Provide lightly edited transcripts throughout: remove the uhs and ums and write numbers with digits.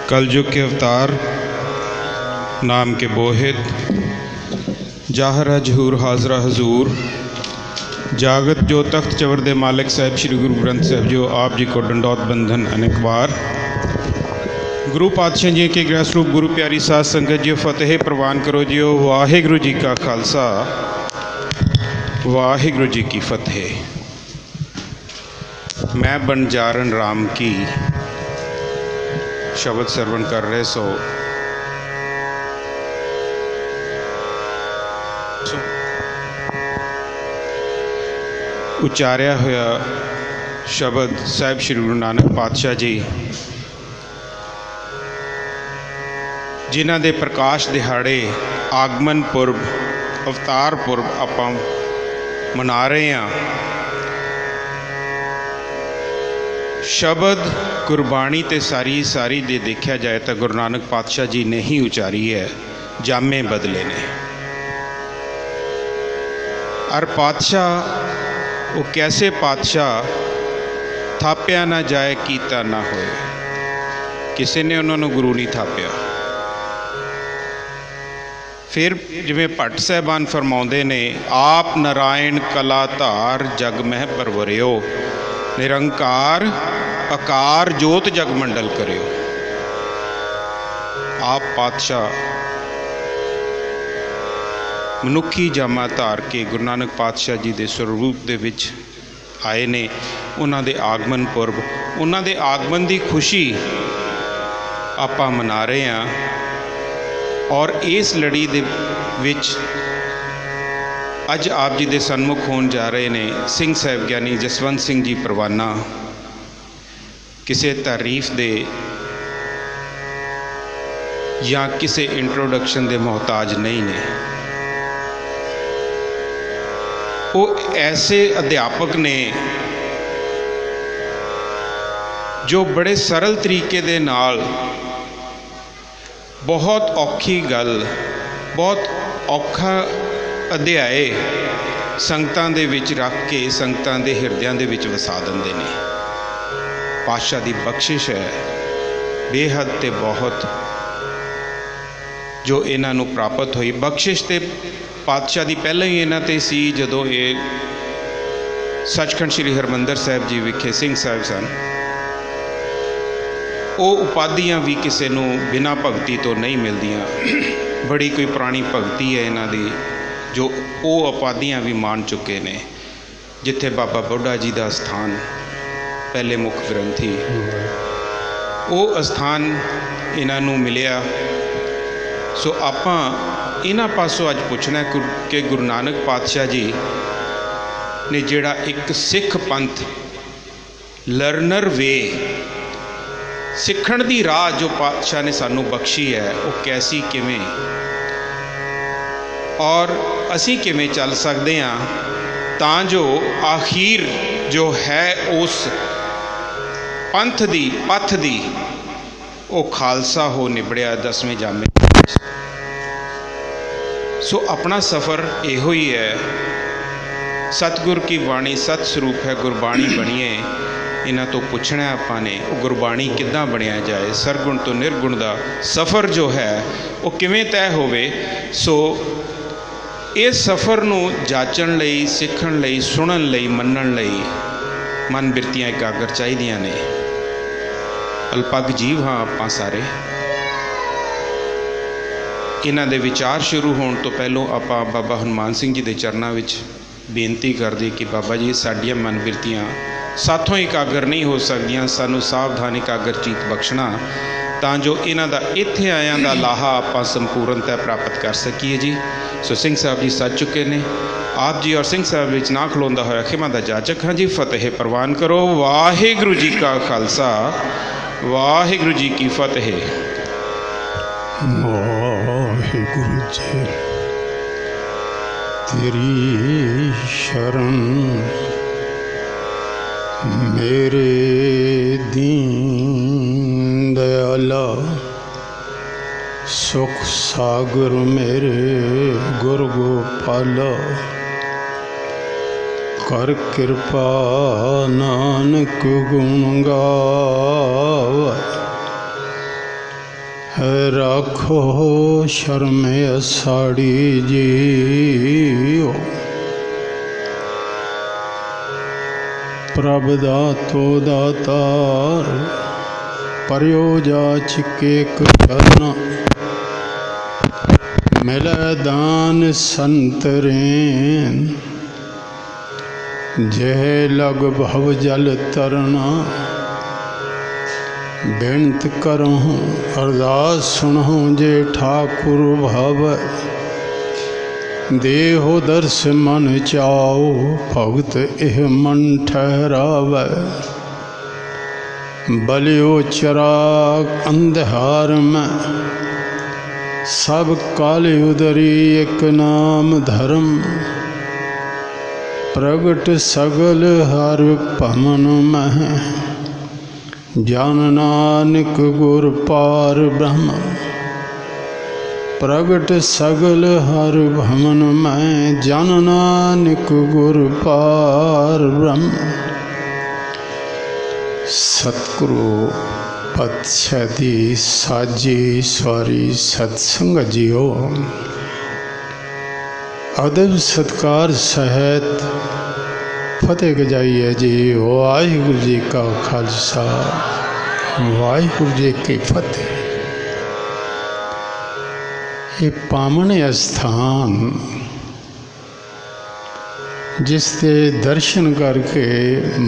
कलयुग के अवतार नाम के बोहित जाहरा जहूर हाजरा हजूर जागत जो तख्त चवर दे मालिक साहब श्री गुरु ग्रंथ साहब जो आप जी को डंडौत बंधन अनेक बार गुरु पातशाह जी के गृह स्वरूप गुरु प्यारी साध संगत जी फतेह प्रवान करो जियो। वाहिगुरु जी का खालसा वाहिगुरु जी की फतेह। मैं बनजारन राम की शब्द सरवण कर रहे सो उचारिया होया शब्द साहिब श्री गुरु नानक पातशाह जी जिन्हां दे प्रकाश दिहाड़े आगमन पुरब अवतार पुरब आपां मना रहे हैं। शब्द गुरबाणी ते सारी दे देखा जाए तो गुरु नानक पातशाह जी ने ही उचारी है, जामे बदले ने। और पातशाह वो कैसे पातशाह थापिया ना जाए कीता ना होए, किसी ने उन्होंने गुरु नहीं थापिया। फिर जिवें भट्ट साहबान फरमाउंदे ने, आप नारायण कला धार जग मह परवरियो, निरंकार आकार जोत जग मंडल करियो। आप पातशाह मनुखी जामा धार के गुरु नानक पातशाह जी के स्वरूप दे विच आए ने। उन्हां दे आगमन पुरब, उन्हां दे आगमन की खुशी आपां मना रहे हैं। और इस लड़ी दे विच अज आप जी दे सन्मुख होण जा रहे ने सिंह साहिब ज्ञानी जसवंत सिंह जी परवाना। किसी तारीफ दे या किसी इंट्रोडक्शन दे मोहताज नहीं ने। वो ऐसे अध्यापक ने जो बड़े सरल तरीके दे नाल बहुत औखी गल, बहुत औखा अध्याय संगतां दे विच रख के संगतां दे हिरदियां दे विच वसा दिंदे ने। पातशाह दी बख्शिश है बेहद ते बहुत जो इन्हां नूं प्राप्त हुई। बख्शिश ते पातशाह दी पहले ही इन्हां ते सी जदों ये सचखंड श्री हरमंदर साहिब जी विखे सिंह साहिब सन। वो उपाधियां भी किसी नूं बिना भगती तो नहीं मिलदियां। बड़ी कोई पुरानी भगती है इन्हां दी जो वो उपाधियां भी मान चुके ने। जिथे बाबा बुढ़ा जी का स्थान पहले मुख ग्रंथी, वो स्थान इन्हां नूं मिलिया। सो आपां इन्हां पासों अज पुछना कि गुरु नानक पातशाह जी ने जिहड़ा एक सिख पंथ लर्नर वे सिखण दी राह जो पातशाह ने सानू बख्शी है, वो कैसी किवें और असी किवें चल सकते हैं तां जो आखिर जो है उस पंथ दी पथ दी वो खालसा हो निबड़िया 10वें जामे। सो अपना सफ़र इहो ही है। सतगुर की बाणी सत स्वरूप है, गुरबाणी बणीए। इन्हां तो पुछना आपां ने गुरबाणी किद्दां बणिया जाए। सरगुण तो निर्गुण का सफ़र जो है वो किवें तय होवे। सो इस सफ़र नूं जाचण लई, सीखण लई, सुणन लई, मनण लई मन बिरतियां एकागर चाहीदियां ने। अल्पग जीव हाँ आपां सारे। इन्हां दे विचार शुरू होने तो पहलों आपां बाबा हनुमान सिंह जी के चरणों विच बेनती करदे कि बाबा जी साडियां मन बिरतियां साथों एकागर नहीं हो सकदियां, सानू सावधान एकागर चीत बख्शना तां जो इन्हां दा इत्थे आयां दा लाहा आपां संपूर्णता प्राप्त कर सकीए जी। सो सिंह साहब जी सज चुके ने। आप जी और सिंह साहब विच ना खलोंदा होया खिमा दा जाचक हाँ जी। फतेह प्रवान करो। वाहिगुरु जी का खालसा वाहिगुरु जी की फतेह। वाहिगुरु जी तेरी शरण मेरे दीन दयाला, सुख सागर मेरे गुर गोपाला। कर कृपा नानक गुण गावै, राखो शर्म असाड़ी जीओ। प्रभ दातो दातार परयो जाच केक करना। मिलै दान संतरेन जह लग भव जल तरना। बेनत करहूँ अरदास सुनहूँ जे ठाकुर भाव। देहो दर्श मन चाओ भगत एह मन ठहरावै। बलियो चराग अंधकार में सब काले उदरी एक नाम धर्म। प्रगट सगल हर भमन मह जान नानक गुर पार ब्रह्म। प्रगट सगल हर भमन में जान नानक गुर पार ब्रह्म। सतगुरु पातशाह दी साजी सवारी सत्संग जियो। अदब सत्कार सहित फतेह गजाइए जी। वाहिगुरु जी का खालसा वाहिगुरु जी की फतेह। ये पावन स्थान जिसके दर्शन करके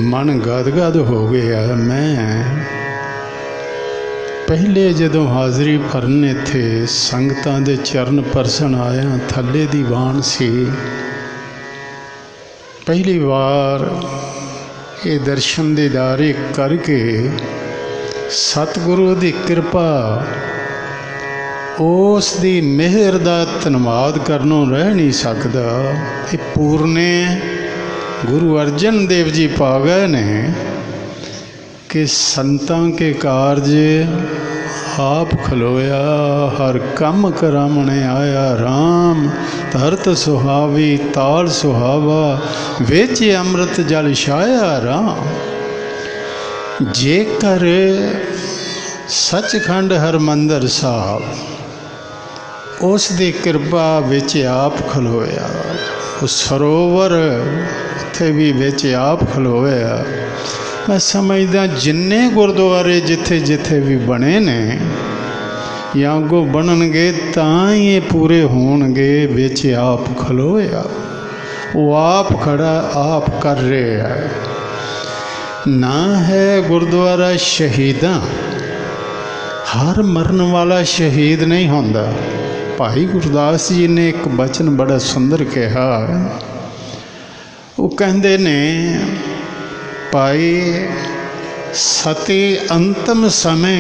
मन गदगद हो गया। मैं पहले जदों हाज़री भरन इत्थे संगतां दे चरण परसन आया थल्ले दी वाण सी। पहली बार ये दर्शन दीदारे करके सतगुरु दी कृपा उस दी मेहर दा धन्नवाद करनों रह नहीं सकता। ये पूरने गुरु अर्जन देव जी पा गए ने कि संतां के कारज आप खलोया। हर कम करामणे आया राम। धरत सुहावी ताल सुहावा विच अमृत जल छाया राम। जेकर सचखंड हरमंदर साहब उस दी कृपा विच आप खलोया। उस सरोवर उत्थे भी विच आप खलोया। मैं समझदा जिन्ने गुरुद्वारे जिथे जिथे भी बने ने या अगों बननगे तां ही ये पूरे होणगे। विच आप खलोया। वो आप खड़ा आप कर रहे है। ना है गुरुद्वारा शहीदां। हर मरन वाला शहीद नहीं होंदा। भाई गुरदास जी ने एक बचन बड़ा सुंदर कहा। वो कहते ने भाई सती अंतिम समय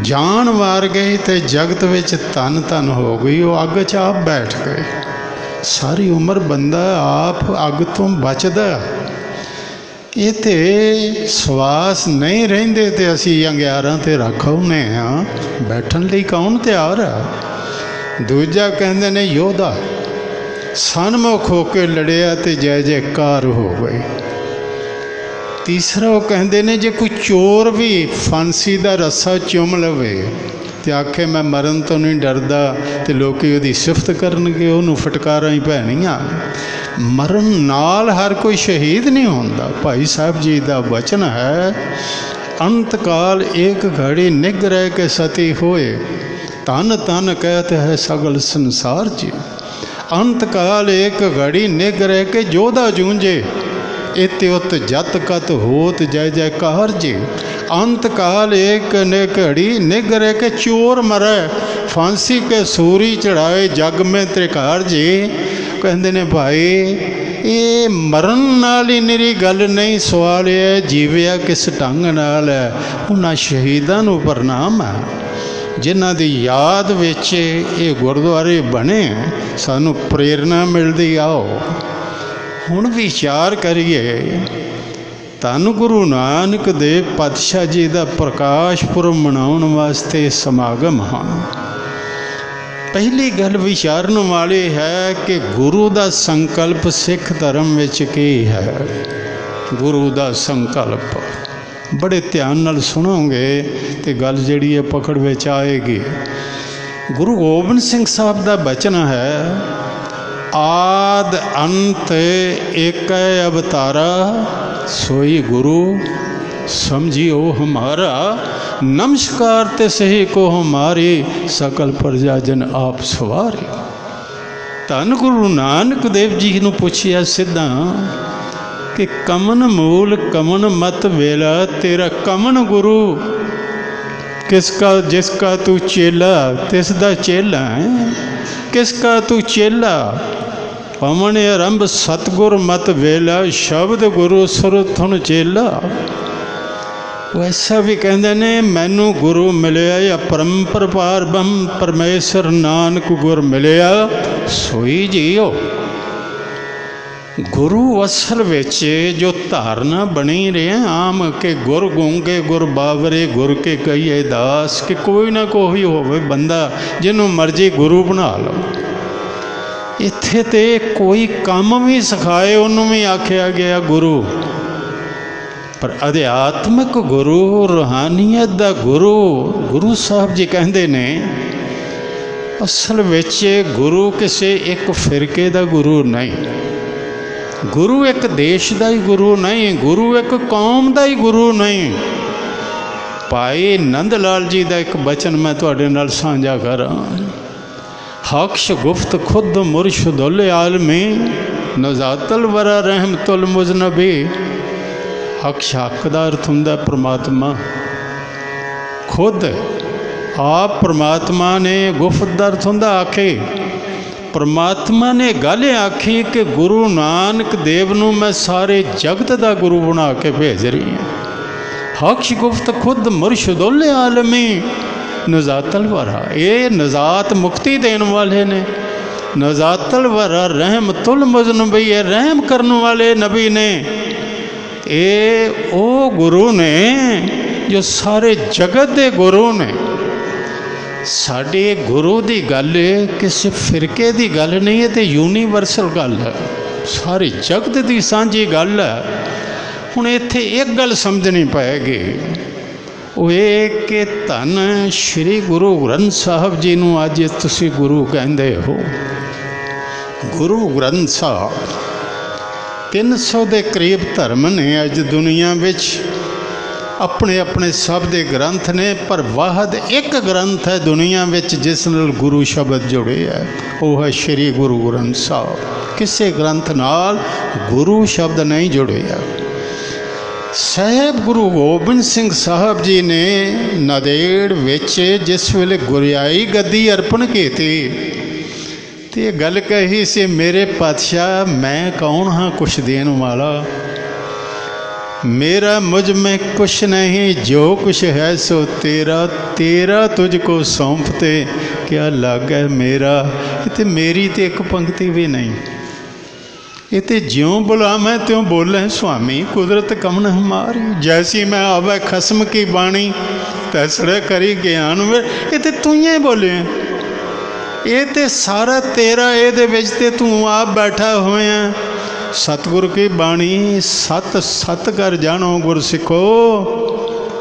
जान वार गई तो जगत विच तन तन हो गई। वो अग च आप बैठ गए। सारी उम्र बंदा आप अग तो बचदा। ये तो सवास नहीं रहिंदे ते असी अंग्यारां ते रख आउने हाँ। बैठन लई कौन तैयार है। दूजा कहते ने योधा सन्मुख होके लड़िया तो जय जयकार हो गई। तीसरा वो कहते ने जे कोई चोर भी फांसी का रस्सा चुम लवे तो आखे मैं मरन तो नहीं डरदा तो लोग उसकी सिफत करनगे। उन्होंने फटकारां ही पैणियां। मरण नाल हर कोई शहीद नहीं होंदा। भाई साहब जी का वचन है अंत काल एक घड़ी निग रह के सती होए। तन तन कहते है सगल संसार जी। अंत काल एक घड़ी निग रह के जोधा जूंझे। इत उत जत कत होत जय जयकार जी। अंत काल एक ने घड़ी निग रह के चोर मरे। फांसी के सूरी चढ़ाए जग में त्रिकार जी। कहते ने भाई ये मरण नाल ही निरी गल नहीं। सवाल है जीविया किस ढंग नाल है। उन्हां शहीदां नूं प्रणाम है जिन्हां दी याद विच ये गुरुद्वारे बने। सानू प्रेरणा मिलती। आओ हुण विचार करिए धन गुरु नानक देव पातशाह जी का प्रकाश पुरब मनाउण वास्ते समागम हैं। पहली गल विचारन वाली है कि गुरु का संकल्प सिख धर्म विच की है। गुरु का संकल्प बड़े ध्यान नाल सुनोगे तो गल जिहड़ी है पकड़ विच आएगी। गुरु गोबिंद सिंह साहब का बचन है, आद अंत एक अवतारा सोई गुरु समझियो हमारा, नमस्कार ते सही को हमारी सकल प्रजा जन आप सवारे। धन गुरु नानक देव जी नूं पुछिया सिद्धा कि कमन मूल कमन मत वेला, तेरा कमन गुरु किसका, जिसका तू चेला तिसदा चेला है, किसका तू चेला। पवन आरंभ सतगुर मत वेला, शब्द गुरु सुरथुन चेला। वैसा भी कहते ने मैनू गुरु मिलिया या परंपर पार ब्रह्म परमेश्वर नानक गुर मिलिया सोई जियो। गुरु असल विच जो धारना बनी रही आम के गुर गूंगे गुर बावरे गुर के कहिए दास, कि कोई ना कोई होवे बंदा जिन्हों मर्जी गुरु बना लो। इत्थे ते कोई काम भी सिखाए उन्होंने भी आख्या गया गुरु, पर अध्यात्मिक गुरु रूहानीयत दा गुरु गुरु साहब जी कहते ने असल विच गुरु किसी एक फिरके दा गुरु नहीं, गुरु एक देश का ही गुरु नहीं, गुरु एक कौम का ही गुरु नहीं। भाई नंद लाल जी का एक बचन मैं तुहाडे नाल साझा करा, हक्श गुफ्त खुद मुर्शदुल आलमी, नजातल वरा रहमतुल मुजनबी। हक्श हक दा अर्थ हुंदा परमात्मा, खुद आप परमात्मा ने, गुफ्त दा अर्थ हुंदा आखे। परमात्मा ने गल आखी कि गुरु नानक देव नूं मैं सारे जगत का गुरु बना के भेज रही हूँ। हक्श गुफ्त खुद मुर्शदुल आलमी, नजातल वरा, ये नजात मुक्ति देन वाले ने। नजातल वरा रहमतुल मुजनबी, रहम करने वाले नबी ने। ये ओ गुरु ने जो सारे जगत के गुरु ने। साडे गुरु की गल किसी फिरके की गल नहीं है, तो यूनीवर्सल गल है, सारी जगत की सांझी गल है। हुण इत्थे एक गल समझनी पैगी, वो ये कि धन श्री गुरु ग्रंथ साहब जी नूं अज तुसीं गुरु कहंदे हो। गुरु ग्रंथ साहब 300 के करीब धर्म ने अज दुनिया विच, अपने अपने सब दे ग्रंथ ने, पर वाहद एक ग्रंथ है दुनिया विच जिस नाल गुरु शब्द जुड़े है, वह है श्री गुरु ग्रंथ साहब। किसी ग्रंथ नाल गुरु शब्द नहीं जुड़े है। साहब गुरु गोबिंद सिंह साहब जी ने नदेड़ विच जिस वेले गुरियाई गद्दी अर्पण की तो ये गल कही सी, मेरे पातशाह मैं कौन हाँ कुछ देन वाला, मेरा मुझ में कुछ नहीं, जो कुछ है सो तेरा, तेरा तुझको सौंपते क्या लागे मेरा। इतने मेरी तो एक पंक्ति भी नहीं, इतने ज्यों बुला मैं त्यों बोले स्वामी, कुदरत कमन हमारी, जैसी मैं आवे खसम की बाणी, तैसड़े करी ज्ञान में। इतने तू ही बोले, ये तो सारा तेरा, ये तू आप बैठा हुए हैं। सतगुर की बाणी सत सत कर जानो गुर सिखो,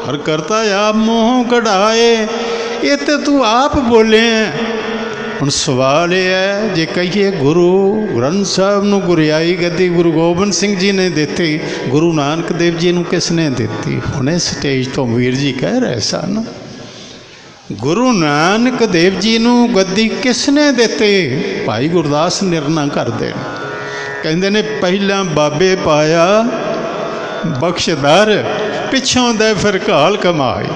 हर करता आप मोह कढ़ाए। ये तो तू आप बोले हैं। हुण सवाल ये है, जे कहिए गुरु ग्रंथ साहब नूं गुरियाई गद्दी गुरु गोबिंद सिंह जी ने दिती, गुरु नानक देव जी नूं किसने दिती? हुणे स्टेज तो वीर जी कह रहे सन, गुरु नानक देव जी नूं गद्दी किसने दिती? भाई गुरदास निर्णय करदे कहंदे ने, पहला बाबे पाया बख्शदार, पिछों दे फिर घाल कमाई।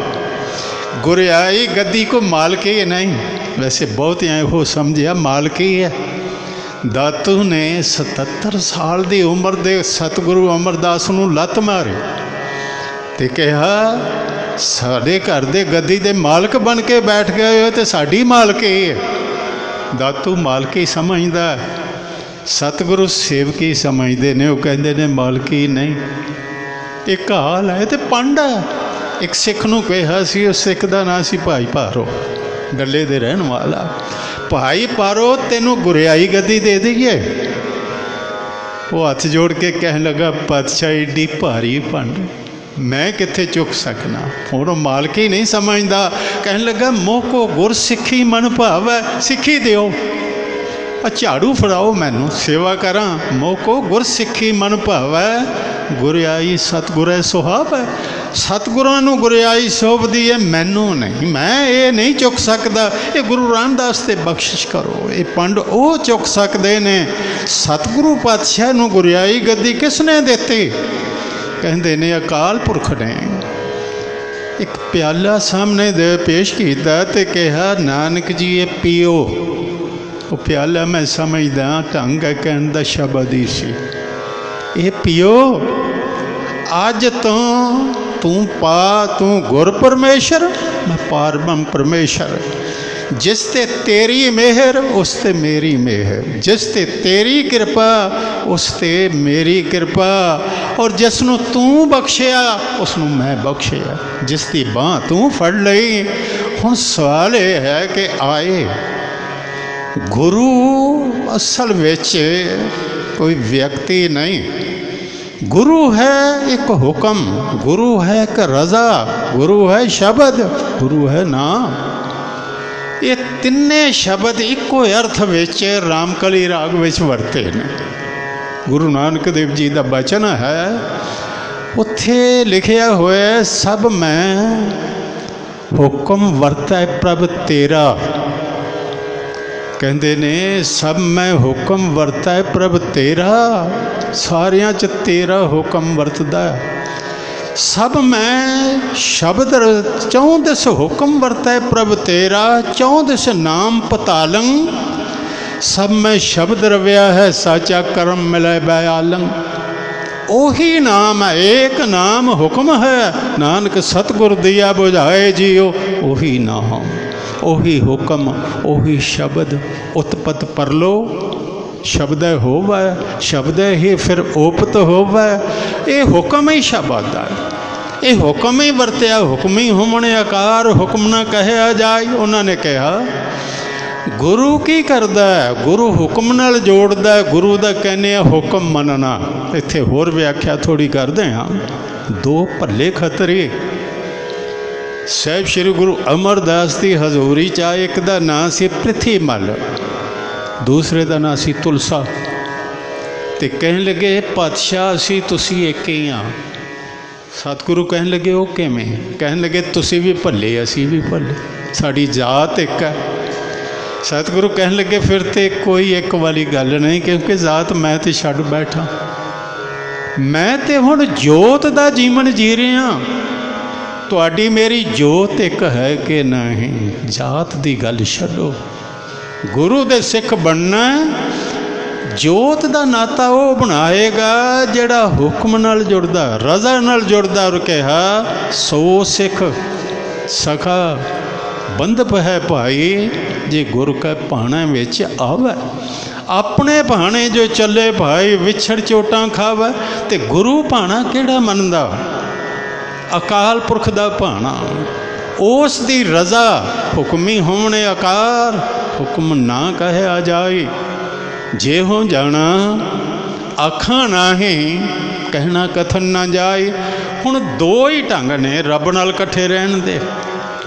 गुरियाई गद्दी को मालकी नहीं, वैसे बहुत यहाँ वो समझिया मालकी है। दातू ने 77 साल की उम्र दे सतगुरु अमरदास नूं लत मारी ते कहा, साडे घर दे गद्दी दे मालक बन के बैठ गए हो तो साडी मालकी है। दातू मालकी समझदा, सतगुरु सेवकी समझते ने। वो कहते ने मालकी नहीं, एक हाल है तो पंड है। एक सिख नूं कहा सी, उस सिख का नाम सी भाई पारो, डल्ले दे रहन वाला। भाई पारो तेनों गुरियाई गद्दी दे दईए। वो हथ जोड़ के कहन लगा, पातशाह एडी भारी पंड मैं कित्थे चुक सकना। हुण मालक ही नहीं समझदा, कहन लगा मोको गुर सिੱਖੀ मन भावै, सिੱਖੀ दिओ, झाड़ू फड़ाओ मैनू सेवा करा। मोको गुर सिੱਖੀ मन भावै, गुरियाई सतगुरै सुहावै। सतगुरां नूं गुरियाई शोभदी है, मैनू नहीं, मैं ये नहीं चुक सकदा। ये गुरु रामदास ते बख्शिश करो, ये पंड वो चुक सकते ने। सतगुरु पातशाह नूं गुरियाई गद्दी किसने दिती? कहंदे ने अकाल पुरख ने। एक प्याला सामने दे पेश कीता ते कहा नानक जी ये पीओ। वो प्याला मैं समझदा ढंग है कहण दा शब्द ही सी, ये पियो अज तो तू पा, तू गुर परमेश्वर, मैं पारब्रह्म परमेश्वर। जिस ते तेरी मेहर उस ते मेरी मेहर, जिस ते तेरी कृपा उस ते मेरी कृपा, और जिसनों तू बख्शिया उसनों मैं बख्शिया, जिसकी बांह तू फड़ लई। हुण सवाल यह है कि आए गुरु असल विच कोई व्यक्ति नहीं, गुरु है एक हुक्म, गुरु है एक रज़ा, गुरु है शब्द, गुरु है नाम। ये तिन्ने शब्द इको अर्थ विच रामकली राग विच वरते ने। गुरु नानक देव जी का बचन है, उत्थे लिखिया होया सब मैं हुक्म वरतै प्रभ तेरा। कहते ने सब मैं हुक्म वरता है प्रभ तेरा, सारियां च तेरा हुक्म वरतदा। सब मैं शब्द चौं दिस हुक्म वरता है प्रभ तेरा, चौं दिस नाम पतालंग। सब मैं शब्द रव्या है साचा कर्म मिले बयालंग। ओही नाम है, एक नाम हुक्म है, नानक सतगुर दिया बुझाए जियो। ओही नाम, ओही हुक्म, ओही शब्द। उत्पत परलो शब्द होवै, शब्द ही फिर ओपत होवै। ये हुक्म ही शब्द है, ये हुक्म ही वरत्या, हुक्म ही होमने आकार, हुक्म ना कहया जाए। उन्होंने कहा गुरु की करदा है? गुरु हुक्म नाल जोड़दा है। गुरु दा कहने हुक्म मनना। इत्थे होर व्याख्या थोड़ी करदे हां। दो भले खतरे साहिब श्री गुरु अमरदास की हजूरी च एक का नाम से पृथ्वीमल, दूसरे का नाम से तुलसा। तो कहन लगे पातशाह असी तुसी एक ही हाँ। सतगुरु कहन लगे वो किवें? कहन लगे तुसी भी भले असी भी भले, साड़ी जात एक है। सतगुरु कहन लगे फिर तो कोई एक वाली गल नहीं, क्योंकि जात मैं तो छड्ड बैठा, मैं तो हुण जोत का जीवन जी रहा। तुहाडी मेरी जोत एक है कि नहीं? जात की गल छड्डो, गुरु दे सिख बनना। जोत का नाता वो बनाएगा जिहड़ा हुक्म नाल जुड़दा, रज़ा नाल जुड़दा। और कहा सो सिख सखा बंधप है भाई, जे गुर के भाणे विच आवे। अपने भाणे जो चले भाई विछड़ चोटां खावे। ते गुरु भाणा किहड़ा मनदा? अकाल पुरख दा भाणा, उस दी रज़ा। हुक्मी होने आकार, हुक्म ना कहया जाए। जे हो जाना आखा नाही, कहना कथन ना जाए। हुण दो ही ढंग ने रब नाल कट्ठे रहन दे,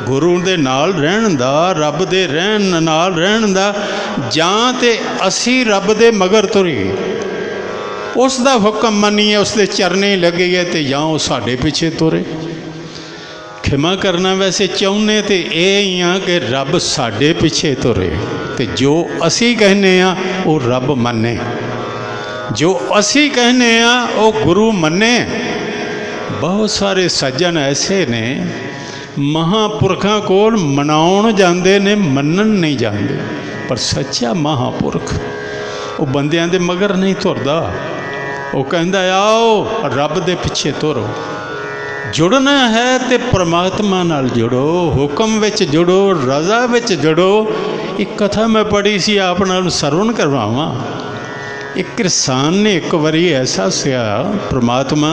गुरु दे नाल रहन दा, रब दे रहन नाल रहन दा। जां ते असी रब दे मगर तुरीए, उसका हुक्म मनीए, उसके चरने लगे, तो या वो साढ़े पिछे तुरे। खिमा करना वैसे चाहने तो यह ही हाँ कि रब साढ़े पिछे तुरे, तो जो असी कहने वो रब मने, जो असी कहने वो गुरु मने। बहुत सारे सज्जन ऐसे ने महापुरखों को मनाउण जाते ने, मनन नहीं जाते। पर सच्चा महापुरख वो बंदियां दे मगर नहीं तुरदा। वो कहता आओ रब दे पिछे तुरो। जुड़ना है तो परमात्मा नाल जुड़ो, हुक्म विच जुड़ो, रज़ा विच जुड़ो। एक कथा मैं पढ़ी सी, आप नाल सरवण करवावां। एक किसान ने एक बारी ऐसा सिया परमात्मा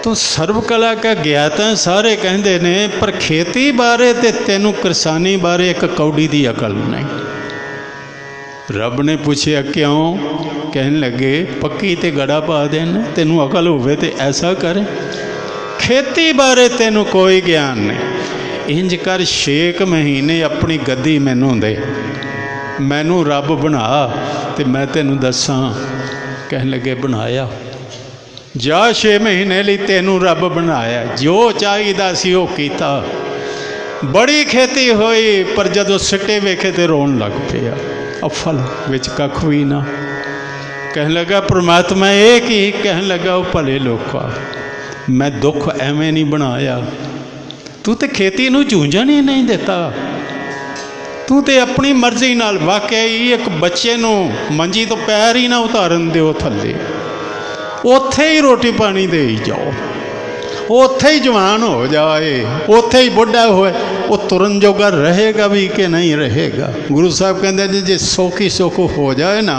तो सर्व कला का ज्ञाता सारे कहते ने, पर खेती बारे ते तेनू किसानी बारे एक कौड़ी की अकल नहीं। रब ने पूछया क्यों? कहने लगे पक्की ते गड़ा पा देना, तेनू अकल होवे ते ऐसा कर। खेती बारे तेनू कोई ज्ञान नहीं, इंज कर 6 महीने अपनी गद्दी मैनू दे, मैनू रब बना ते मैं तेनू दसां। कहने लगे बनाया। जा 6 महीने लिए तेनू रब बनाया, जो चाहिदा सी वो कीता। बड़ी खेती हुई पर जदों सिट्टे वेखे तो रोन लग पिया, अफल विच कख भी ना। कहने लगा परमात्मा एक ही? कहने लगा वो भले लोका, मैं दुख एवें नहीं बनाया, तू तो खेती नूं जूझण ही नहीं देता, तू तो अपनी मर्जी नाल। वाकई एक बच्चे नूं मंजी तो पैर ही ना उतारन दिओ थल्ले, उत्थे ही रोटी पानी दे ही जाओ, उत्थे ही जवान हो जाए, उत्थे ही बुढ़ा होए, वो तुरन जोगा रहेगा भी कि नहीं रहेगा। गुरु साहब कहते जी जे सौखी सुख हो जाए ना,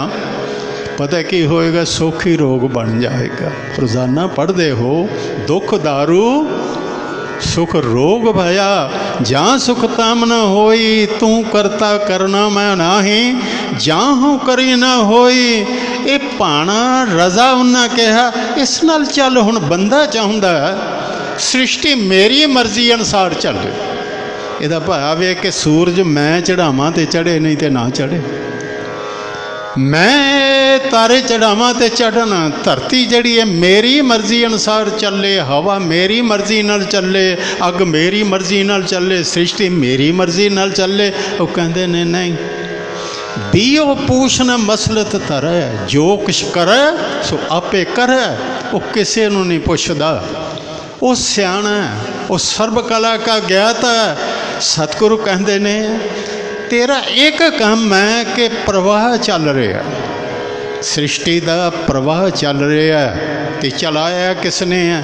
पता की होएगा, सौखी रोग बन जाएगा। रोजाना पढ़ते हो दुख दारू सुख रोग भया, जहाँ सुख ताम न होई, तू करता करना मैं नाही, जहाँ करी ना होई। ये भाणा रजा उन्हें कहा, इस नाल चल। हुण बंदा चाहुंदा सृष्टि मेरी मर्जी अनुसार चले, इहदा भाव है कि सूरज मैं चढ़ावां ते चढ़े, नहीं तो ना चढ़े। मैं तारे चढ़ावां ते चढ़न, धरती जड़ी है मेरी मर्जी अनुसार चले, हवा मेरी मर्जी नाल चले, अग मेरी मर्जी नाल चले, सृष्टि मेरी मर्जी नाल चले। वो कहते ने नहीं, दियो पूछ न मसलत धरै, जो कुछ करे सो आपे करे, वो किसी नूं नहीं पुछदा। वो सियाणा है, वो सर्व कला का ज्ञाता है। सतगुरु कहते ने तेरा एक काम है कि प्रवाह चल रहा, सृष्टि का प्रवाह चल रहा है, तो चलाया किसने है?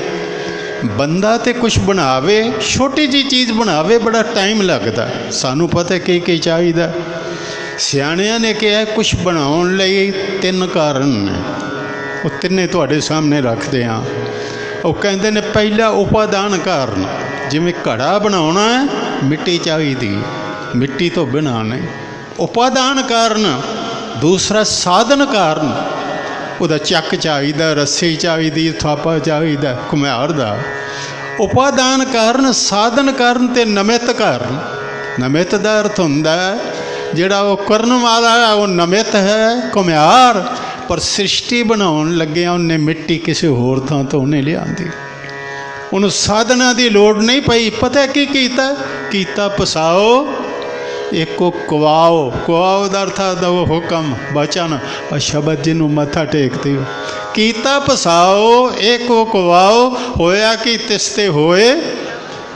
बंदा तो कुछ बनावे, छोटी जी चीज़ बनावे बड़ा टाइम लगता, सानू पता की चाहिए। सियाणिया ने कहा कुछ बनाउण लई 3 कारण ने, वो तिन्ने तुहाडे सामने रखते हैं। वो कहते ने पहला उपादान कारण, जिवें घड़ा बनाउणा है मिट्टी चाहिए, मिट्टी तो बिना नहीं, उपादान कारण। दूसरा साधन कारण, उहदा चक चाहिए, रस्सी चाहिए, थापा चाहिए, घुमियार दा। उपादान कारण, साधन कारण ते नमित कारण। नमित दा अर्थ हुंदा जिहड़ा वो करन वाला है वो नमित है, घुमियार। पर सृष्टि बनाउण लग्गिया उन्हें मिट्टी किसी होर थां तो उन्हें लिआंदी, उन्होंने साधना की लोड़ नहीं पई। पता की कीता पसाओ एक को कुआओ, कुआओ का अर्थ है वो हुक्म वचन शब्द जिन्हों मत्था टेकते हो। कीता पसाओ एक को कुआओ, होया कि तिसते होए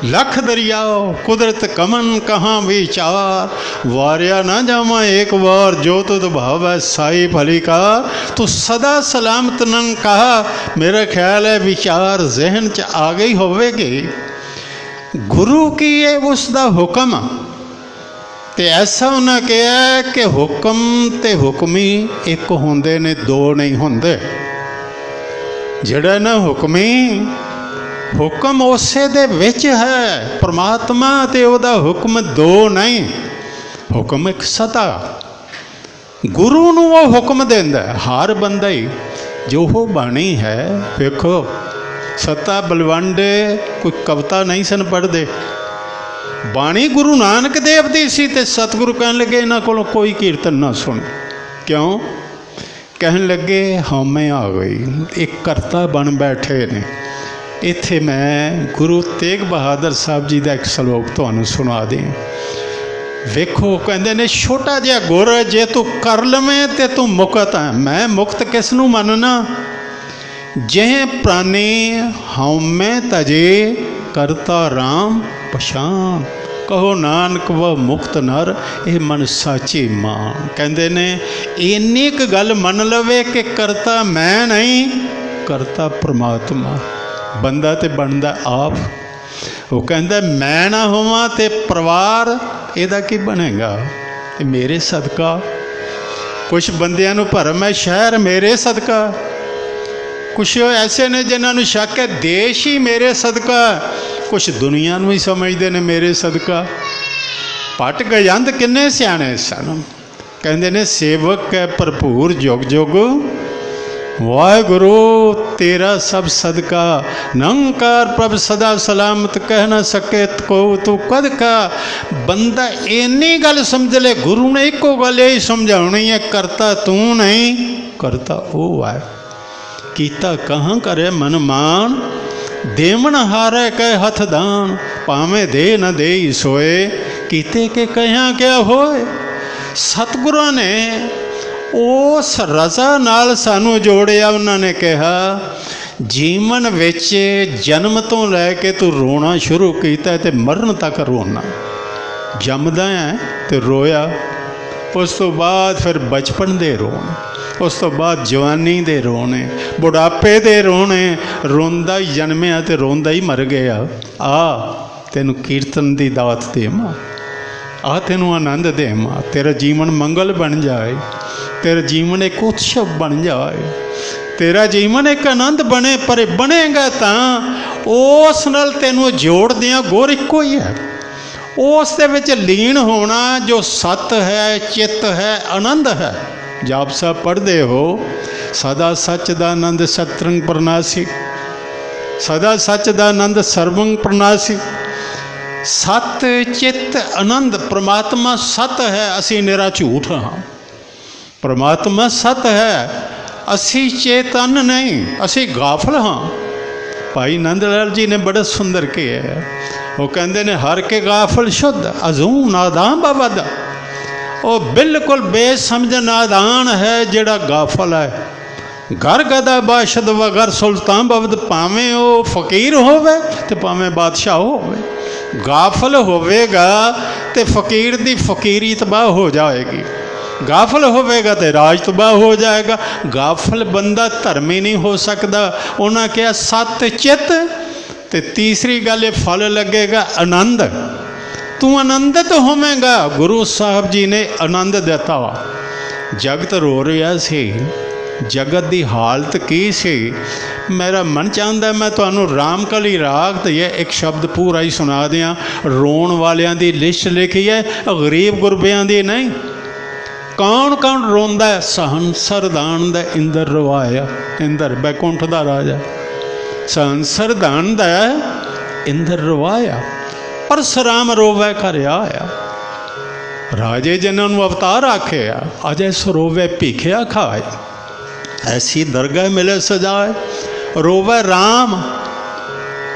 लख दरियाओ, कुदरत कमन कहाँ विचार, वारिया ना जावा एक बार, जो तुद भाव है साई भली का, तो सदा सलामत नन कहा। मेरा ख्याल है विचार जहन च आ गई होवेगी। गुरु की है उसका हुक्म, तो ऐसा उन्हें कहा कि हुक्म ते हुक्मी एक होंदे ने, 2 नहीं होंदे। जिहड़ा ना हुक्मी, हुक्म उसे दे विच है, परमात्मा ते ओदा हुक्म 2 नहीं, हुक्म एक सता। गुरु नूं वो हुक्म देंदा, हर बंदा ही जो हो बाणी है। देखो सता बलवंडे कोई कविता नहीं सन पढ़ते, बाणी गुरु नानक देव दी सी, ते सतगुरु कहन लगे इन्हां कोलों कोई कीर्तन ना सुन। क्यों? कहन लगे हमें आ गई, एक करता बन बैठे ने। इत्थे मैं गुरु तेग बहादुर साहब जी का एक सलोक तुहानूं सुना दें। वेखो कहते ने छोटा जिहा गुर जे तू कर लवें ते तू मुक्त है। मैं मुक्त किस नूं मनना? जे प्राणी हउमै तजे करता राम पछान, कहो नानक व मुक्त नर ये मन साची मान। कहते ने इन्नी क गल मन लवे कि करता मैं नहीं, करता परमात्मा। बंदा तो बनता आप। वो कहता मैं ना होवां ते परिवार इहदा की बनेगा। ते मेरे सदका कुछ बंदियां नूं भरम है शहर मेरे सदका, कुछ ऐसे ने जिन्होंने शक है देश ही मेरे सदका, कुछ दुनिया नूं ही समझते ने मेरे सदका। पट गजंद किन्ने सियाणे सन, ਕਹਿੰਦੇ ਨੇ ਸੇਵਕ ਹੈ ਭਰਪੂਰ ਜੁਗ ਜੁਗ ਵਾਹਿਗੁਰੂ ਤੇਰਾ ਸਭ ਸਦਕਾ ਨਿਰੰਕਾਰ ਪ੍ਰਭ ਸਦਾ ਸਲਾਮਤ ਕਹਿ ਨਾ ਸਕੇ ਕੋ ਤੂੰ ਕਦ ਕਾ। ਬੰਦਾ ਇੰਨੀ ਗੱਲ ਸਮਝ ਲੈ, ਗੁਰੂ ਨੇ ਇੱਕੋ ਗੱਲ ਇਹ ਸਮਝਾਉਣੀ ਹੈ, ਕਰਤਾ ਤੂੰ ਨਹੀਂ ਕਰਤਾ ਉਹ ਹੈ। ਕੀਤਾ ਕਹਾਂ ਕਰੇ ਮਨ ਮਾਨ ਦੇਵਨ ਹਾਰੇ ਕਹਿ ਹੱਥ ਦਾਨ, ਭਾਵੇਂ ਦੇ ਨਾ ਦੇਈ ਸੋਏ ਕੀਤੇ ਕਿ ਕਹਿਆ ਕਿਆ ਹੋਏ। ਸਤਿਗੁਰਾਂ ਨੇ ਉਸ ਰਜ਼ਾ ਨਾਲ ਸਾਨੂੰ ਜੋੜਿਆ। ਉਹਨਾਂ ਨੇ ਕਿਹਾ ਜੀਵਨ ਵਿੱਚ ਜਨਮ ਤੋਂ ਲੈ ਕੇ ਤੂੰ ਰੋਣਾ ਸ਼ੁਰੂ ਕੀਤਾ ਤੇ ਮਰਨ ਤੱਕ ਰੋਣਾ। ਜੰਮਦਾ ਹੈ ਤੇ ਰੋਇਆ, ਉਸ ਤੋਂ ਬਾਅਦ ਫਿਰ ਬਚਪਨ ਦੇ ਰੋਣ, ਉਸ ਤੋਂ ਬਾਅਦ ਜਵਾਨੀ ਦੇ ਰੋਣੇ, ਬੁਢਾਪੇ ਦੇ ਰੋਣੇ। ਰੋਂਦਾ ਹੀ ਜਨਮਿਆ ਤੇ ਰੋਂਦਾ ਹੀ ਮਰ ਗਿਆ। ਆ ਤੈਨੂੰ ਕੀਰਤਨ ਦੀ ਦਾਤ ਦੇਵਾਂ, ਆ ਤੈਨੂੰ ਆਨੰਦ ਦੇਵਾਂ, ਤੇਰਾ ਜੀਵਨ ਮੰਗਲ ਬਣ ਜਾਏ, ਤੇਰਾ ਜੀਵਨ ਇੱਕ ਉਤਸਵ ਬਣ ਜਾਏ, ਤੇਰਾ ਜੀਵਨ ਇੱਕ ਆਨੰਦ ਬਣੇ। ਪਰ ਬਣੇਗਾ ਤਾਂ ਉਸ ਨਾਲ ਤੈਨੂੰ ਜੋੜਦਿਆਂ ਗੁਰ ਇੱਕੋ ਹੀ ਹੈ। ਉਸ ਦੇ ਵਿੱਚ ਲੀਨ ਹੋਣਾ ਜੋ ਸਤ ਹੈ, ਚਿੱਤ ਹੈ, ਆਨੰਦ ਹੈ। ਜਾਪ ਸਾਹਿਬ ਪੜ੍ਹਦੇ ਹੋ, ਸਦਾ ਸੱਚ ਦਾ ਆਨੰਦ ਸਤਰੰਗ ਪ੍ਰਨਾਸੀ, ਸਦਾ ਸੱਚ ਦਾ ਆਨੰਦ ਸਰਵੰਗ ਪ੍ਰਨਾਸੀ। ਸਤ ਚਿੱਤ ਆਨੰਦ, ਪ੍ਰਮਾਤਮਾ ਸਤ ਹੈ, ਅਸੀਂ ਨਿਰਾ ਝੂਠ ਹਾਂ। ਪ੍ਰਮਾਤਮਾ ਸਤ ਹੈ, ਅਸੀਂ ਚੇਤਨ ਨਹੀਂ, ਅਸੀਂ ਗਾਫਲ ਹਾਂ। ਭਾਈ ਨੰਦ ਲਾਲ ਜੀ ਨੇ ਬੜਾ ਸੁੰਦਰ ਕਿਹਾ, ਉਹ ਕਹਿੰਦੇ ਨੇ ਹਰ ਕੇ ਗਾਫਲ ਸ਼ੁੱਧ ਅਜ਼ੂਮ ਨਾਦਾਨ ਬਵਦ। ਉਹ ਬਿਲਕੁਲ ਬੇਸਮਝ ਨਾਦਾਨ ਹੈ ਜਿਹੜਾ ਗਾਫਲ ਹੈ। ਘਰ ਗਦਾ ਬਾਸ਼ਦ ਵਗਰ ਸੁਲਤਾਨ ਬਵਦ, ਭਾਵੇਂ ਉਹ ਫਕੀਰ ਹੋਵੇ ਤੇ ਭਾਵੇਂ ਬਾਦਸ਼ਾਹ ਹੋਵੇ। ਗਾਫਲ ਹੋਵੇਗਾ ਤੇ ਫਕੀਰ ਦੀ ਫਕੀਰੀ ਤਬਾਹ ਹੋ ਜਾਏਗੀ, ਗਾਫਲ ਹੋਵੇਗਾ ਤੇ ਰਾਜ ਤਬਾਹ ਹੋ ਜਾਏਗਾ। ਗਾਫਲ ਬੰਦਾ ਧਰਮੀ ਨਹੀਂ ਹੋ ਸਕਦਾ। ਉਹਨਾਂ ਕਿਹਾ ਸਤ ਚਿੱਤ, ਤੇ ਤੀਸਰੀ ਗੱਲ ਇਹ ਫਲ ਲੱਗੇਗਾ ਆਨੰਦ। ਤੂੰ ਆਨੰਦਿਤ ਹੋਵੇਂਗਾ। ਗੁਰੂ ਸਾਹਿਬ ਜੀ ਨੇ ਆਨੰਦ ਦਿੱਤਾ ਵਾ। ਜਗਤ ਰੋ ਰਿਹਾ ਸੀ, ਜਗਤ ਦੀ ਹਾਲਤ ਕੀ ਸੀ। ਮੇਰਾ ਮਨ ਚਾਹੁੰਦਾ ਮੈਂ ਤੁਹਾਨੂੰ ਰਾਮਕਲੀ ਰਾਗ ਤੇ ਇੱਕ ਸ਼ਬਦ ਪੂਰਾ ਹੀ ਸੁਣਾ ਦਿਆਂ। ਰੋਣ ਵਾਲਿਆਂ ਦੀ ਲਿਸਟ ਲਿਖੀ ਹੈ, ਗਰੀਬ ਗੁਰਬਿਆਂ ਦੀ ਨਹੀਂ। ਕੌਣ ਕੌਣ ਰੋਂਦਾ? ਸਹੰਸਰਦਾਨ ਦਾ ਇੰਦਰ ਰਵਾਇਆ, ਇੰਦਰ ਬੈਕੁੰਠ ਦਾ ਰਾਜਾ, ਸਹੰਸਰਦਾਨ ਦਾ ਇੰਦਰ ਰਵਾਇਆ। ਪਰਸਰਾਮ ਰੋਵੇ ਘਰ ਆਇਆ। ਰਾਜੇ ਜਿਨ੍ਹਾਂ ਨੂੰ ਅਵਤਾਰ ਆਖਿਆ, ਅਜੇ ਸਰੋਵੇ ਭੀਖਿਆ ਖਾਏ, ਐਸੀ ਦਰਗਾਹ ਮਿਲੇ ਸਜਾਏ। ਰੋਵੇ ਰਾਮ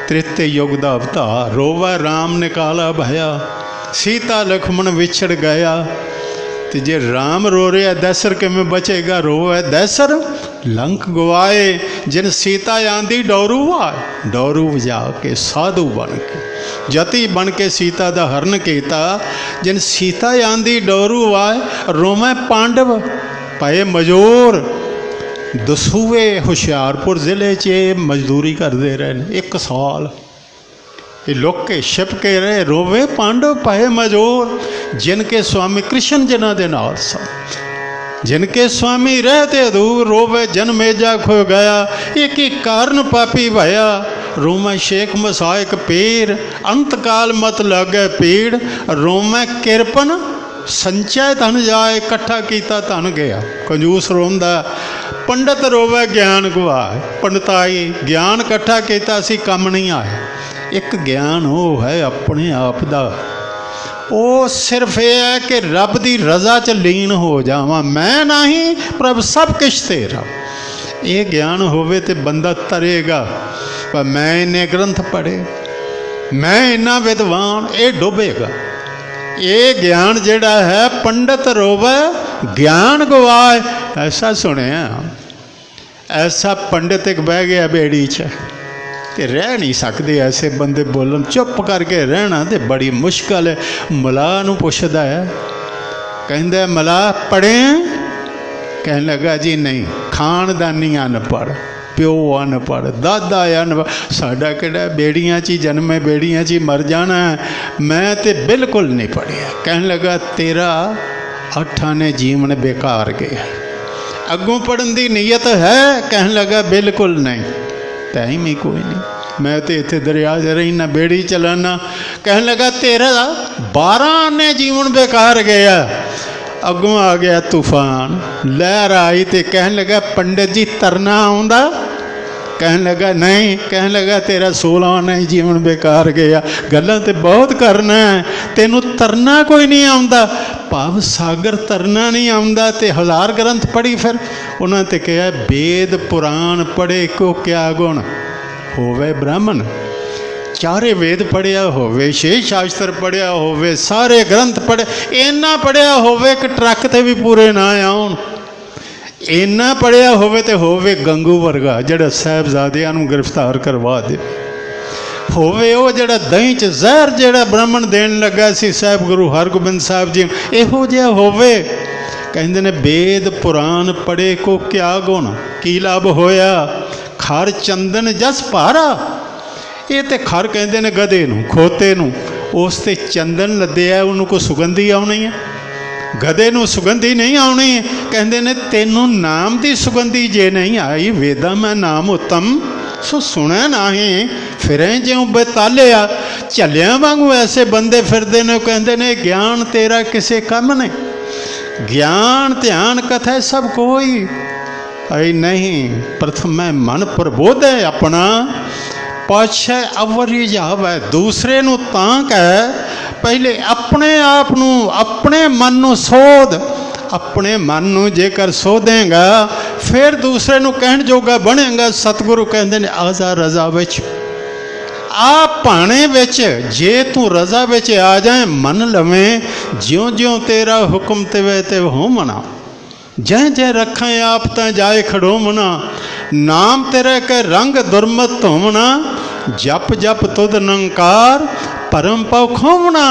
ਤ੍ਰੇਤੇ ਯੁਗ ਦਾ ਅਵਤਾਰ, ਰੋਵੇ ਰਾਮ ਨਿਕਾਲਾ ਭਇਆ, ਸੀਤਾ ਲਖਮਣ ਵਿਛੜ ਗਿਆ। ਤੇ ਜੇ ਰਾਮ ਰੋ ਰਿਹਾ, ਦੈਸਰ ਕਿਵੇਂ ਬਚੇਗਾ? ਰੋਵੇ ਦੈਸਰ ਲੰਕ ਗਵਾਏ, ਜਿਨ ਸੀਤਾ ਆਂਦੀ ਡੋਰੂ ਆਏ। ਡੋਰੂ ਵਜਾ ਕੇ ਸਾਧੂ ਬਣ ਕੇ, ਜਤੀ ਬਣ ਕੇ ਸੀਤਾ ਦਾ ਹਰਨ ਕੀਤਾ। ਜਿਨ ਸੀਤਾ ਆਂਦੀ ਡੋਰੂ ਆਏ। ਰੋਵੇਂ ਪਾਂਡਵ ਪਏ ਮਜੂਰ। ਦਸੂਏ ਹੁਸ਼ਿਆਰਪੁਰ ਜ਼ਿਲ੍ਹੇ 'ਚ ਮਜ਼ਦੂਰੀ ਕਰਦੇ ਰਹੇ ਨੇ 1 ਸਾਲ। ਇਹ ਲੁੱਕ ਕੇ ਛਿਪ ਕੇ ਰਹੇ। ਰੋਵੇ ਪਾਂਡਵ ਪਏ ਮਜੂਰ, ਜਿਨ ਕੇ ਸਵਾਮੀ ਕ੍ਰਿਸ਼ਨ ਜਿਨ੍ਹਾਂ ਦੇ ਨਾਲ ਸਨ, ਜਿਨ ਕੇ ਸਵਾਮੀ ਰਹਤੇ ਦੂਰ। ਰੋਵੇ ਜਨਮੇਜਾ ਖੋ ਗਿਆ, ਇੱਕ ਹੀ ਕਾਰਨ ਪਾਪੀ ਭਇਆ। ਰੋਵੇਂ ਸ਼ੇਖ ਮਸਾਇਕ ਪੀਰ, ਅੰਤ ਕਾਲ ਮਤ ਲਾਗੇ ਪੀੜ। ਰੋਵੇਂ ਕਿਰਪਨ ਸੰਚੈ ਧਨ ਜਾਏ, ਇਕੱਠਾ ਕੀਤਾ ਧਨ ਗਿਆ। ਕੰਜੂਸ ਰੋਂਦਾ। ਪੰਡਤ ਰੋਵੇ ਗਿਆਨ ਗਵਾਏ, ਪੰਡਤਾਈ ਗਿਆਨ ਇਕੱਠਾ ਕੀਤਾ ਸੀ, ਕੰਮ ਨਹੀਂ ਆਇਆ। ਇੱਕ ਗਿਆਨ ਉਹ ਹੈ ਆਪਣੇ ਆਪ ਦਾ। ਉਹ ਸਿਰਫ ਇਹ ਹੈ ਕਿ ਰੱਬ ਦੀ ਰਜ਼ਾ 'ਚ ਲੀਨ ਹੋ ਜਾਵਾਂ, ਮੈਂ ਨਹੀਂ ਪ੍ਰਭ ਸਭ ਕੁਛ ਤੇਰਾ। ਇਹ ਗਿਆਨ ਹੋਵੇ ਤੇ ਬੰਦਾ ਤਰੇਗਾ। ਪਰ ਮੈਂ ਇੰਨੇ ਗ੍ਰੰਥ ਪੜ੍ਹੇ, ਮੈਂ ਇੰਨਾ ਵਿਦਵਾਨ, ਇਹ ਡੁੱਬੇਗਾ। ਇਹ ਗਿਆਨ ਜਿਹੜਾ ਹੈ, ਪੰਡਤ ਰੋਵੇ ਗਿਆਨ ਗਵਾਏ। ਐਸਾ ਸੁਣਿਆ, ਐਸਾ ਪੰਡਤ ਇੱਕ ਬਹਿ ਗਿਆ ਬੇੜੀ 'ਚ ਤੇ ਰਹਿ ਨਹੀਂ ਸਕਦੇ ਐਸੇ ਬੰਦੇ ਬੋਲਣ। ਚੁੱਪ ਕਰਕੇ ਰਹਿਣਾ ਤੇ ਬੜੀ ਮੁਸ਼ਕਲ ਹੈ। ਮਲਾਹ ਨੂੰ ਪੁੱਛਦਾ ਹੈ, ਕਹਿੰਦਾ ਮਲਾਹ ਪੜ੍ਹੇ? ਕਹਿਣ ਲੱਗਾ ਜੀ ਨਹੀਂ, ਖਾਨਦਾਨੀ ਅਨਪੜ੍ਹ, ਪਿਓ ਅਨਪੜ੍ਹ, ਦਾਦਾ ਅਨਪੜ੍ਹ। ਸਾਡਾ ਕਿਹੜਾ ਬੇੜੀਆਂ 'ਚ ਹੀ ਜਨਮੇ, ਬੇੜੀਆਂ 'ਚ ਹੀ ਮਰ ਜਾਣਾ। ਮੈਂ ਤੇ ਬਿਲਕੁਲ ਨਹੀਂ ਪੜ੍ਹਿਆ। ਕਹਿਣ ਲੱਗਾ ਤੇਰਾ 8 ਆਨੇ ਜੀਵਨ ਬੇਕਾਰ ਗਿਆ, ਅੱਗੋਂ ਪੜ੍ਹਨ ਦੀ ਨੀਅਤ ਹੈ? ਕਹਿਣ ਲੱਗਾ ਬਿਲਕੁਲ ਨਹੀਂ। ਟਾਈਮ ਹੀ ਕੋਈ ਨਹੀਂ, ਮੈਂ ਤੇ ਇੱਥੇ ਦਰਿਆ 'ਚ ਰਹਿਣਾ, ਬੇੜੀ ਚਲਾਨਾ। ਕਹਿਣ ਲੱਗਾ ਤੇਰਾ 12 ਆਨੇ ਜੀਵਨ ਬੇਕਾਰ ਗਿਆ। अगों आ गया तूफान, लहर आई तो कहन लगा पंडित जी तरना आउंदा? कहन लगा नहीं। कहन लगा तेरा 16 नहीं जीवन बेकार गया, गल्लां ते बहुत करना है, तेनू तरना कोई नहीं आउंदा। भाव सागर तरना नहीं आउंदा ते हज़ार ग्रंथ पढ़ी। फिर उन्होंने ते कहा वेद पुराण पढ़े को क्या गुण होवे ब्राह्मण। चारे वेद पढ़िया होवे, 6 शास्त्र पढ़िया होवे, सारे ग्रंथ पढ़े, इन्ना पढ़िया होवे कि ट्रक ते भी पूरे ना आउण। इन्ना पढ़िया होवे ते होवे गंगू वर्गा जिहड़ा साहिबजादियां नूं गिरफ्तार करवा दे, होवे वो जिहड़ा दही च जहर जिहड़ा ब्राह्मण देण लगा सी साहिब गुरु हरगोबिंद साहिब जी, इहो जिहा होवे। कहंदे ने वेद पुराण पढ़े को क्या गुण, की लाभ होया, खर चंदन जस भारा। ये तो खर कहते ने गधे नूं, खोते नूं, उस ते चंदन लद्दिया, उन्होंने को सुगंधी आउणी है, गधे नूं सुगंधी नहीं आउणी। कहते ने तेनों नाम की सुगंधी जे नहीं आई, वेदा मैं नाम उत्तम सो सुने नहीं, फिरें ज्यों बेतालिया झलिया वांगू ऐसे बंदे फिरदे ने। कहते ने ज्ञान तेरा किसे कम नहीं, ज्ञान ध्यान कथा सब कोई आई नहीं। प्रथम मैं मन प्रबोध है अपना, पाछे अवर रिझावै दूसरे नूं तां कह, पहले अपने आप नूं अपने मन नूं सोध। अपने मन नूं जेकर सोधेगा फिर दूसरे नूं कहण जोगा बनेगा। सतगुरु कहंदे ने आ जा रज़ा विच, आ भाणे विच, जे तू रज़ा विच आ जाए मन लवें, ज्यों ज्यों तेरा हुक्म तिवे तिव होवना, जै जै रखें आप तां जाए खड़ोमना, नाम तेरे के रंग दुर्मत होवना, जप जप तुद निरंकार परम पौ खोवना।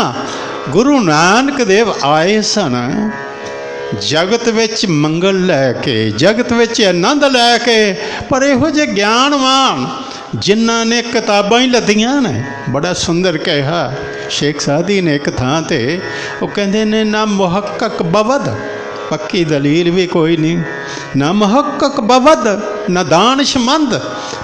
गुरु नानक देव आए सन जगत विच मंगल लैके, जगत विच आनंद लैके, पर इहो जे ज्ञानवान जिन्हां ने किताबां ही लदियां ने। बड़ा सुंदर कहा शेख सादी ने एक थां ते, वो कहंदे ने ना मुहक्कक बवद, पक्की दलील भी कोई नहीं, ना मुहक्कक बवद न दानशमंद,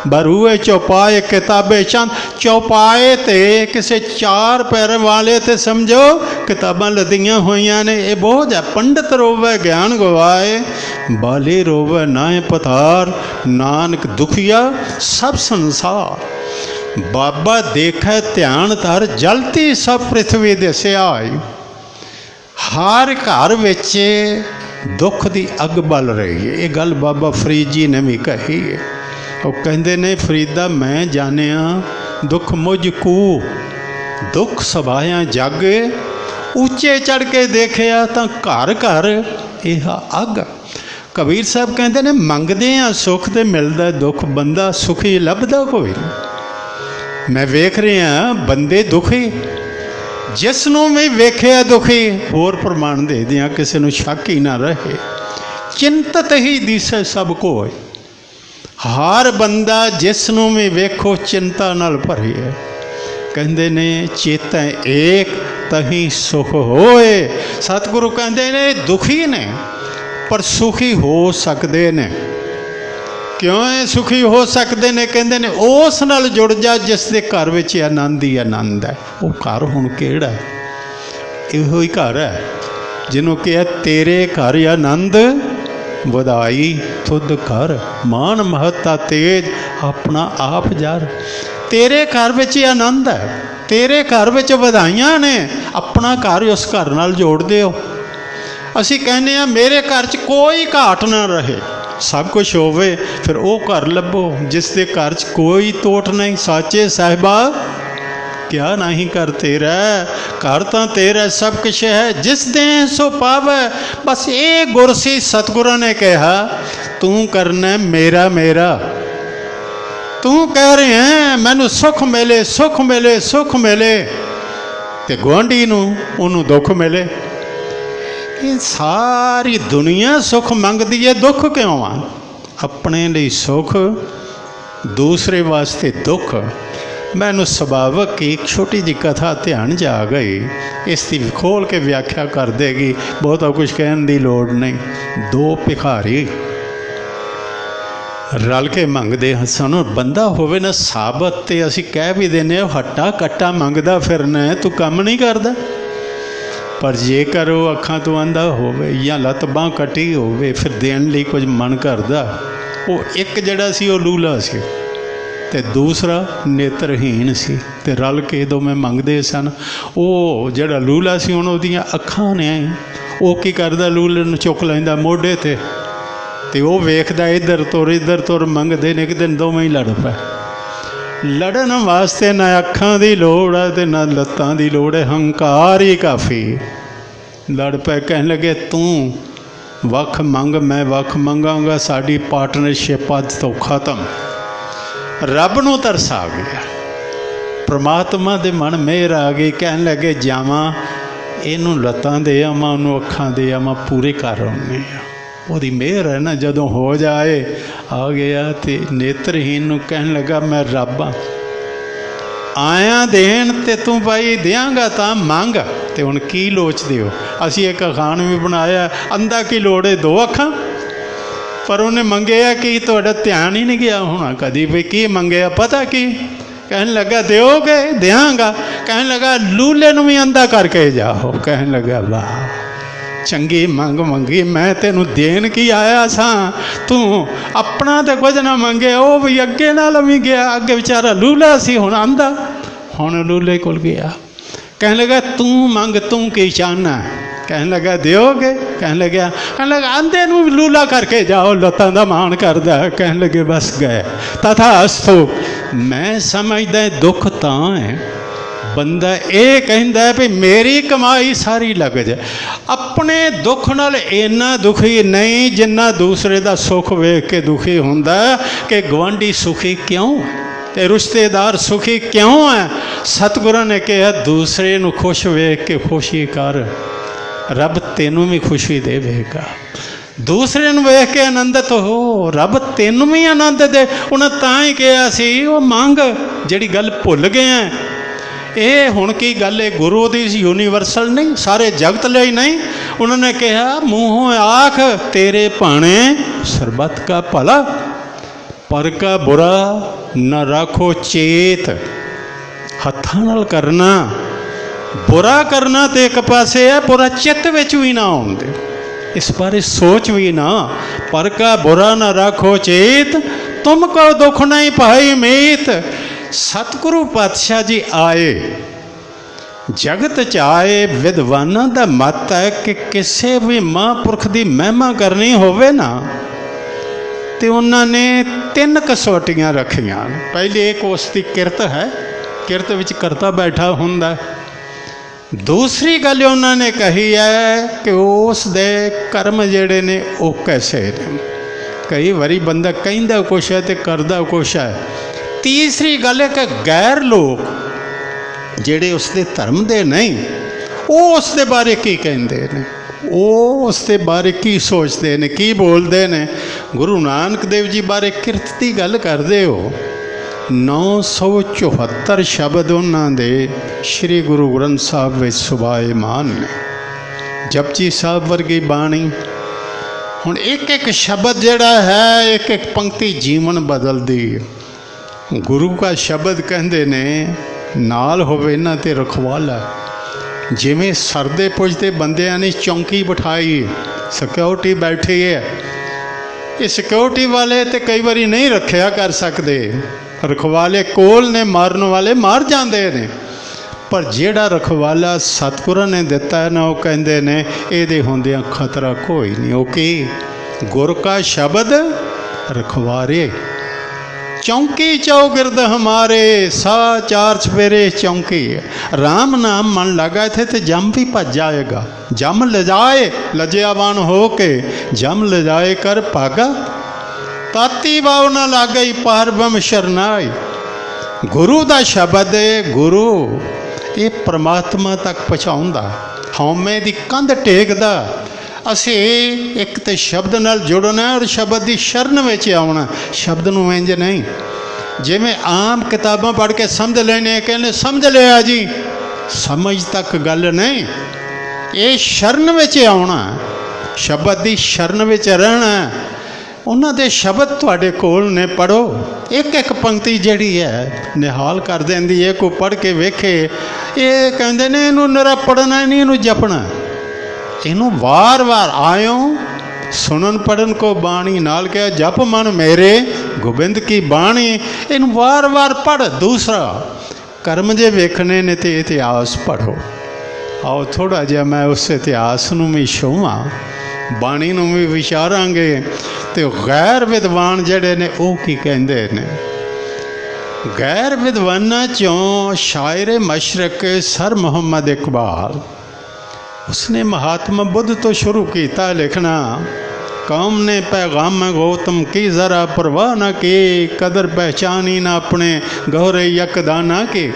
बरूए चौपाए किताबे चंद। चौपाए ते किसी 4 पैर वाले ते समझो किताबां लदियां होइयां ने, ये बोझ है। पंडित रोवे ज्ञान गवाए, बाले रोवे नाए पतार, नानक दुखिया सब संसार। बाबा देखे ध्यान धर, जलती सब पृथ्वी दसिया आई। हर घर विच दुख की अग बल रही है, ये गल बाबा फरीद जी ने भी कही है। वो कहते ने फरीदा मैं जानिया दुख मुझ को, दुख सभाया जग, ऊंचे चढ़ के देखिया तो घर घर यह अग। कबीर साहब कहते ने मंगदे आ सुख तो मिलता दुख, बंदा सुखी लभदा कोई। मैं वेख रहा बंदे दुखी, जिसनों भी वेख्या दुखी, होर प्रमाण दे दिया किसी नूं शक ही ना रहे। चिंतत ही दिसे सब कोई, हर बंदा जिसनों भी वेखो चिंता नाल भरी है। कहंदे ने चेता एक तही सुख होए। सतगुरु कहंदे ने दुखी ने पर सुखी हो सकते ने। क्यों ये सुखी हो सकते ने? कहते ने उस नाल जुड़ जा जिस दे घर विच आनंद ही आनंद है। वो घर हुण किहड़ा है? इहो ही घर है जिन्हों कहा तेरे घर आनंद वधाई तुद घर, मान महता तेज अपना आप जार। तेरे घर विच आनंद है, तेरे घर विच वधाइयां ने, अपना घर उस घर नाल जोड़ दिओ। असीं कहने आ मेरे घर च कोई घाट ना रहे, सब कुछ होवे, फिर वो घर लभो जिस दे घर च कोई तोट नहीं। साचे साहिबा क्या नहीं कर तेरा, घर तो तेरा सब कुछ है, जिस दे सो पावे। बस ये गुरसी सतगुरु ने कहा तू करना मेरा मेरा, तू कह रहे हैं मैनू सुख मिले सुख मिले सुख मिले, ते गुआंढी नूं उन्होंने दुख मिले। ये सारी दुनिया सुख मंगती है, दुख क्यों आ? अपने लिए सुख, दूसरे वास्ते दुख। मैनू सुभावक एक छोटी जी कथा ध्यान जा गई, इसकी खोल के व्याख्या कर देगी, बहुता कुछ कहने की लोड़ नहीं। दो भिखारी रल के मंगते सन। बंदा होवे ना साबत ते असी कह भी देने हट्टा कट्टा मंगदा फिरना, तू काम नहीं करदा। ਪਰ ਜੇਕਰ ਉਹ ਅੱਖਾਂ ਤੋਂ ਅੰਧਾ ਹੋਵੇ ਜਾਂ ਲੱਤ ਬਾਂਹ ਕੱਟੀ ਹੋਵੇ, ਫਿਰ ਦੇਣ ਲਈ ਕੁਝ ਮਨ ਕਰਦਾ। ਉਹ ਇੱਕ ਜਿਹੜਾ ਸੀ ਉਹ ਲੂਲਾ ਸੀ ਅਤੇ ਦੂਸਰਾ ਨੇਤਰਹੀਣ ਸੀ, ਅਤੇ ਰਲ ਕੇ ਦੋਵੇਂ ਮੰਗਦੇ ਸਨ। ਉਹ ਜਿਹੜਾ ਲੂਲਾ ਸੀ ਹੁਣ ਉਹਦੀਆਂ ਅੱਖਾਂ ਨੇ, ਉਹ ਕੀ ਕਰਦਾ, ਲੂਲੇ ਨੂੰ ਚੁੱਕ ਲੈਂਦਾ ਮੋਢੇ 'ਤੇ, ਅਤੇ ਉਹ ਵੇਖਦਾ ਇੱਧਰ ਤੁਰ ਮੰਗਦੇ ਨੇ। ਇੱਕ ਦਿਨ ਦੋਵੇਂ ਹੀ ਲੜ ਪਏ। ਲੜਨ ਵਾਸਤੇ ਨਾ ਅੱਖਾਂ ਦੀ ਲੋੜ ਹੈ ਅਤੇ ਨਾ ਲੱਤਾਂ ਦੀ ਲੋੜ ਹੈ, ਹੰਕਾਰ ਹੀ ਕਾਫੀ। ਲੜ ਪਏ, ਕਹਿਣ ਲੱਗੇ ਤੂੰ ਵੱਖ ਮੰਗ, ਮੈਂ ਵੱਖ ਮੰਗਾਂਗਾ, ਸਾਡੀ ਪਾਰਟਨਰਸ਼ਿਪ ਅੱਜ ਤੋਂ ਖਤਮ। ਰੱਬ ਨੂੰ ਤਰਸ ਆ ਗਿਆ, ਪ੍ਰਮਾਤਮਾ ਦੇ ਮਨ ਮਿਹਰ ਆ ਗਈ। ਕਹਿਣ ਲੱਗੇ ਜਾਵਾਂ ਇਹਨੂੰ ਲੱਤਾਂ ਦੇ ਆਵਾਂ, ਉਹਨੂੰ ਅੱਖਾਂ ਦੇ ਆਵਾਂ, ਪੂਰੇ ਕਰ ਆਉਂਦੇ ਆ। ਉਹਦੀ ਮਿਹਰ ਹੈ ਨਾ, ਜਦੋਂ ਹੋ ਜਾਏ ਆ ਗਿਆ। ਅਤੇ ਨੇਤਰਹੀਣ ਨੂੰ ਕਹਿਣ ਲੱਗਾ ਮੈਂ ਰੱਬ ਹਾਂ, ਆਇਆ ਦੇਣ ਅਤੇ ਤੂੰ ਭਾਈ ਦਿਆਂਗਾ ਤਾਂ ਮੰਗ। ਅਤੇ ਹੁਣ ਕੀ ਲੋਚਦੇ ਹੋ? ਅਸੀਂ ਇੱਕ ਅਖਾਣ ਵੀ ਬਣਾਇਆ, ਅੰਧਾ ਕੀ ਲੋੜ ਹੈ ਦੋ ਅੱਖਾਂ। ਪਰ ਉਹਨੇ ਮੰਗਿਆ ਕਿ ਤੁਹਾਡਾ ਧਿਆਨ ਹੀ ਨਹੀਂ ਗਿਆ ਹੋਣਾ ਕਦੀ ਵੀ ਕੀ ਮੰਗਿਆ, ਪਤਾ ਕੀ ਕਹਿਣ ਲੱਗਾ ਦਿਓਗੇ, ਦਿਆਂਗਾ। ਕਹਿਣ ਲੱਗਾ ਲੂਲੇ ਨੂੰ ਵੀ ਅੰਧਾ ਕਰਕੇ ਜਾਓ। ਕਹਿਣ ਲੱਗਾ ਵਾਹ ਚੰਗੀ ਮੰਗ ਮੰਗੀ, ਮੈਂ ਤੈਨੂੰ ਦੇਣ ਕੀ ਆਇਆ ਸਾਂ, ਤੂੰ ਆਪਣਾ ਤਾਂ ਕੁਝ ਨਾ ਮੰਗਿਆ। ਉਹ ਵੀ ਅੱਗੇ ਨਾਲ ਵੀ ਗਿਆ, ਅੱਗੇ ਵਿਚਾਰਾ ਲੂਲਾ ਸੀ, ਹੁਣ ਆਂਦਾ, ਹੁਣ ਲੂਲੇ ਕੋਲ ਗਿਆ। ਕਹਿਣ ਲੱਗਾ ਤੂੰ ਮੰਗ, ਤੂੰ ਕੀ ਚਾਹੁੰਦਾ? ਕਹਿਣ ਲੱਗਾ ਦਿਓਗੇ? ਕਹਿਣ ਲੱਗਾ ਆਂਦੇ ਨੂੰ ਵੀ ਲੂਲਾ ਕਰਕੇ ਜਾਓ, ਲੱਤਾਂ ਦਾ ਮਾਣ ਕਰਦਾ। ਕਹਿਣ ਲੱਗੇ ਬਸ ਗਏ। ਤਥਾਸਤੂ। ਮੈਂ ਸਮਝਦਾ ਦੁੱਖ ਤਾਂ ਹੈ ਬੰਦਾ ਇਹ ਕਹਿੰਦਾ ਵੀ ਮੇਰੀ ਕਮਾਈ ਸਾਰੀ ਲੱਗ ਜਾਏ। ਆਪਣੇ ਦੁੱਖ ਨਾਲ ਇੰਨਾ ਦੁਖੀ ਨਹੀਂ ਜਿੰਨਾ ਦੂਸਰੇ ਦਾ ਸੁੱਖ ਵੇਖ ਕੇ ਦੁਖੀ ਹੁੰਦਾ ਕਿ ਗੁਆਂਢੀ ਸੁਖੀ ਕਿਉਂ ਤੇ ਰਿਸ਼ਤੇਦਾਰ ਸੁਖੀ ਕਿਉਂ ਹੈ। ਸਤਿਗੁਰਾਂ ਨੇ ਕਿਹਾ ਦੂਸਰੇ ਨੂੰ ਖੁਸ਼ ਵੇਖ ਕੇ ਖੁਸ਼ੀ ਕਰ, ਰੱਬ ਤੈਨੂੰ ਵੀ ਖੁਸ਼ੀ ਦੇਵੇਗਾ। ਦੂਸਰੇ ਨੂੰ ਵੇਖ ਕੇ ਆਨੰਦਿਤ ਹੋ, ਰੱਬ ਤੈਨੂੰ ਵੀ ਆਨੰਦ ਦੇ। ਉਹਨਾਂ ਤਾਂ ਹੀ ਕਿਹਾ ਸੀ ਉਹ ਮੰਗ, ਜਿਹੜੀ ਗੱਲ ਭੁੱਲ ਗਏ ਹੈ। ਇਹ ਹੁਣ ਕੀ ਗੱਲ ਹੈ, ਗੁਰੂ ਦੀ ਯੂਨੀਵਰਸਲ ਨਹੀਂ, ਸਾਰੇ ਜਗਤ ਲਈ ਨਹੀਂ। ਉਹਨਾਂ ਨੇ ਕਿਹਾ ਮੂੰਹੋਂ ਆਖ ਤੇਰੇ ਭਾਣੇ ਸਰਬੱਤ ਕਾ ਭਲਾ, ਪਰ ਕਾ ਬੁਰਾ ਨਾ ਰੱਖੋ ਚੇਤ। ਹੱਥਾਂ ਨਾਲ ਕਰਨਾ, ਬੁਰਾ ਕਰਨਾ ਤੇ ਇੱਕ ਪਾਸੇ ਹੈ, ਬੁਰਾ ਚਿੱਤ ਵਿੱਚ ਵੀ ਨਾ ਆਉਣ ਦੇ, ਇਸ ਬਾਰੇ ਸੋਚ ਵੀ ਨਾ। ਪਰ ਕਾ ਬੁਰਾ ਨਾ ਰੱਖੋ ਚੇਤ, ਤੁਮ ਕੋ ਦੁੱਖ ਨਹੀਂ ਭਾਈ ਮੀਤ। ਸਤਿਗੁਰੂ ਪਾਤਸ਼ਾਹ ਜੀ ਆਏ, ਜਗਤ 'ਚ ਆਏ। ਵਿਦਵਾਨਾਂ ਦਾ ਮਤ ਹੈ ਕਿ ਕਿਸੇ ਵੀ ਮਹਾਂਪੁਰਖ ਦੀ ਮਹਿਮਾ ਕਰਨੀ ਹੋਵੇ ਨਾ, ਤੇ ਉਹਨਾਂ ਨੇ 3 ਕਸੌਟੀਆਂ ਰੱਖੀਆਂ। ਪਹਿਲੀ ਇੱਕ ਉਸ ਦੀ ਕਿਰਤ ਹੈ, ਕਿਰਤ ਵਿੱਚ ਕਰਤਾ ਬੈਠਾ ਹੁੰਦਾ। ਦੂਸਰੀ ਗੱਲ ਉਹਨਾਂ ਨੇ ਕਹੀ ਹੈ ਕਿ ਉਸ ਦੇ ਕਰਮ ਜਿਹੜੇ ਨੇ ਉਹ ਕੈਸੇ ਨੇ। ਕਈ ਵਾਰੀ ਬੰਦਾ ਕਹਿੰਦਾ ਕੁਛ ਹੈ ਅਤੇ ਕਰਦਾ ਕੁਛ ਹੈ। ਤੀਸਰੀ ਗੱਲ ਹੈ ਕਿ ਗੈਰ ਲੋਕ ਜਿਹੜੇ ਉਸ ਦੇ ਧਰਮ ਦੇ ਨਹੀਂ, ਉਹ ਉਸ ਦੇ ਬਾਰੇ ਕੀ ਕਹਿੰਦੇ ਨੇ, ਉਹ ਉਸ ਦੇ ਬਾਰੇ ਕੀ ਸੋਚਦੇ ਨੇ, ਕੀ ਬੋਲਦੇ ਨੇ। ਗੁਰੂ ਨਾਨਕ ਦੇਵ ਜੀ ਬਾਰੇ ਕਿਰਤ ਦੀ ਗੱਲ ਕਰਦੇ ਹੋ। 974 ਸ਼ਬਦ ਉਹਨਾਂ ਦੇ ਸ਼੍ਰੀ ਗੁਰੂ ਗ੍ਰੰਥ ਸਾਹਿਬ ਵਿੱਚ ਸੁਭਾਏਮਾਨ ਨੇ। ਜਪਜੀ ਸਾਹਿਬ ਵਰਗੀ ਬਾਣੀ। ਹੁਣ ਇੱਕ ਇੱਕ ਸ਼ਬਦ ਜਿਹੜਾ ਹੈ, ਇੱਕ ਇੱਕ ਪੰਕਤੀ ਜੀਵਨ ਬਦਲਦੀ ਹੈ। ਗੁਰੂ ਕਾ ਸ਼ਬਦ ਕਹਿੰਦੇ ਨੇ ਨਾਲ ਹੋਵੇ ਇਹਨਾਂ 'ਤੇ ਰਖਵਾਲਾ। ਜਿਵੇਂ ਸਰਦੇ ਪੁੱਜਦੇ ਬੰਦਿਆਂ ਨੇ ਚੌਂਕੀ ਬਿਠਾਈ, ਸਿਕਿਉਰਿਟੀ ਬੈਠੀ ਹੈ। ਇਹ ਸਿਕਿਉਰਿਟੀ ਵਾਲੇ ਤੇ ਕਈ ਵਾਰੀ ਨਹੀਂ ਰੱਖਿਆ ਕਰ ਸਕਦੇ, ਰਖਵਾਲੇ ਕੋਲ ਨੇ, ਮਾਰਨ ਵਾਲੇ ਮਾਰ ਜਾਂਦੇ ਨੇ। ਪਰ ਜਿਹੜਾ ਰਖਵਾਲਾ ਸਤਿਗੁਰਾਂ ਨੇ ਦਿੱਤਾ ਹੈ ਨਾ, ਉਹ ਕਹਿੰਦੇ ਨੇ ਇਹਦੇ ਹੁੰਦਿਆਂ ਖਤਰਾ ਕੋਈ ਨਹੀਂ। ਉਹ ਕੀ? ਗੁਰ ਕਾ ਸ਼ਬਦ ਰਖਵਾਰੇ, ਚੌਂਕੀ ਚੌਗਿਰਦ ਹਮਾਰੇ, ਸਾ 4 ਚੁਫੇਰੇ ਚੌਂਕੀ। ਰਾਮ ਨਾਮ ਮਨ ਲੱਗਾ ਇੱਥੇ ਤੇ ਜਮ ਵੀ ਭੱਜ ਜਾਏਗਾ। ਜਮ ਲਿਜਾਏ ਲਜਿਆਵਾਨ ਹੋ ਕੇ, ਜਮ ਲਿਜਾਏ ਕਰ ਭਾਗਾ, ਤਾਤੀ ਵਾਉ ਨਾ ਲਾਗਈ ਪਾਰ ਬ੍ਰਹਮ ਸ਼ਰਨਾਈ। ਗੁਰੂ ਦਾ ਸ਼ਬਦ ਹੈ, ਗੁਰੂ ਇਹ ਪਰਮਾਤਮਾ ਤੱਕ ਪਹੁੰਚਾਉਂਦਾ, ਹਉਮੈ ਦੀ ਕੰਧ ਟੇਕਦਾ। ਅਸੀਂ ਇੱਕ ਤਾਂ ਸ਼ਬਦ ਨਾਲ ਜੁੜਨਾ ਔਰ ਸ਼ਬਦ ਦੀ ਸ਼ਰਨ ਵਿੱਚ ਆਉਣਾ। ਸ਼ਬਦ ਨੂੰ ਇੰਝ ਨਹੀਂ ਜਿਵੇਂ ਆਮ ਕਿਤਾਬਾਂ ਪੜ੍ਹ ਕੇ ਸਮਝ ਲੈਣੇ, ਕਹਿੰਦੇ ਸਮਝ ਲਿਆ ਜੀ, ਸਮਝ ਤੱਕ ਗੱਲ ਨਹੀਂ। ਇਹ ਸ਼ਰਨ ਵਿੱਚ ਆਉਣਾ, ਸ਼ਬਦ ਦੀ ਸ਼ਰਨ ਵਿੱਚ ਰਹਿਣਾ। ਉਹਨਾਂ ਦੇ ਸ਼ਬਦ ਤੁਹਾਡੇ ਕੋਲ ਨੇ, ਪੜ੍ਹੋ। ਇੱਕ ਇੱਕ ਪੰਕਤੀ ਜਿਹੜੀ ਹੈ ਨਿਹਾਲ ਕਰ ਦਿੰਦੀ ਹੈ। ਕੋਈ ਪੜ੍ਹ ਕੇ ਵੇਖੇ ये कहते ने इनू निरा पढ़ना नहीं, इनू जपना, इनू वार वार आयो सुनन पढ़न को बाणी नाल क्या जप मन मेरे गोबिंद की बाणी, इन वार वार पढ़। दूसरा कर्म जे वेखने ने तो इतिहास पढ़ो। आओ थोड़ा जिहा मैं उस इतिहास नूं भी छूहां, बाणी नूं भी विचारांगे तो गैर विद्वान जड़े ने वो की कहंदे ने। गैर विद्वाना चों शायर मशरक सर मुहम्मद इकबाल, उसने महात्मा बुद्ध तो शुरू किया लिखना। कौम ने पैगाम गौतम की ज़रा परवाह न की, कदर पहचानी ना अपने गौरे यकदाना के।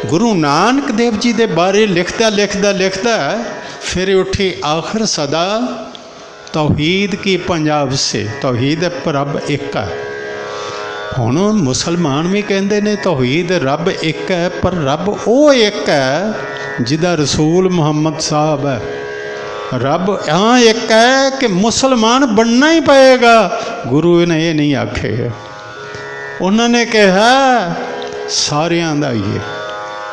गुरु नानक देव जी के बारे लिखता लिखता लिखता फिर उठी आखिर सदा, तौहीद की पंजाब से, तौहीद रब एक है। हुण मुसलमान भी कहते ने तौहीद रब एक है, पर रब वो एक है जिदा रसूल मुहम्मद साहब है। रब हाँ एक है कि मुसलमान बनना ही पएगा। गुरु ने ये नहीं आखे, उन्होंने कहा सारियां दा ही है।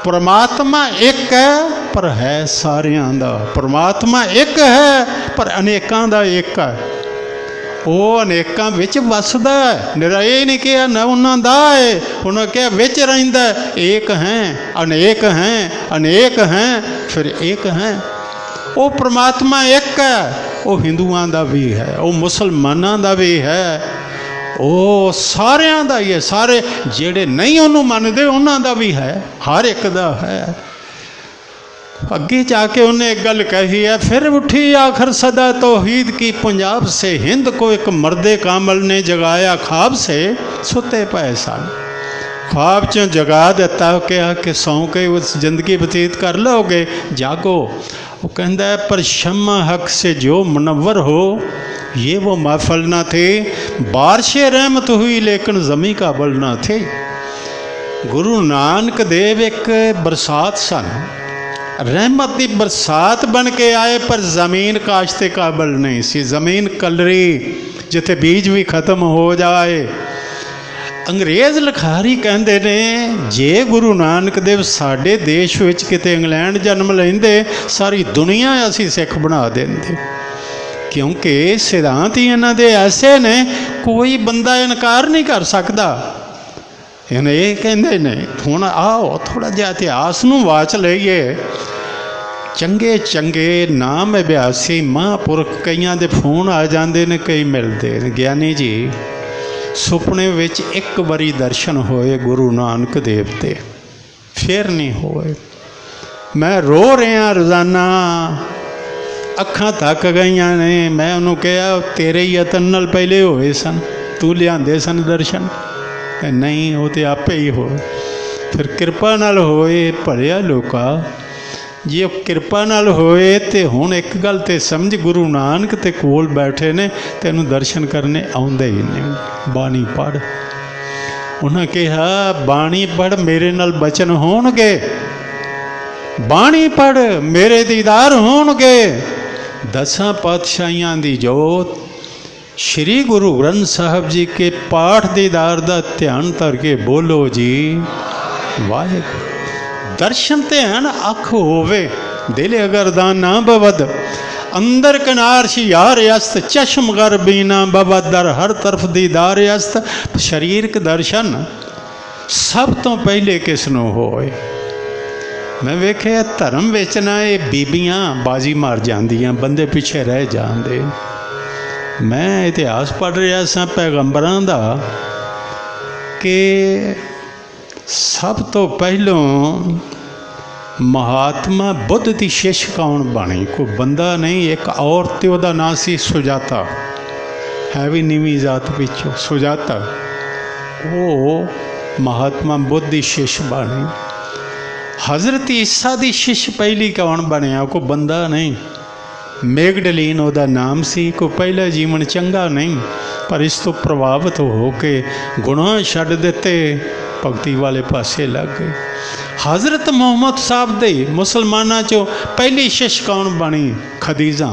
परमात्मा एक है पर है सारियां दा, परमात्मा एक है पर अनेकां दा एक है। वो अनेकां विच वसदा है, निरा ये नहीं कहा ना उन्होंने दा है, उन्होंने कहा विच रहिंदा। एक हैं अनेक हैं, अनेक हैं फिर एक हैं। वो परमात्मा एक है, वो हिंदुआं दा भी है, वो मुसलमानां दा भी है, वो सारियां दा ही है। सारे जेड़े नहीं उन्होंने मनदे उन्हां दा भी है, हर एक दा है। अगे जाके उन्हें एक गल कही है, फिर उठी आखिर सदा तौहीद की पंजाब से, हिंद को एक मर्दे कामल ने जगाया ख्वाब से। सुते पे सन, ख्वाब चों जगा दिता, कहा कि सौ के उस जिंदगी बतीत कर लोगे, जागो। वो कहता है पर शम्मा हक से जो मुनव्वर हो, ये वो महफल ना थे, बारिश रहमत हुई लेकिन ज़मी काबल ना थे। गुरु नानक देव एक बरसात सन, रहमत की बरसात बन के आए, पर ज़मीन काश्ते काबल नहीं सी। ज़मीन कलरी जिथे बीज भी खत्म हो जाए। अंग्रेज़ लिखारी कहते ने जे गुरु नानक देव साडे देश विच किते इंग्लैंड जन्म लेंदे, सारी दुनिया असी सिख बना देंदे, क्योंकि सिद्धांत ही इन्हां दे ऐसे ने कोई बंदा इनकार नहीं कर सकता। इन्हें ये कहते ने। हुण आओ थोड़ा जिहा इतिहास नूं वाच लईए। चंगे चंगे नाम अभ्यासी महापुरख कईयां दे फोन आ जाते ने, कई मिलते ने। ज्ञानी जी सुपने विच एक बारी दर्शन होए गुरु नानक देव ते, फिर नहीं होए। मैं रो रहा रोज़ाना, अखां थक गईयां ने। मैं उन्होंने कहा तेरे यतन नाल पहले होए सन, तू लियादे सन दर्शन। नहीं वो तो आपे ही हो, फिर कृपा नाल होए। भलिया लोका जे कृपा नाल होए तो हुण एक गल तो समझ, गुरु नानक ते कोल बैठे ने, तेनू दर्शन करने आउंदे ही नहीं। बाणी पढ़, उन्हें कहा बाणी पढ़ मेरे नाल बचन होणगे, बाणी पढ़ मेरे दीदार होणगे। 10 पातशाहियां दी जोत श्री गुरु ग्रंथ साहब जी के पाठ दीदार दा ध्यान धर के बोलो जी वाहिगुरू। दर्शन ध्यान अख होवे, दिल अगर दान ना बवद, अंदर कनार शियार यस्त, चश्म गर बीना बवदर, हर तरफ दीदार यस्त। शरीरक दर्शन सब तो पहले किसनों होए। मैं वेख्या धर्म बेचना ये बीबियां बाजी मार जांदियां, बंदे पिछे रह जाते। मैं इतिहास पढ़ रहा सा पैगंबरां दा कि सब तो पहलों महात्मा बुद्ध की शिष्य कौन बनी? कोई बंदा नहीं, एक औरत वह नाम सी सुजाता, है भी नीवी जात पिछों सुजाता। वो महात्मा बुद्ध की शिष्य बनी। हज़रत ईसा की शिष्य पहली कौन बनया? कोई बंदा नहीं, मेगडलीन वह नाम सी। कोई पहला जीवन चंगा नहीं, पर इस तो प्रभावित हो के गुनाह छड्ड दिते, भगती वाले पासे लग गए। हज़रत मुहम्मद साहब दे मुसलमाना चो पहली शिष्य कौन बनी? खदीजा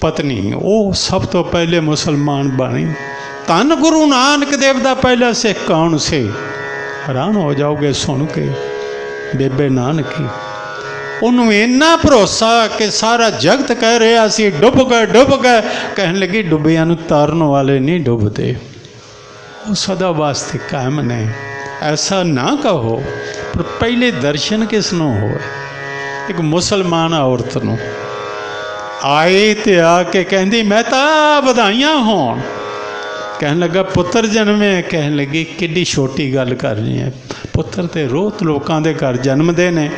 पत्नी, वो सब तो पहले मुसलमान बनी। धन गुरु नानक देव का पहला सिख कौन से? हैरान हो जाओगे सुन के। ਬੇਬੇ ਨਾਨਕੀ। ਉਹਨੂੰ ਇੰਨਾ ਭਰੋਸਾ ਕਿ ਸਾਰਾ ਜਗਤ ਕਹਿ ਰਿਹਾ ਸੀ ਡੁੱਬ ਗਏ ਡੁੱਬ ਗਏ। ਕਹਿਣ ਲੱਗੀ ਡੁੱਬਿਆਂ ਨੂੰ ਤਾਰਨ ਵਾਲੇ ਨਹੀਂ ਡੁੱਬਦੇ, ਉਹ ਸਦਾ ਵਾਸਤੇ ਕਾਇਮ ਨੇ। ਐਸਾ ਨਾ ਕਹੋ। ਪਰ ਪਹਿਲੇ ਦਰਸ਼ਨ ਕਿਸ ਨੂੰ ਹੋਏ? ਇੱਕ ਮੁਸਲਮਾਨ ਔਰਤ ਨੂੰ ਆਏ ਤੇ ਆ ਕੇ ਕਹਿੰਦੀ ਮੈਂ ਤਾਂ ਵਧਾਈਆਂ ਹੋਣ। ਕਹਿਣ ਲੱਗਾ ਪੁੱਤਰ ਜਨਮੇ। ਕਹਿਣ ਲੱਗੀ ਕਿੱਡੀ ਛੋਟੀ ਗੱਲ ਕਰ ਰਹੀ ਹੈ, ਪੁੱਤਰ ਤੇ ਰੋਜ਼ ਲੋਕਾਂ ਦੇ ਘਰ ਜਨਮਦੇ ਨੇ।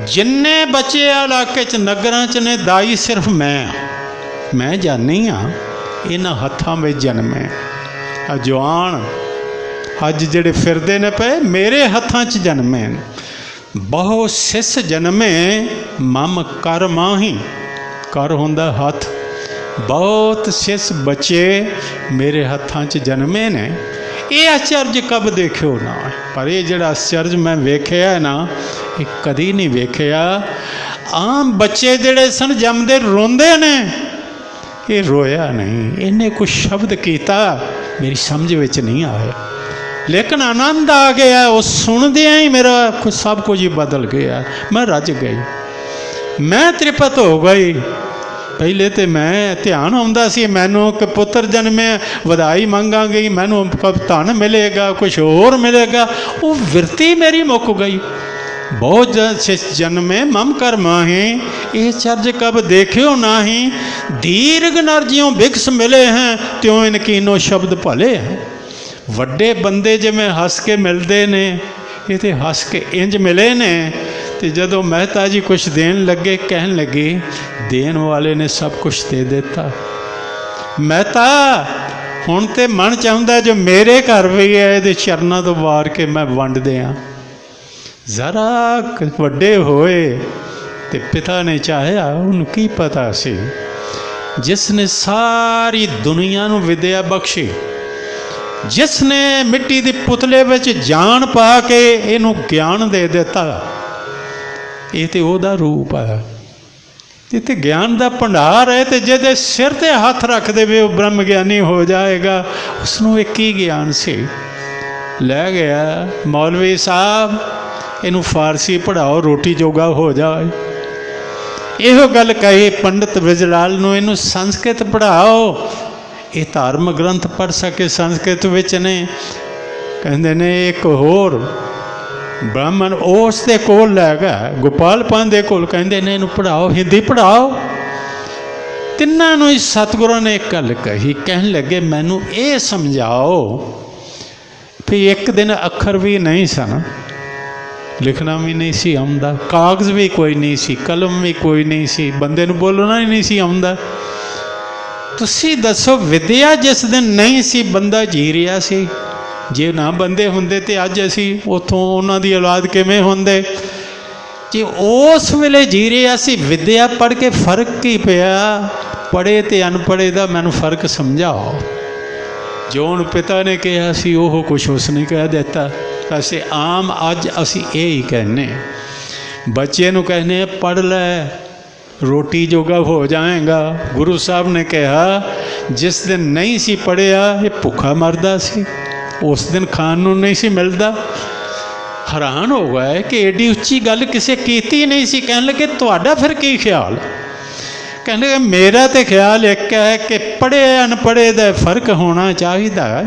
ਜਿੰਨੇ ਬੱਚੇ ਆ ਇਲਾਕੇ 'ਚ ਨਗਰਾਂ 'ਚ ਨੇ ਦਾਈ ਸਿਰਫ ਮੈਂ ਜਾਣੀ ਹਾਂ ਇਹਨਾਂ ਹੱਥਾਂ ਵਿੱਚ ਜਨਮੇ। ਆ ਜਵਾਨ ਅੱਜ ਜਿਹੜੇ ਫਿਰਦੇ ਨੇ ਪਏ ਮੇਰੇ ਹੱਥਾਂ 'ਚ ਜਨਮੇ। ਬਹੁ ਸਿਸ ਜਨਮੇ ਮਮ ਕਰ ਮਾਹੀ। ਕਰ ਹੁੰਦਾ ਹੱਥ। ਬਹੁਤ ਸਿਸ ਬੱਚੇ ਮੇਰੇ ਹੱਥਾਂ 'ਚ ਜਨਮੇ ਨੇ। ਇਹ ਅਚਰਜ ਕਬ ਦੇਖਿਓ ਨਾ। ਪਰ ਇਹ ਜਿਹੜਾ ਅਚਰਜ ਮੈਂ ਵੇਖਿਆ ਨਾ ਇਹ ਕਦੀ ਨਹੀਂ ਵੇਖਿਆ। ਆਮ ਬੱਚੇ ਜਿਹੜੇ ਸਨ ਜੰਮਦੇ ਰੋਂਦੇ ਨੇ, ਇਹ ਰੋਇਆ ਨਹੀਂ। ਇਹਨੇ ਕੁਛ ਸ਼ਬਦ ਕੀਤਾ ਮੇਰੀ ਸਮਝ ਵਿੱਚ ਨਹੀਂ ਆਇਆ, ਲੇਕਿਨ ਆਨੰਦ ਆ ਗਿਆ। ਉਹ ਸੁਣਦਿਆਂ ਹੀ ਮੇਰਾ ਕੁਛ ਸਭ ਕੁਝ ਹੀ ਬਦਲ ਗਿਆ। ਮੈਂ ਰੱਜ ਗਈ, ਮੈਂ ਤ੍ਰਿਪਤ ਹੋ ਗਈ। ਪਹਿਲੇ ਤਾਂ ਮੈਂ ਧਿਆਨ ਆਉਂਦਾ ਸੀ ਮੈਨੂੰ ਕਿ ਪੁੱਤਰ ਜਨਮੇ ਵਧਾਈ ਮੰਗਾਂਗੀ, ਮੈਨੂੰ ਧਨ ਮਿਲੇਗਾ, ਕੁਛ ਹੋਰ ਮਿਲੇਗਾ। ਉਹ ਵਿਰਤੀ ਮੇਰੀ ਮੁੱਕ ਗਈ। ਬਹੁਤ ਜਨਮੇ ਮਮ ਕਰ ਮਾਹੀ। ਇਹ ਚਰਜ ਕਬ ਦੇਖਿਓ ਨਾਹੀ। ਦੀਰਘ ਨਰਜਿयों ਬਿਕਸ ਮਿਲੇ ਹੈ ਤਿਉਂ ਇਨਕੀਨੋ ਸ਼ਬਦ ਭਲੇ ਹੈ। ਵੱਡੇ ਬੰਦੇ ਜਿਵੇਂ ਹੱਸ ਕੇ ਮਿਲਦੇ ਨੇ, ਇਹ ਤੇ ਹੱਸ ਕੇ ਇੰਜ ਮਿਲੇ ਨੇ। ਤੇ ਜਦੋਂ ਮਹਿਤਾ ਜੀ ਕੁਛ ਦੇਣ ਲੱਗੇ, ਕਹਿਣ ਲੱਗੇ ਦੇਣ ਵਾਲੇ ਨੇ ਸਭ ਕੁਛ ਦੇ ਦਿੱਤਾ। ਮਹਿਤਾ ਹੁਣ ਤੇ ਮਨ ਚਾਹੁੰਦਾ ਜੋ ਮੇਰੇ ਘਰ ਵੀ ਹੈ ਇਹਦੇ ਚਰਨਾਂ ਤੋਂ ਵਾਰ ਕੇ ਮੈਂ ਵੰਡ ਦਿਆਂ। ਜ਼ਰਾ ਵੱਡੇ ਹੋਏ ਤੇ ਪਿਤਾ ਨੇ ਚਾਹਿਆ, ਉਹਨੂੰ ਕੀ ਪਤਾ ਸੀ ਜਿਸ ਨੇ ਸਾਰੀ ਦੁਨੀਆ ਨੂੰ ਵਿਦਿਆ ਬਖਸ਼ੀ, ਜਿਸ ਨੇ ਮਿੱਟੀ ਦੇ ਪੁਤਲੇ ਵਿੱਚ ਜਾਨ ਪਾ ਕੇ ਇਹਨੂੰ ਗਿਆਨ ਦੇ ਦਿੱਤਾ। ਇਹ ਤੇ ਉਹਦਾ ਰੂਪ ਹੈ। ਇਹ ਤੇ ਗਿਆਨ ਦਾ ਭੰਡਾਰ ਹੈ। ਤੇ ਜਿਹਦੇ ਸਿਰ ਤੇ ਹੱਥ ਰੱਖ ਦੇਵੇ ਉਹ ਬ੍ਰਹਮ ਗਿਆਨੀ ਹੋ ਜਾਏਗਾ। ਉਸਨੂੰ ਇੱਕ ਹੀ ਗਿਆਨ ਸੀ। ਲੈ ਗਿਆ ਮੌਲਵੀ ਸਾਹਿਬ ਇਹਨੂੰ ਫਾਰਸੀ ਪੜ੍ਹਾਓ, ਰੋਟੀ ਜੋਗਾ ਹੋ ਜਾਏ। ਇਹੋ ਗੱਲ ਕਹੀ ਪੰਡਿਤ ਵਿਜਲਾਲ ਨੂੰ, ਇਹਨੂੰ ਸੰਸਕ੍ਰਿਤ ਪੜ੍ਹਾਓ, ਇਹ ਧਾਰਮਿਕ ਗ੍ਰੰਥ ਪੜ੍ਹ ਸਕੇ ਸੰਸਕ੍ਰਿਤ ਵਿੱਚ ਨੇ। ਕਹਿੰਦੇ ਨੇ ਇੱਕ ਹੋਰ ਬ੍ਰਾਹਮਣ ਉਸ ਦੇ ਕੋਲ ਲੈ ਗਿਆ, ਗੋਪਾਲ ਪੰਤ ਦੇ ਕੋਲ। ਕਹਿੰਦੇ ਨੇ ਇਹਨੂੰ ਪੜ੍ਹਾਓ, ਹਿੰਦੀ ਪੜ੍ਹਾਓ। ਤਿੰਨਾਂ ਨੂੰ ਹੀ ਸਤਿਗੁਰਾਂ ਨੇ ਇੱਕ ਗੱਲ ਕਹੀ। ਕਹਿਣ ਲੱਗੇ ਮੈਨੂੰ ਇਹ ਸਮਝਾਓ ਵੀ ਇੱਕ ਦਿਨ ਅੱਖਰ ਵੀ ਨਹੀਂ ਸਨ, ਲਿਖਣਾ ਵੀ ਨਹੀਂ ਸੀ ਆਉਂਦਾ, ਕਾਗਜ਼ ਵੀ ਕੋਈ ਨਹੀਂ ਸੀ, ਕਲਮ ਵੀ ਕੋਈ ਨਹੀਂ ਸੀ, ਬੰਦੇ ਨੂੰ ਬੋਲਣਾ ਹੀ ਨਹੀਂ ਸੀ ਆਉਂਦਾ। ਤੁਸੀਂ ਦੱਸੋ ਵਿਦਿਆ ਜਿਸ ਦਿਨ ਨਹੀਂ ਸੀ ਬੰਦਾ ਜੀ ਰਿਹਾ ਸੀ। ਜੇ ਨਾ ਬੰਦੇ ਹੁੰਦੇ ਤੇ ਅੱਜ ਅਸੀਂ ਉੱਥੋਂ ਉਹਨਾਂ ਦੀ ਔਲਾਦ ਕਿਵੇਂ ਹੁੰਦੇ। ਜੇ ਉਸ ਵੇਲੇ ਜੀ ਰਿਹਾ ਸੀ ਵਿਦਿਆ ਪੜ੍ਹ ਕੇ ਫਰਕ ਕੀ ਪਿਆ। ਪੜ੍ਹੇ ਤੇ ਅਨਪੜ੍ਹੇ ਦਾ ਮੈਨੂੰ ਫਰਕ ਸਮਝਾਓ। ਜੋ ਹੁਣ ਪਿਤਾ ਨੇ ਕਿਹਾ ਸੀ ਉਹ ਕੁਛ ਉਸਨੇ ਕਹਿ ਦਿੱਤਾ। ਵੈਸੇ ਆਮ ਅੱਜ ਅਸੀਂ ਇਹ ਹੀ ਕਹਿੰਦੇ, ਬੱਚੇ ਨੂੰ ਕਹਿੰਦੇ ਪੜ੍ਹ ਲੈ ਰੋਟੀ ਜੋਗਾ ਹੋ ਜਾਏਗਾ। ਗੁਰੂ ਸਾਹਿਬ ਨੇ ਕਿਹਾ ਜਿਸ ਦਿਨ ਨਹੀਂ ਸੀ ਪੜ੍ਹਿਆ ਇਹ ਭੁੱਖਾ ਮਰਦਾ ਸੀ, ਉਸ ਦਿਨ ਖਾਣ ਨੂੰ ਨਹੀਂ ਸੀ ਮਿਲਦਾ। ਹੈਰਾਨ ਹੋ ਗਏ ਕਿ ਐਡੀ ਉੱਚੀ ਗੱਲ ਕਿਸੇ ਕੀਤੀ ਨਹੀਂ ਸੀ। ਕਹਿਣ ਲੱਗੇ ਤੁਹਾਡਾ ਫਿਰ ਕੀ ਖਿਆਲ? ਕਹਿੰਦੇ ਮੇਰਾ ਤਾਂ ਖਿਆਲ ਇੱਕ ਹੈ ਕਿ ਪੜ੍ਹੇ ਅਨਪੜ੍ਹੇ ਦਾ ਫਰਕ ਹੋਣਾ ਚਾਹੀਦਾ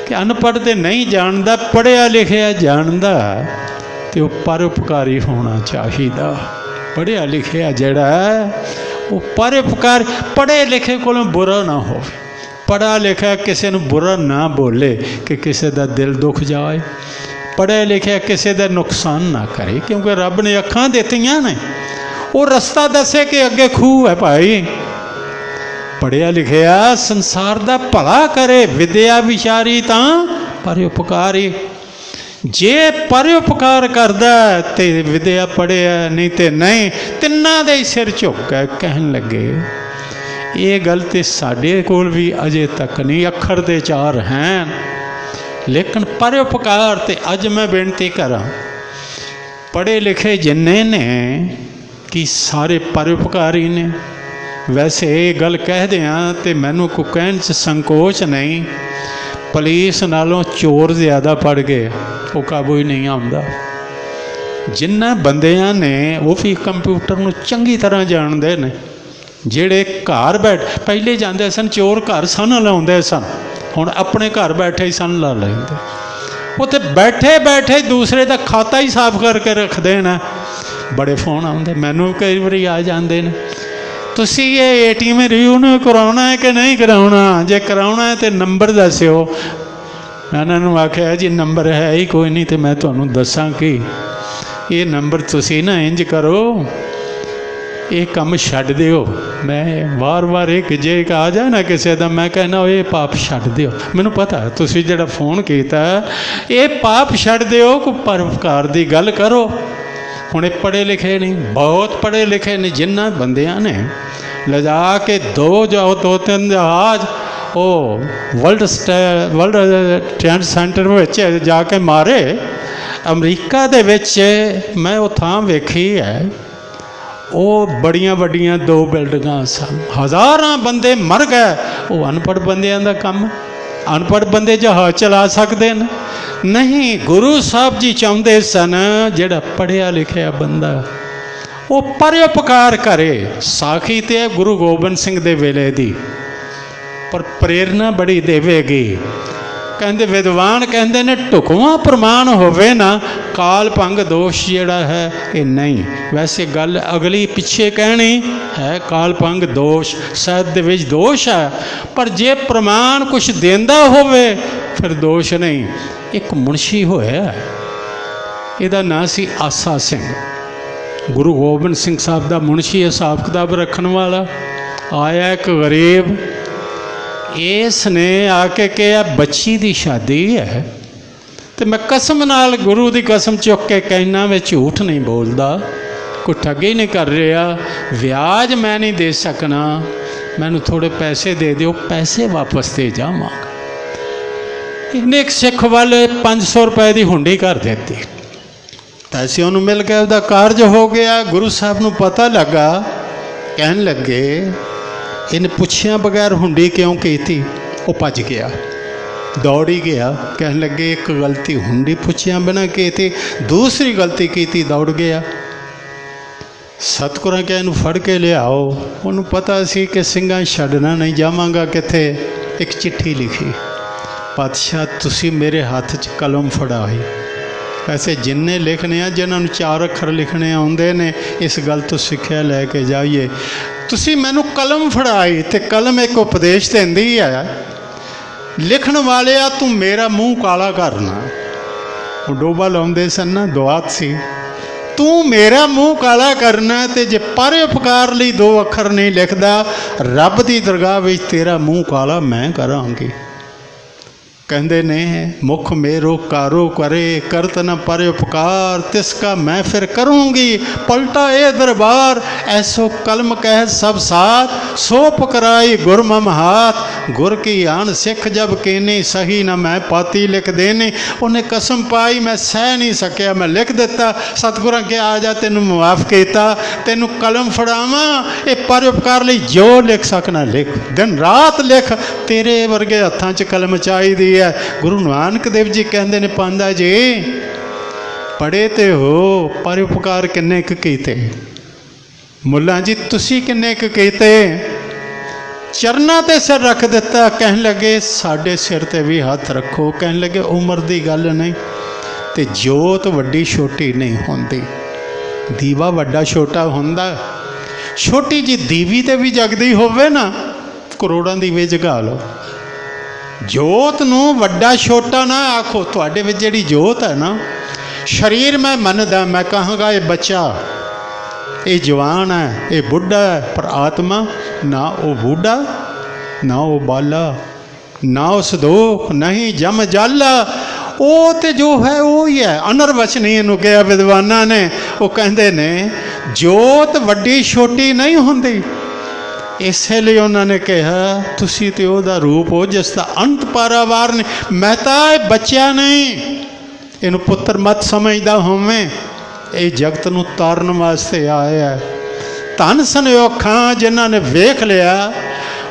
ਕਿ ਅਨਪੜ੍ਹ ਤੇ ਨਹੀਂ ਜਾਣਦਾ, ਪੜ੍ਹਿਆ ਲਿਖਿਆ ਜਾਣਦਾ ਤੇ ਉਹ ਪਰਉਪਕਾਰੀ ਹੋਣਾ ਚਾਹੀਦਾ। ਪੜ੍ਹਿਆ ਲਿਖਿਆ ਜਿਹੜਾ ਉਹ ਪਰਉਪਕਾਰ, ਪੜ੍ਹੇ ਲਿਖੇ ਕੋਲੋਂ ਬੁਰਾ ਨਾ ਹੋਵੇ, ਪੜ੍ਹਾ ਲਿਖਿਆ ਕਿਸੇ ਨੂੰ ਬੁਰਾ ਨਾ ਬੋਲੇ ਕਿ ਕਿਸੇ ਦਾ ਦਿਲ ਦੁੱਖ ਜਾਏ, ਪੜ੍ਹਿਆ ਲਿਖਿਆ ਕਿਸੇ ਦਾ ਨੁਕਸਾਨ ਨਾ ਕਰੇ। ਕਿਉਂਕਿ ਰੱਬ ਨੇ ਅੱਖਾਂ ਦਿੱਤੀਆਂ ਨੇ, ਉਹ ਰਸਤਾ ਦੱਸੇ ਕਿ ਅੱਗੇ ਖੂਹ ਹੈ ਭਾਈ। ਪੜ੍ਹਿਆ ਲਿਖਿਆ ਸੰਸਾਰ ਦਾ ਭਲਾ ਕਰੇ, ਵਿਦਿਆ ਵਿਚਾਰੀ ਤਾਂ ਪਰਉਪਕਾਰੀ। ਜੇ ਪਰਉਪਕਾਰ ਕਰਦਾ ਤੇ ਵਿਦਿਆ ਪੜ੍ਹਿਆ, ਨਹੀਂ ਤੇ ਨਹੀਂ। ਤਿੰਨਾਂ ਦੇ ਹੀ ਸਿਰ ਝੁੱਕ ਗਏ। ਕਹਿਣ ਲੱਗੇ ਇਹ ਗੱਲ ਤੇ ਸਾਡੇ ਕੋਲ ਵੀ ਅਜੇ ਤੱਕ ਨਹੀਂ, ਅੱਖਰ ਦੇ ਚਾਰ ਹਨ ਲੇਕਿਨ ਪਰਉਪਕਾਰ ਤੇ ਅੱਜ ਮੈਂ ਬੇਨਤੀ ਕਰਾਂ ਪੜ੍ਹੇ ਲਿਖੇ ਜਿੰਨੇ ਨੇ ਕਿ ਸਾਰੇ ਪਰਉਪਕਾਰੀ ਨੇ। ਵੈਸੇ ਇਹ ਗੱਲ ਕਹਿਦੇ ਹਾਂ ਤੇ ਮੈਨੂੰ ਕੋਈ ਕਹਿਣ 'ਚ ਸੰਕੋਚ ਨਹੀਂ, ਪੁਲਿਸ ਨਾਲੋਂ ਚੋਰ ਜ਼ਿਆਦਾ ਪੜ੍ਹ ਗਏ, ਉਹ ਕਾਬੂ ਹੀ ਨਹੀਂ ਆਉਂਦਾ। ਜਿਨ੍ਹਾਂ ਬੰਦਿਆਂ ਨੇ ਉਹ ਵੀ ਕੰਪਿਊਟਰ ਨੂੰ ਚੰਗੀ ਤਰ੍ਹਾਂ ਜਾਣਦੇ ਨੇ, ਜਿਹੜੇ ਘਰ ਪਹਿਲੇ ਜਾਂਦੇ ਸਨ ਚੋਰ ਘਰ ਸਨ ਲਾਉਂਦੇ ਸਨ, ਹੁਣ ਆਪਣੇ ਘਰ ਬੈਠੇ ਹੀ ਸਨ ਲਾ ਲੈਂਦੇ। ਉੱਥੇ ਬੈਠੇ ਬੈਠੇ ਦੂਸਰੇ ਦਾ ਖਾਤਾ ਹੀ ਸਾਫ਼ ਕਰਕੇ ਰੱਖਦੇ ਨੇ। ਬੜੇ ਫੋਨ ਆਉਂਦੇ, ਮੈਨੂੰ ਕਈ ਵਾਰੀ ਆ ਜਾਂਦੇ ਨੇ, ਤੁਸੀਂ ਇਹ ATM ਰਿਵਿਊ ਨੂੰ ਕਰਾਉਣਾ ਹੈ ਕਿ ਨਹੀਂ ਕਰਾਉਣਾ, ਜੇ ਕਰਾਉਣਾ ਹੈ ਤਾਂ ਨੰਬਰ ਦੱਸਿਓ। ਮੈਂ ਇਹਨਾਂ ਨੂੰ ਆਖਿਆ ਜੀ ਨੰਬਰ ਹੈ ਹੀ ਕੋਈ ਨਹੀਂ, ਅਤੇ ਮੈਂ ਤੁਹਾਨੂੰ ਦੱਸਾਂ ਕਿ ਇਹ ਨੰਬਰ ਤੁਸੀਂ ਨਾ ਇੰਝ ਕਰੋ, ਇਹ ਕੰਮ ਛੱਡ ਦਿਓ। ਮੈਂ ਵਾਰ-ਵਾਰ ਇੱਕ ਜੇ ਆ ਜਾ ਨਾ ਕਿਸੇ ਦਾ, ਮੈਂ ਕਹਿਣਾ ਇਹ ਪਾਪ ਛੱਡ ਦਿਓ। ਮੈਨੂੰ ਪਤਾ ਤੁਸੀਂ ਜਿਹੜਾ ਫੋਨ ਕੀਤਾ ਇਹ ਪਾਪ ਛੱਡ ਦਿਓ, ਕੋਈ ਪਰਉਪਕਾਰ ਦੀ ਗੱਲ ਕਰੋ। ਹੁਣ ਇਹ ਪੜ੍ਹੇ ਲਿਖੇ ਨਹੀਂ, ਬਹੁਤ ਪੜ੍ਹੇ ਲਿਖੇ ਨੇ, ਜਿਨ੍ਹਾਂ ਬੰਦਿਆਂ ਨੇ ਲਿਜਾ ਕੇ ਦੋ ਤਿੰਨ ਜਹਾਜ਼ ਉਹ ਵਰਲਡ ਟ੍ਰੇਡ ਸੈਂਟਰ ਵਿੱਚ ਜਾ ਕੇ ਮਾਰੇ। ਅਮਰੀਕਾ ਦੇ ਵਿੱਚ ਮੈਂ ਉਹ ਥਾਂ ਵੇਖੀ ਹੈ, ਉਹ ਬੜੀਆਂ ਵੱਡੀਆਂ 2 ਬਿਲਡਿੰਗਾਂ ਸਨ, ਹਜ਼ਾਰਾਂ ਬੰਦੇ ਮਰ ਗਏ। ਉਹ ਅਨਪੜ੍ਹ ਬੰਦਿਆਂ ਦਾ ਕੰਮ, ਅਨਪੜ੍ਹ ਬੰਦੇ ਜਹਾਜ਼ ਚਲਾ ਸਕਦੇ ਨੇ? ਨਹੀਂ, ਗੁਰੂ ਸਾਹਿਬ ਜੀ ਚਾਹੁੰਦੇ ਸਨ ਜਿਹੜਾ ਪੜ੍ਹਿਆ ਲਿਖਿਆ ਬੰਦਾ ਉਹ ਪਰਉਪਕਾਰ ਕਰੇ। ਸਾਖੀ ਤੇ ਗੁਰੂ ਗੋਬਿੰਦ ਸਿੰਘ ਦੇ ਵੇਲੇ ਦੀ, ਪਰ ਪ੍ਰੇਰਨਾ ਬੜੀ ਦੇਵੇਗੀ। ਕਹਿੰਦੇ ਵਿਦਵਾਨ ਕਹਿੰਦੇ ਨੇ ਢੁਕਵਾਂ ਪ੍ਰਮਾਣ ਹੋਵੇ ਨਾ, ਕਾਲ ਭੰਗ ਦੋਸ਼ ਜਿਹੜਾ ਹੈ ਇਹ ਨਹੀਂ। ਵੈਸੇ ਗੱਲ ਅਗਲੀ ਪਿੱਛੇ ਕਹਿਣੀ ਹੈ, ਕਾਲ ਭੰਗ ਦੋਸ਼ ਸਾਹਿਤ ਦੇ ਵਿੱਚ ਦੋਸ਼ ਹੈ, ਪਰ ਜੇ ਪ੍ਰਮਾਣ ਕੁਛ ਦਿੰਦਾ ਹੋਵੇ ਫਿਰ ਦੋਸ਼ ਨਹੀਂ। ਇੱਕ ਮੁਨਸ਼ੀ ਹੋਇਆ, ਇਹਦਾ ਨਾਂ ਸੀ ਆਸਾ ਸਿੰਘ, ਗੁਰੂ ਗੋਬਿੰਦ ਸਿੰਘ ਸਾਹਿਬ ਦਾ ਮੁਨਸ਼ੀ, ਹਿਸਾਬ ਕਿਤਾਬ ਰੱਖਣ ਵਾਲਾ। ਆਇਆ ਇੱਕ ਗਰੀਬ, ਇਸ ਨੇ ਆ ਕੇ ਕਿਹਾ ਬੱਚੀ ਦੀ ਸ਼ਾਦੀ ਹੈ, ਤੇ ਮੈਂ ਕਸਮ ਨਾਲ ਗੁਰੂ ਦੀ ਕਸਮ ਚੁੱਕ ਕੇ ਕਹਿਣਾ, ਮੈਂ ਝੂਠ ਨਹੀਂ ਬੋਲਦਾ, ਕੋਈ ਠੱਗੀ ਨਹੀਂ ਕਰ ਰਿਹਾ, ਵਿਆਜ ਮੈਂ ਨਹੀਂ ਦੇ ਸਕਣਾ, ਮੈਨੂੰ ਥੋੜ੍ਹੇ ਪੈਸੇ ਦੇ ਦਿਓ, ਪੈਸੇ ਵਾਪਸ ਦੇ ਜਾਵਾਂਗਾ। ਇਹਨੇ ਇੱਕ ਸਿੱਖ ਵਾਲੇ 500 ਰੁਪਏ ਦੀ ਹੁੰਡੀ ਕਰ ਦਿੱਤੀ, ਪੈਸੇ ਉਹਨੂੰ ਮਿਲ ਗਏ, ਉਹਦਾ ਕਾਰਜ ਹੋ ਗਿਆ। ਗੁਰੂ ਸਾਹਿਬ ਨੂੰ ਪਤਾ ਲੱਗਾ, ਕਹਿਣ ਲੱਗੇ ਇਹਨੇ ਪੁੱਛਿਆ ਬਗੈਰ ਹੁੰਡੀ ਕਿਉਂ ਕੀਤੀ? ਉਹ ਭੱਜ ਗਿਆ, ਦੌੜ ਹੀ ਗਿਆ। ਕਹਿਣ ਲੱਗੇ ਇੱਕ ਗਲਤੀ ਹੁੰਡੀ ਪੁੱਛਿਆ ਬਿਨਾਂ ਕੀਤੀ, ਦੂਸਰੀ ਗਲਤੀ ਕੀਤੀ ਦੌੜ ਗਿਆ। ਸਤਿਗੁਰਾਂ ਕਿਹਾ ਇਹਨੂੰ ਫੜ ਕੇ ਲਿਆਓ। ਉਹਨੂੰ ਪਤਾ ਸੀ ਕਿ ਸਿੰਘਾਂ ਛੱਡਣਾ ਨਹੀਂ, ਜਾਵਾਂਗਾ ਕਿੱਥੇ। ਇੱਕ ਚਿੱਠੀ ਲਿਖੀ, ਪਾਤਸ਼ਾਹ ਤੁਸੀਂ ਮੇਰੇ ਹੱਥ 'ਚ ਕਲਮ ਫੜਾਈ। ਵੈਸੇ ਜਿੰਨੇ ਲਿਖਣੇ ਆ, ਜਿਨ੍ਹਾਂ ਨੂੰ 4 ਅੱਖਰ ਲਿਖਣੇ ਆਉਂਦੇ ਨੇ, ਇਸ ਗੱਲ ਤੋਂ ਸਿੱਖਿਆ ਲੈ ਕੇ ਜਾਈਏ। ਤੁਸੀਂ ਮੈਨੂੰ ਕਲਮ ਫੜਾਈ, ਤੇ ਕਲਮ ਇੱਕ ਉਪਦੇਸ਼ ਦਿੰਦੀ ਹੈ, ਲਿਖਣ ਵਾਲਿਆ ਤੂੰ ਮੇਰਾ ਮੂੰਹ ਕਾਲਾ ਕਰਨਾ। ਉਹ ਡੋਬਾ ਲਾਉਂਦੇ ਸਨ ਨਾ, ਦੁਆਤ ਸੀ, ਤੂੰ ਮੇਰਾ ਮੂੰਹ ਕਾਲਾ ਕਰਨਾ, ਤੇ ਜੇ ਪਰਉਪਕਾਰ ਲਈ 2 ਅੱਖਰ ਨਹੀਂ ਲਿਖਦਾ, ਰੱਬ ਦੀ ਦਰਗਾਹ ਵਿੱਚ ਤੇਰਾ ਮੂੰਹ ਕਾਲਾ ਮੈਂ ਕਰਾਂਗੀ। ਕਹਿੰਦੇ ਨੇ ਮੁਖ ਮੇਰੋ ਕਾਰੋ ਕਰੇ, ਕਰਤ ਨ ਪਰਉਪਕਾਰ, ਤਿਸਕਾ ਮੈਂ ਫਿਰ ਕਰੂੰਗੀ ਪਲਟਾ ਇਹ ਦਰਬਾਰ। ਐਸੋ ਕਲਮ ਕਹਿ ਸਭ ਸਾਥ, ਸੋ ਪਕਰਾਈ ਗੁਰ ਮਮ ਹਾਥ। ਗੁਰ ਕੀ ਆਣ ਸਿੱਖ ਜਬ ਕੀਨੀ, ਸਹੀ ਨਾ ਮੈਂ ਪਾਤੀ ਲਿਖ ਦੇਣੀ। ਉਹਨੇ ਕਸਮ ਪਾਈ, ਮੈਂ ਸਹਿ ਨਹੀਂ ਸਕਿਆ, ਮੈਂ ਲਿਖ ਦਿੱਤਾ। ਸਤਿਗੁਰਾਂ ਕਿਹਾ ਆ ਜਾ, ਤੈਨੂੰ ਮੁਆਫ ਕੀਤਾ, ਤੈਨੂੰ ਕਲਮ ਫੜਾਵਾਂ, ਇਹ ਪਰਉਪਕਾਰ ਲਈ ਜੋ ਲਿਖ ਸਕਣਾ ਲਿਖ, ਦਿਨ ਰਾਤ ਲਿਖ, ਤੇਰੇ ਵਰਗੇ ਹੱਥਾਂ 'ਚ ਕਲਮ ਚਾਹੀਦੀ ਹੈ। ਗੁਰੂ ਨਾਨਕ ਦੇਵ ਜੀ ਕਹਿੰਦੇ ਨੇ, ਪਾਂਦਾ ਜੀ ਪੜ੍ਹੇ ਤੇ ਹੋ, ਪਰਉਪਕਾਰ ਕਿੰਨੇ ਕੁ ਕੀਤੇ? ਮੁੱਲਾ ਜੀ ਤੁਸੀਂ ਕਿੰਨੇ ਕੁ ਕੀਤੇ? ਚਰਨਾਂ ਤੇ ਸਿਰ ਰੱਖ ਦਿੱਤਾ। ਕਹਿਣ ਲੱਗੇ ਸਾਡੇ ਸਿਰ ਤੇ ਵੀ ਹੱਥ ਰੱਖੋ। ਕਹਿਣ ਲੱਗੇ ਉਮਰ ਦੀ ਗੱਲ ਨਹੀਂ, ਤੇ ਜੋਤ ਵੱਡੀ ਛੋਟੀ ਨਹੀਂ ਹੁੰਦੀ। ਦੀਵਾ ਵੱਡਾ ਛੋਟਾ ਹੁੰਦਾ, ਛੋਟੀ ਜੀ ਦੀਵੀ ਤੇ ਵੀ ਜਗਦੀ ਹੋਵੇ ਨਾ, ਕਰੋੜਾਂ ਦੀਵੇ ਜਗਾ ਲਓ। ਜੋਤ ਨੂੰ ਵੱਡਾ ਛੋਟਾ ਨਾ ਆਖੋ। ਤੁਹਾਡੇ ਵਿੱਚ ਜਿਹੜੀ ਜੋਤ ਹੈ ਨਾ, ਸਰੀਰ ਮੈਂ ਮੰਨਦਾ, ਮੈਂ ਕਹਾਂਗਾ ਇਹ ਬੱਚਾ, ਇਹ ਜਵਾਨ ਹੈ, ਇਹ ਬੁੱਢਾ ਹੈ, ਪਰ ਆਤਮਾ ਨਾ ਉਹ ਬੁੱਢਾ, ਨਾ ਉਹ ਬਾਲਾ, ਨਾ ਉਸ ਦੋਖ, ਨਹੀਂ ਜਮ ਜਾਲਾ। ਉਹ ਤੇ ਜੋ ਹੈ ਉਹ ਹੀ ਹੈ। ਅਨਰਵਚਨੀ ਇਹਨੂੰ ਕਿਹਾ ਵਿਦਵਾਨਾਂ ਨੇ। ਉਹ ਕਹਿੰਦੇ ਨੇ ਜੋਤ ਵੱਡੀ ਛੋਟੀ ਨਹੀਂ ਹੁੰਦੀ। ਇਸੇ ਲਈ ਉਹਨਾਂ ਨੇ ਕਿਹਾ ਤੁਸੀਂ ਤੇ ਉਹਦਾ ਰੂਪ ਹੋ ਜਿਸ ਦਾ ਅੰਤ ਪਾਰਾਵਾਰ ਨਹੀਂ। ਮੈਂ ਤਾਂ ਇਹ ਬੱਚਿਆ ਨਹੀਂ, ਇਹਨੂੰ ਪੁੱਤਰ ਮਤ ਸਮਝਦਾ ਹੋਵੇਂ। ਇਹ ਜਗਤ ਨੂੰ ਤਾਰਨ ਵਾਸਤੇ ਆਇਆ। ਧੰਨ ਸੰਯੋਖਾਂ ਜਿਨ੍ਹਾਂ ਨੇ ਵੇਖ ਲਿਆ,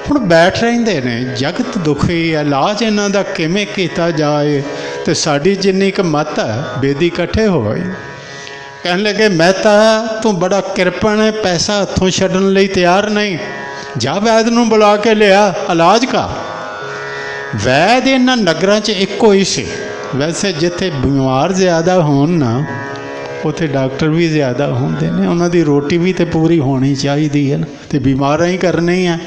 ਹੁਣ ਬੈਠ ਰਹਿੰਦੇ ਨੇ। ਜਗਤ ਦੁਖੀ ਹੈ, ਇਲਾਜ ਇਹਨਾਂ ਦਾ ਕਿਵੇਂ ਕੀਤਾ ਜਾਏ। ਤੇ ਸਾਡੀ ਜਿੰਨੀ ਕੁ ਮੱਤ ਹੈ, ਬੇਦੀ ਇਕੱਠੇ ਹੋਏ, कहन लगे मेहता तू बड़ा किरपन है, पैसा हथों छड्डण लई तैयार नहीं, जा वैद नूं बुला के लिया इलाज का। वैद इन्हां नगरां 'च इक्को ही सी। वैसे जिथे बीमार ज़्यादा होण ना उत्थे डॉक्टर भी ज़्यादा होंदे ने, उन्हां दी रोटी भी तो पूरी होनी चाहिए है ना, तो बीमारां ही करनी है।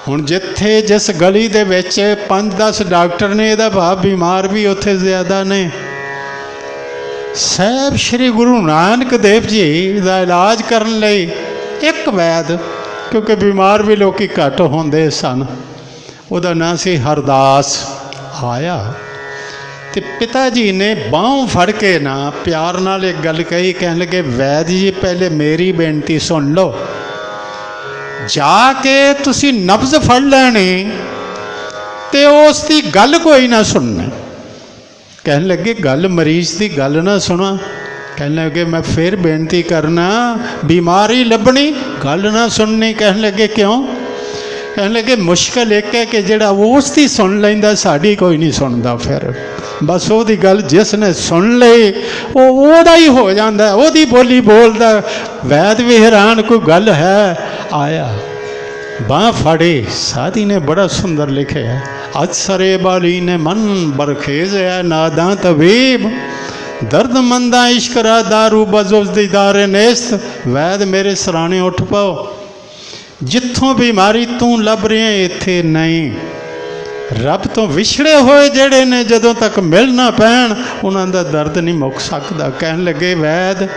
हुण जिथे जिस गली दे विच 5-10 डॉक्टर ने, इहदा भाव बीमार भी उत्थे ज़्यादा ने। साहब श्री गुरु नानक देव जी का इलाज करने लई एक वैद, क्योंकि बीमार भी लोग घट होंदे सन, उहदा नाम सी हरदास, आया तो पिता जी ने बाहों फड़ के ना प्यार नाल एक गल कही, कहने लगे वैद जी पहले मेरी बेनती सुन लो, जाके तुसी नब्ज फड़ लैनी ते उसकी गल कोई ना सुननी। कहने लगे गल मरीज की गल ना सुना। कहने लगे मैं फिर बेनती करना, बीमारी लभनी गल ना सुननी। कहने लगे क्यों? कहने लगे मुश्किल एक है कि जिहड़ा उसकी सुन लैंदा साडी कोई नहीं सुनता, फिर बस ओदी गल जिसने सुन लई ओदा ही हो जाता, ओदी बोली बोलदा। वैद भी हैरान, कोई गल है? आया बाँ फाड़ी, साधी ने बड़ा सुंदर लिखे है, अजसरे बाली ने मन बरखेज है नादा तबीब, दर्द मंदा इश्करा दारू बजोज दीदारे नेस्त। वैद मेरे सराने उठ पाओ, जिथों बीमारी तू लभ रही इत्थे नहीं, रब तो विछड़े होए जेड़े ने जदों तक मिल ना पैण उन्हां दा दर्द नहीं मुक सकदा। कहन लगे वैद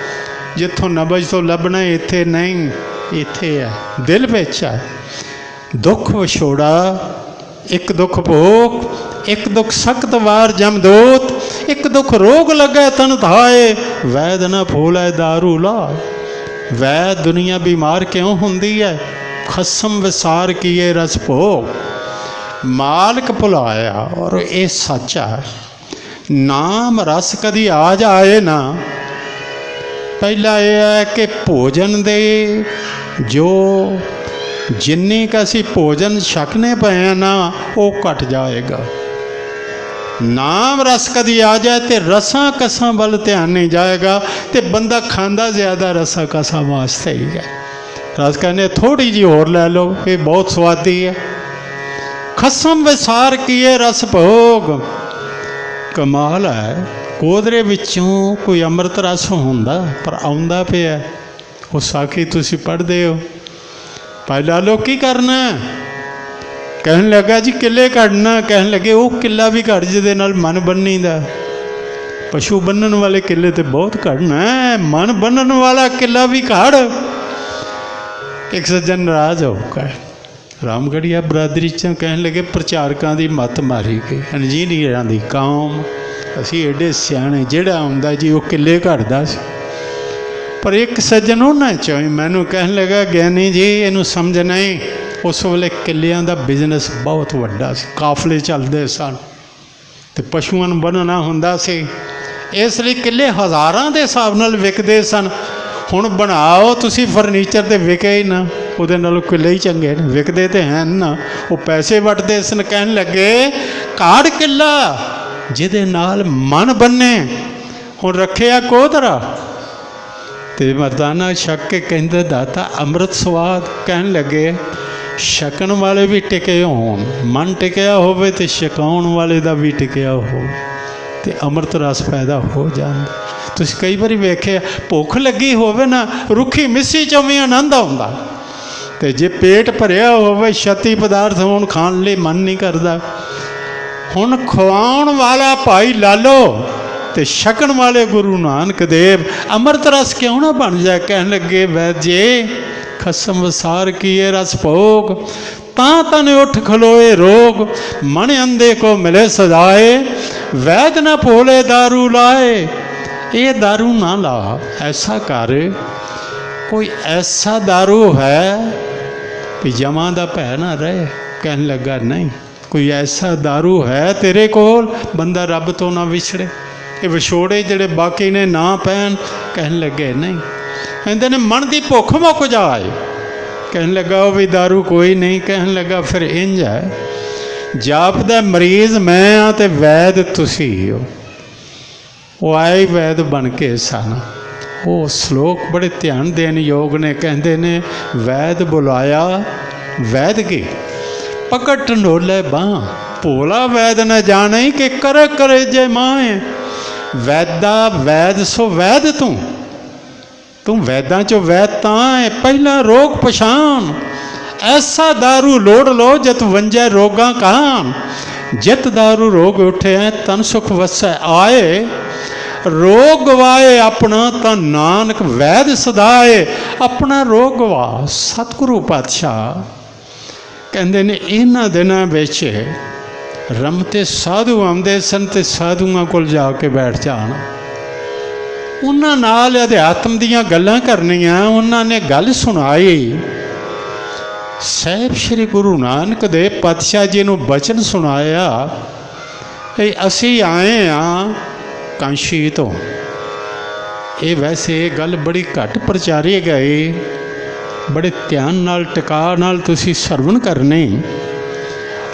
जिथों नबज तो लभना इत्थे नहीं, इत्थे है दिल विच है। दुख विछोड़ा, एक दुख भोग, एक दुख सख्त वार जमदूत, एक दुख रोग लगे तन धाए, वैद ना फूले दारू ला। वैद दुनिया बीमार क्यों होंदी है? खसम विसार किए रस भोग, मालिक भुलाया। और ये सच है, नाम रस कदी आ जाए ना, पहला यह है कि भोजन दे जो जिन्नी का असी भोजन छकने पे हैं ना वो घट जाएगा। नाम रस कदी आ जाए तो रसा कसा वाल ध्यान नहीं जाएगा, तो बंदा खांदा ज़्यादा रसा कसा वास्ते ही है। रस कहने थोड़ी जी होर लै लो, ये बहुत स्वादी है। खसम विसार किए रस भोग, कमाल है। कोदरे विचों कोई अमृत रस होंदा पर आउंदा पिया, वो साखी तुसी पढ़दे हो। पहला लोग की करना, कहन लगा जी किले कढ़ना। कहन लगे वो किला भी घट जिहदे नाल मन बन्नी दा। पशु बन्नण वाले किले तो बहुत घड़ना है, मन बन्नण वाला किला भी घड़। एक सज्जन नाराज हो गए, रामगढ़िया बरादरी च कहन लगे प्रचारकों की मत मारी गई, इंजीनियरां दी कौम, असी एडे सियाणे, जिहड़ा आउंदा जी वो किले घड़दा सी। पर एक सज्जन उन्हां चों ही मैनूं कहन लगा ज्ञानी जी इनू समझ नहीं, उस वेले किलियां दा बिजनेस बहुत वड्डा सी, काफले चलदे सन ते पशुआं नूं बन्नना हुंदा सी, इसलिए किले हज़ारां दे हिसाब नाल विकदे सन। हुण बनाओ तुसी फर्नीचर ते विके ही ना, उहदे नालों किले ही चंगे ने, विकदे ते हैं ना, वो पैसे वटदे सन। कहन लगे काड़ किला जिहदे नाल मन बन्ने, हुण रखिया कोदरा ते मर्दाना छक के कहते दाता अमृत स्वाद। कहन लगे छकण वाले भी टिके होण, मन टिकिया होवे ते छकाउण वाले दा भी टिकिया हो, ते अमृत रस पैदा हो जांदा। तुसीं कई बारी वेखिया भुख लगी होवे ना, रुखी मिस्सी चों भी आनंद आउंदा, ते जे पेट भरिया होवे छती पदार्थ होण खाण लई मन नहीं करदा। हुण खवाउण वाला भाई लालो ते छकण वाले गुरु नानक देव अमृत रस क्यों ना बन जाए। कहन लगे वैद जी खसम वसार किए रस भोग, तां तन उठ खलोए रोग, मन अंधे को मिले सजाए, वैद न भोले दारू लाए। ये दारू ना ला, ऐसा कर, कोई ऐसा दारू है कि जमा दा भै ना रहे। कहन लगा नहीं, कोई ऐसा दारू है तेरे कोल बंदा रब तो ना विछड़े, ये विछोड़े जड़े बाकी ने ना पैन। कहन लगे नहीं, कहते ने मन की भुख मुक जाए। कहन लगा वो भी दारू कोई नहीं। कहन लगा फिर इंज है, जापदा मरीज मैं हाँ ते वैद तुसी हो। वो आए वैद बन के सन, ਉਹ ਸ਼ਲੋਕ ਬੜੇ ਧਿਆਨ ਦੇਣ ਯੋਗ ਨੇ। ਕਹਿੰਦੇ ਨੇ ਵੈਦ ਬੁਲਾਇਆ ਵੈਦ ਕੇ ਪਕੜ ਢੰਡੋਲੇ ਬਾਂਹ, ਭੋਲਾ ਵੈਦ न जाने कि कर करे जे माए। वैदा वैद सो वैद तू वैदां चो वैद तां है, पहला रोग पछाण। ऐसा दारू लोड़ लो जत वंजै रोगां कहान। जित दारू रोग उठे तन सुख वसै आए। रोग गवाए अपना तन नानक वैद सदाए। अपना रोग गवा सतगुरु पातशाह कहते ने इन्हां दिनां विच रमते साधु आउंदे सन ते साधुआं कोल जाके बैठ जाण, उन्हां नाल अध्यात्म दीयां गल्लां करनियां। उन्हां ने गल सुनाई, साहिब श्री गुरु नानक देव पातशाह जी नूं बचन सुनाया। असीं आए हाँ कांशी तो। ये वैसे गल बड़ी घट प्रचारी गई, बड़े ध्यान नाल टिका नाल तुसीं सरवण करनी।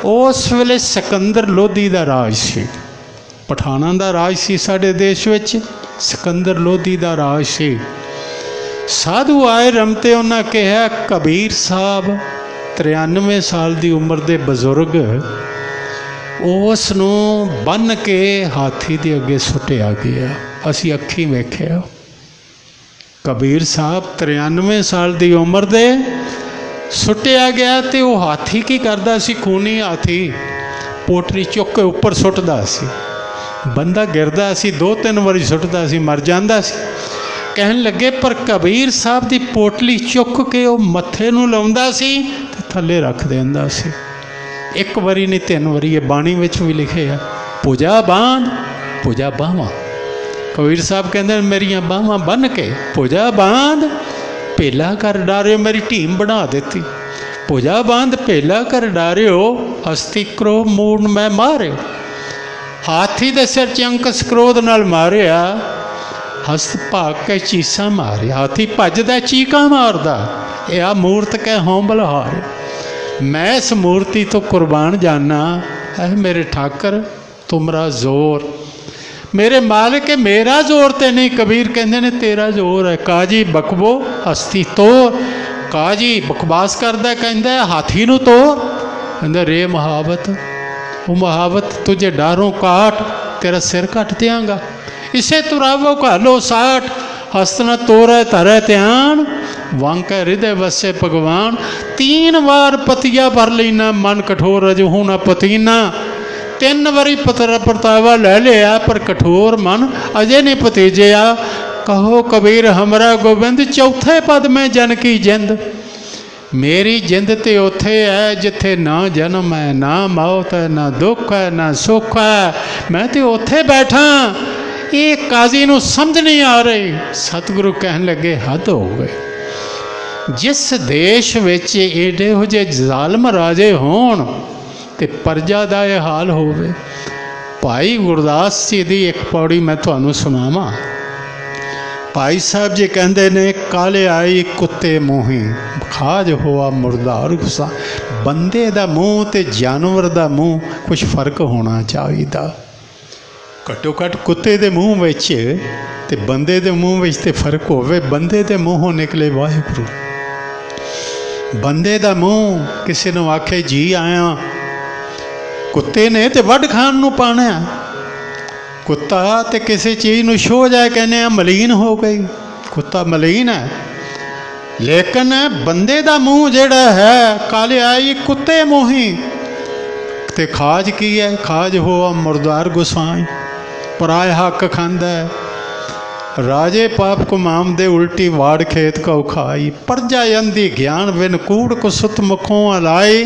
उस वेले सिकंदर लोधी का राज सी, पठाना का राज सी साडे देश विच। सिकंदर लोधी का राज सी। साधु आए रमते, उन्हें कहा कबीर साहब 93 साल की उम्र के बजुर्ग, उस नूं बन के हाथी के अगे सुटिया गया। असी अखी वेख्या कबीर साहब 93 साल की उम्र दे सुटिया गया। तो वह हाथी की करता सी, खूनी हाथी पोटली चुक के उपर सुटदा सी। बंदा गिरदा सी, 2-3 वारी सुटदा सी, मर जांदा सी। कहन लगे पर कबीर साहब की पोटली चुक के वो मत्थे नूं लाउंदा सी ते थल्ले रख देंदा सी। एक वारी नहीं 3 वारी। ये बाणी विच भी लिखे है, पूजा बांध पूजा बाहवां। कबीर साहब कहते मेरियां बाहवां बन के पूजा बांध पेला कर डारियो। मेरी टीम बना देती। पूजा बांध पेला कर डारियो, हस्ती क्रोध मूड मैं मारियो। हाथी दे सिर च अंकस क्रोध नाल मारिया, हस्त भाग के चीसा मारिया। हाथी भजदा चीका मारदा, यह आ मूर्त कै होंबल हार। मैं इस मूर्ति तो कुर्बान जाना है मेरे ठाकर तुमरा जोर। मेरे मालिक है मेरा जोर ते नहीं। कबीर कहते ने तेरा जोर है। काजी बकबो हस्ती तोर। काजी बकवास करदा, कहता हाथी नूं तोर। कहता रे महावत, वो महावत तुझे डारों काट, तेरा सिर कट दियांगा। इसे तुरावो घालो साठ, हस्त न तोरै धरै ध्यान। वांकै हृदय वसे भगवान। 3 बार पतिया भर लेना, मन कठोर रजहू न पतीना। 3 बारी परतावा ले लिया, पर कठोर मन अजे नहीं भतीजिया। कहो कबीर हमरा गोबिंद, चौथे पद में जन की जिंद। मेरी जिंद ते उथे है जिथे ना जन्म है, ना मौत है, ना दुख है, ना सुख है। मैं तो उथे बैठा। ये काजी नूं समझ नहीं आ रही। सतगुरु कहन लगे हद हो गई। जिस देश विच एडे हो जे जालम राजे होण ते प्रजा का यह हाल होवे। भाई गुरदास जी की एक पौड़ी मैं तुहानूं सुनावां। भाई साहब जी कहते ने काले आई कुत्ते मोही, खाज होआ मुर्दार गुस्सा। बंदे दा मूँह ते जानवर दा मूँह कुछ फर्क होना चाहिए। घट्टो घट्ट कुत्ते दे मूँह विच ते बंदे दे मूँह विच ते फर्क होवे। बंदे दे मूँहों निकले वाहिगुरू। बंदे दा मूँह किसी नूं आखे जी आया, कुत्ते ने तो वढ खाण नूं पाना। कुत्ता तो किसी चीज़ नूं छो जाए कहने मलीन हो गई, कुत्ता मलीन है। लेकिन बंदे दा मूँह जिहड़ा है काले आई कुत्ते मोही। ते खाज की है, खाज हो मुर्दार गुसाई। पराए हक खांदा है। राजे पाप को माम दे उल्टी वाड़ खेत का उखाई। प्रजा अंधी ज्ञान बिन कूड़ को सुत मुखों अलाई।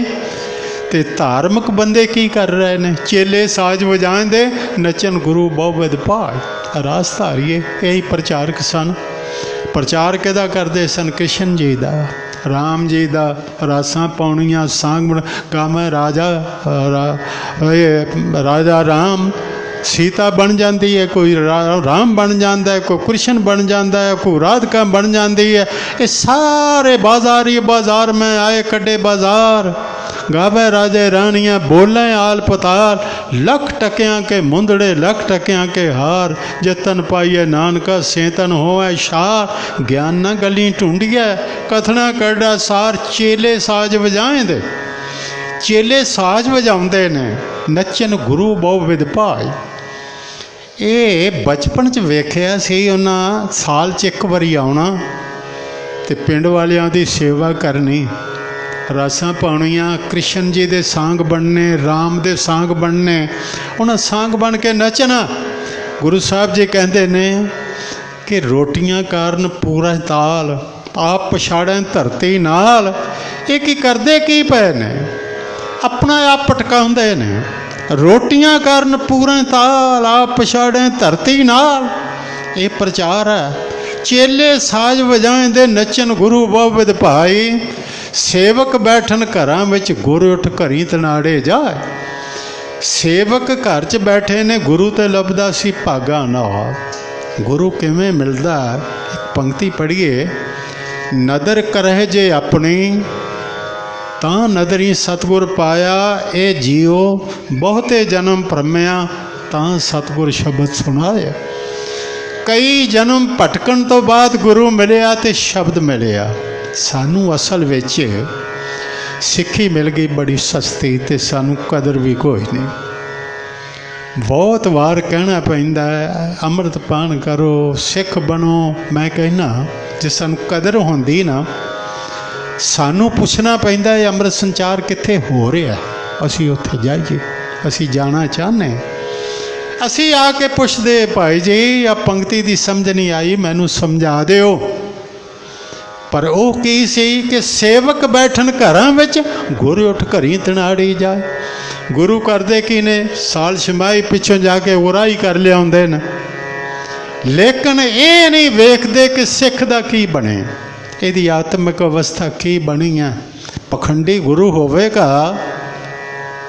ते धार्मिक बंदे की कर रहे ने, चेले साज वजाएंदे नचन गुरु बहुविध पाठ। रास धारिए यही प्रचारक सन। प्रचार किहदा करदे सन? कृष्ण जी दा, राम जी दा। रासां पाउणियां सांग गावे राजा राजा राम, सीता बन जाती है, कोई राम बन जाता है, कोई कृष्ण बन जाता है, कोई राधिका बन जाती है। ये सारे बाजार, ये बाजार में आए कड्डे बाजार। गावे राजे रानियाँ बोलें आल पताल, लख टकियां के मुंदड़े लख टकियां के हार, जतन पाइए नानका सेतन होवे शार, ज्ञान न गली ढूंढिए कथना करड़ा सार। चेले साज वजाएं दे, चेले साज वजाउंदे ने, नचन गुरु बहु विद भाई। ਇਹ ਬਚਪਨ 'ਚ ਵੇਖਿਆ ਸੀ ਉਹਨਾਂ, ਸਾਲ 'ਚ ਇੱਕ ਵਾਰੀ ਆਉਣਾ ਅਤੇ ਪਿੰਡ ਵਾਲਿਆਂ ਦੀ ਸੇਵਾ ਕਰਨੀ, ਰਾਸਾਂ ਪਾਉਣੀਆਂ, ਕ੍ਰਿਸ਼ਨ ਜੀ ਦੇ ਸਾਂਗ ਬਣਨੇ, ਰਾਮ ਦੇ ਸਾਂਗ ਬਣਨੇ, ਉਹਨਾਂ ਸਾਂਗ ਬਣ ਕੇ ਨੱਚਣਾ। ਗੁਰੂ ਸਾਹਿਬ ਜੀ ਕਹਿੰਦੇ ਨੇ ਕਿ ਰੋਟੀਆਂ ਕਾਰਨ ਪੂਰਾ ਤਾਲ, ਆਪ ਪਛਾੜੈਂ ਧਰਤੀ ਨਾਲ। ਇਹ ਕੀ ਕਰਦੇ ਕੀ ਪਏ ਨੇ, ਆਪਣਾ ਆਪ ਪਟਕਾਉਂਦੇ ਨੇ। ਰੋਟੀਆਂ ਕਾਰਨ ਪੂਰਾ ਤਾਲ, ਆਪ ਪਛਾੜੈਂ ਧਰਤੀ ਨਾਲ। ਇਹ ਪ੍ਰਚਾਰ ਹੈ। ਚੇਲੇ ਸਾਜ ਵਜਾਏ ਦੇ ਨੱਚਣ ਗੁਰੂ ਬਹੁ ਵਿਦ ਭਾਈ, ਸੇਵਕ ਬੈਠਣ ਘਰਾਂ ਵਿੱਚ ਗੁਰ ਉੱਠ ਘਰੀ ਤਨਾੜੇ ਜਾਏ। ਸੇਵਕ ਘਰ 'ਚ ਬੈਠੇ ਨੇ, ਗੁਰੂ ਤੇ ਲੱਭਦਾ ਸੀ ਭਾਗਾ ਨਾਲ। ਗੁਰੂ ਕਿਵੇਂ ਮਿਲਦਾ? ਇੱਕ ਪੰਕਤੀ ਪੜ੍ਹੀਏ, ਨਦਰ ਕਰਹਿ ਜੇ ਆਪਣੀ ਤਾਂ ਨਦਰੀ ਸਤਿਗੁਰ ਪਾਇਆ, ਇਹ ਜੀਓ ਬਹੁਤੇ ਜਨਮ ਭਰਮਿਆ ਤਾਂ ਸਤਿਗੁਰ ਸ਼ਬਦ ਸੁਣਾਇਆ। ਕਈ ਜਨਮ ਭਟਕਣ ਤੋਂ ਬਾਅਦ ਗੁਰੂ ਮਿਲਿਆ ਤੇ ਸ਼ਬਦ ਮਿਲਿਆ। ਸਾਨੂੰ ਅਸਲ ਵਿੱਚ ਸਿੱਖੀ ਮਿਲ ਗਈ ਬੜੀ ਸਸਤੀ, ਤੇ ਸਾਨੂੰ ਕਦਰ ਵੀ ਕੋਈ ਨਹੀਂ। ਬਹੁਤ ਵਾਰ ਕਹਿਣਾ ਪੈਂਦਾ ਹੈ ਅੰਮ੍ਰਿਤ ਪਾਨ ਕਰੋ, ਸਿੱਖ ਬਣੋ। ਮੈਂ ਕਹਿਣਾ ਜੇ ਸਾਨੂੰ ਕਦਰ ਹੁੰਦੀ ਨਾ, ਸਾਨੂੰ ਪੁੱਛਣਾ ਪੈਂਦਾ ਹੈ ਅੰਮ੍ਰਿਤ ਸੰਚਾਰ ਕਿੱਥੇ ਹੋ ਰਿਹਾ, ਅਸੀਂ ਉੱਥੇ ਜਾਈਏ। ਅਸੀਂ ਜਾਣਾ ਚਾਹੁੰਦੇ, ਅਸੀਂ ਆ ਕੇ ਪੁੱਛਦੇ ਭਾਈ ਜੀ ਆ ਪੰਕਤੀ ਦੀ ਸਮਝ ਨਹੀਂ ਆਈ, ਮੈਨੂੰ ਸਮਝਾ ਦਿਓ। ਪਰ ਉਹ ਕੀ ਸੀ ਕਿ ਸੇਵਕ ਬੈਠਣ ਘਰਾਂ ਵਿੱਚ ਗੁਰ ਉੱਠ ਘਰੀ ਤਨਾੜੀ ਜਾਏ। ਗੁਰੂ ਕਰਦੇ ਕੀ ਨੇ? ਸਾਲ ਛਮਾਈ ਪਿੱਛੋਂ ਜਾ ਕੇ ਉਰਾਈ ਕਰ ਲਿਆਉਂਦੇ ਨੇ, ਲੇਕਿਨ ਇਹ ਨਹੀਂ ਵੇਖਦੇ ਕਿ ਸਿੱਖ ਦਾ ਕੀ ਬਣੇ, ਇਹਦੀ ਆਤਮਿਕ ਅਵਸਥਾ ਕੀ ਬਣੀ ਹੈ। ਪਖੰਡੀ ਗੁਰੂ ਹੋਵੇਗਾ,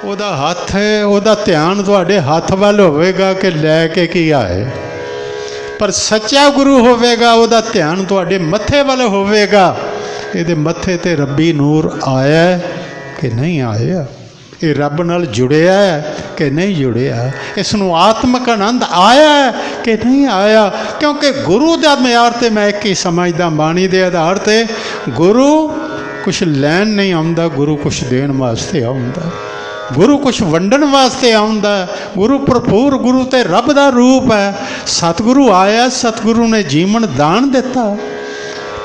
ਉਹਦਾ ਹੱਥ, ਉਹਦਾ ਧਿਆਨ ਤੁਹਾਡੇ ਹੱਥ ਵੱਲ ਹੋਵੇਗਾ ਕਿ ਲੈ ਕੇ ਕੀ ਆਏ। ਪਰ ਸੱਚਾ ਗੁਰੂ ਹੋਵੇਗਾ, ਉਹਦਾ ਧਿਆਨ ਤੁਹਾਡੇ ਮੱਥੇ ਵੱਲ ਹੋਵੇਗਾ, ਇਹਦੇ ਮੱਥੇ 'ਤੇ ਰੱਬੀ ਨੂਰ ਆਇਆ ਕਿ ਨਹੀਂ ਆਇਆ, ਇਹ ਰੱਬ ਨਾਲ ਜੁੜਿਆ ਕਿ ਨਹੀਂ ਜੁੜਿਆ, ਇਸ ਨੂੰ ਆਤਮਿਕ ਆਨੰਦ ਆਇਆ ਕਿ ਨਹੀਂ ਆਇਆ। ਕਿਉਂਕਿ ਗੁਰੂ ਦਾ ਮਿਆਰ ਤੇ ਮੈਂ ਇੱਕ ਹੀ ਸਮਝਦਾ, ਬਾਣੀ ਦੇ ਆਧਾਰ 'ਤੇ ਗੁਰੂ ਕੁਛ ਲੈਣ ਨਹੀਂ ਆਉਂਦਾ, ਗੁਰੂ ਕੁਛ ਦੇਣ ਵਾਸਤੇ ਆਉਂਦਾ, ਗੁਰੂ ਕੁਛ ਵੰਡਣ ਵਾਸਤੇ ਆਉਂਦਾ। ਗੁਰੂ ਭਰਪੂਰ, ਗੁਰੂ ਤੇ ਰੱਬ ਦਾ ਰੂਪ ਹੈ। ਸਤਿਗੁਰੂ ਆਇਆ, ਸਤਿਗੁਰੂ ਨੇ ਜੀਵਨ ਦਾਨ ਦਿੱਤਾ।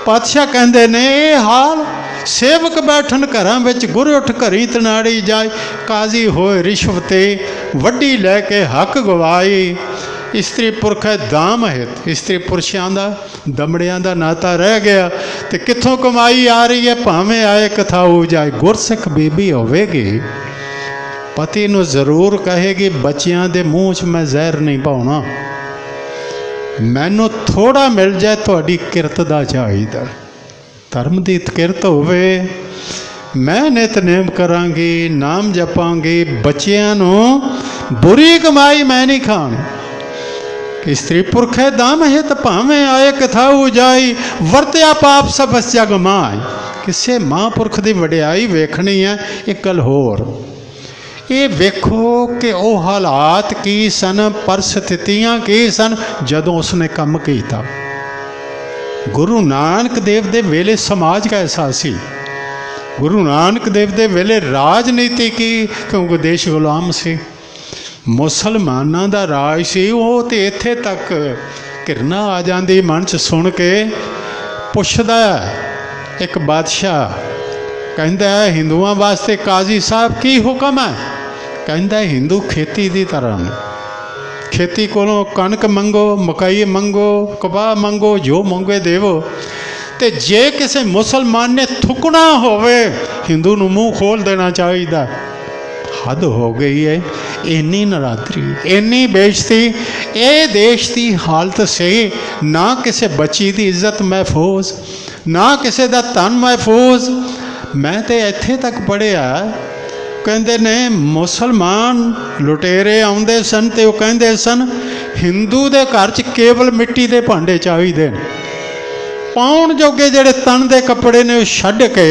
ਪਾਤਸ਼ਾਹ ਕਹਿੰਦੇ ਨੇ ਇਹ ਹਾਲ ਸੇਵਕ ਬੈਠਣ ਘਰਾਂ ਵਿੱਚ ਗੁਰ ਉੱਠ ਘਰੀ ਤਨਾੜੀ ਜਾਏ। ਕਾਜ਼ੀ ਹੋਏ ਰਿਸ਼ਵਤ ਤੇ ਵੱਡੀ ਲੈ ਕੇ ਹੱਕ ਗਵਾਈ। ਇਸਤਰੀ ਪੁਰਖ ਹੈ ਦਾਮ ਹਿਤ, ਇਸਤਰੀ ਪੁਰਸ਼ਾਂ ਦਾ ਦਮੜਿਆਂ ਦਾ ਨਾਤਾ ਰਹਿ ਗਿਆ। ਤੇ ਕਿੱਥੋਂ ਕਮਾਈ ਆ ਰਹੀ ਹੈ? ਭਾਵੇਂ ਆਏ ਕਥਾਊ ਜਾਏ। ਗੁਰਸਿੱਖ ਬੀਬੀ ਹੋਵੇਗੀ, ਪਤੀ ਨੂੰ ਜ਼ਰੂਰ ਕਹੇਗੀ ਬੱਚਿਆਂ ਦੇ ਮੂੰਹ 'ਚ ਮੈਂ ਜ਼ਹਿਰ ਨਹੀਂ ਪਾਉਣਾ, ਮੈਨੂੰ ਥੋੜ੍ਹਾ ਮਿਲ ਜਾਏ, ਤੁਹਾਡੀ ਕਿਰਤ ਦਾ ਚਾਹੀਦਾ, ਧਰਮ ਦੀ ਕਿਰਤ ਹੋਵੇ। ਮੈਂ ਨਿਤਨੇਮ ਕਰਾਂਗੀ, ਨਾਮ ਜਪਾਂਗੀ, ਬੱਚਿਆਂ ਨੂੰ ਬੁਰੀ ਕਮਾਈ ਮੈਂ ਨਹੀਂ ਖਾਣੀ। ਇਸਤਰੀ ਪੁਰਖ ਹੈ ਦਾਮ ਹੈ ਤਾਂ ਭਾਵੇਂ ਆਏ ਕਥਾਊ ਜਾਈ, ਵਰਤਿਆ ਪਾਪ ਸਭ ਜਗ ਮਾਈ। ਕਿਸੇ ਮਹਾਂਪੁਰਖ ਦੀ ਵਡਿਆਈ ਵੇਖਣੀ ਹੈ। ਇੱਕ ਗੱਲ ਹੋਰ, ਇਹ ਵੇਖੋ ਕਿ ਉਹ ਹਾਲਾਤ ਕੀ ਸਨ, ਪਰਿਸਥਿਤੀਆਂ ਕੀ ਸਨ ਜਦੋਂ ਉਸਨੇ ਕੰਮ ਕੀਤਾ। ਗੁਰੂ ਨਾਨਕ ਦੇਵ ਦੇ ਵੇਲੇ ਸਮਾਜ ਕੈਸਾ ਸੀ? ਗੁਰੂ ਨਾਨਕ ਦੇਵ ਦੇ ਵੇਲੇ ਰਾਜਨੀਤੀ ਕੀ? ਕਿਉਂਕਿ ਦੇਸ਼ ਗੁਲਾਮ ਸੀ, ਮੁਸਲਮਾਨਾਂ ਦਾ ਰਾਜ ਸੀ। ਉਹ ਤੇ ਇੱਥੇ ਤੱਕ ਘਿਰਨਾ ਆ ਜਾਂਦੀ ਮਨ 'ਚ ਸੁਣ ਕੇ। ਪੁੱਛਦਾ ਇੱਕ ਬਾਦਸ਼ਾਹ, ਕਹਿੰਦਾ ਹਿੰਦੂਆਂ ਵਾਸਤੇ ਕਾਜ਼ੀ ਸਾਹਿਬ ਕੀ ਹੁਕਮ ਹੈ? ਕਹਿੰਦਾ ਹਿੰਦੂ ਖੇਤੀ ਦੀ ਤਰ੍ਹਾਂ ਨੇ, ਖੇਤੀ ਕੋਲੋਂ ਕਣਕ ਮੰਗੋ, ਮਕਈ ਮੰਗੋ, ਕਪਾਹ ਮੰਗੋ, ਜੋ ਮੰਗੇ ਦੇਵੋ। ਤੇ ਜੇ ਕਿਸੇ ਮੁਸਲਮਾਨ ਨੇ ਥੁੱਕਣਾ ਹੋਵੇ, ਹਿੰਦੂ ਨੂੰ ਮੂੰਹ ਖੋਲ੍ਹ ਦੇਣਾ ਚਾਹੀਦਾ। ਹੱਦ ਹੋ ਗਈ ਹੈ। ਇੰਨੀ ਨਰਾਦਰੀ, ਇੰਨੀ ਬੇਇੱਜ਼ਤੀ। ਇਹ ਦੇਸ਼ ਦੀ ਹਾਲਤ ਸੀ। ਨਾ ਕਿਸੇ ਬੱਚੀ ਦੀ ਇੱਜ਼ਤ ਮਹਿਫੂਜ਼, ਨਾ ਕਿਸੇ ਦਾ ਧਨ ਮਹਿਫੂਜ਼। ਮੈਂ ਤਾਂ ਇੱਥੇ ਤੱਕ ਪੜ੍ਹਿਆ, ਕਹਿੰਦੇ ਨੇ ਮੁਸਲਮਾਨ ਲੁਟੇਰੇ ਆਉਂਦੇ ਸਨ ਤੇ ਉਹ ਕਹਿੰਦੇ ਸਨ ਹਿੰਦੂ ਦੇ ਘਰ 'ਚ ਕੇਵਲ ਮਿੱਟੀ ਦੇ ਭਾਂਡੇ ਚਾਹੀਦੇ ਨੇ। ਪਾਉਣ ਜੋਗੇ ਜਿਹੜੇ ਤਨ ਦੇ ਕੱਪੜੇ ਨੇ ਉਹ ਛੱਡ ਕੇ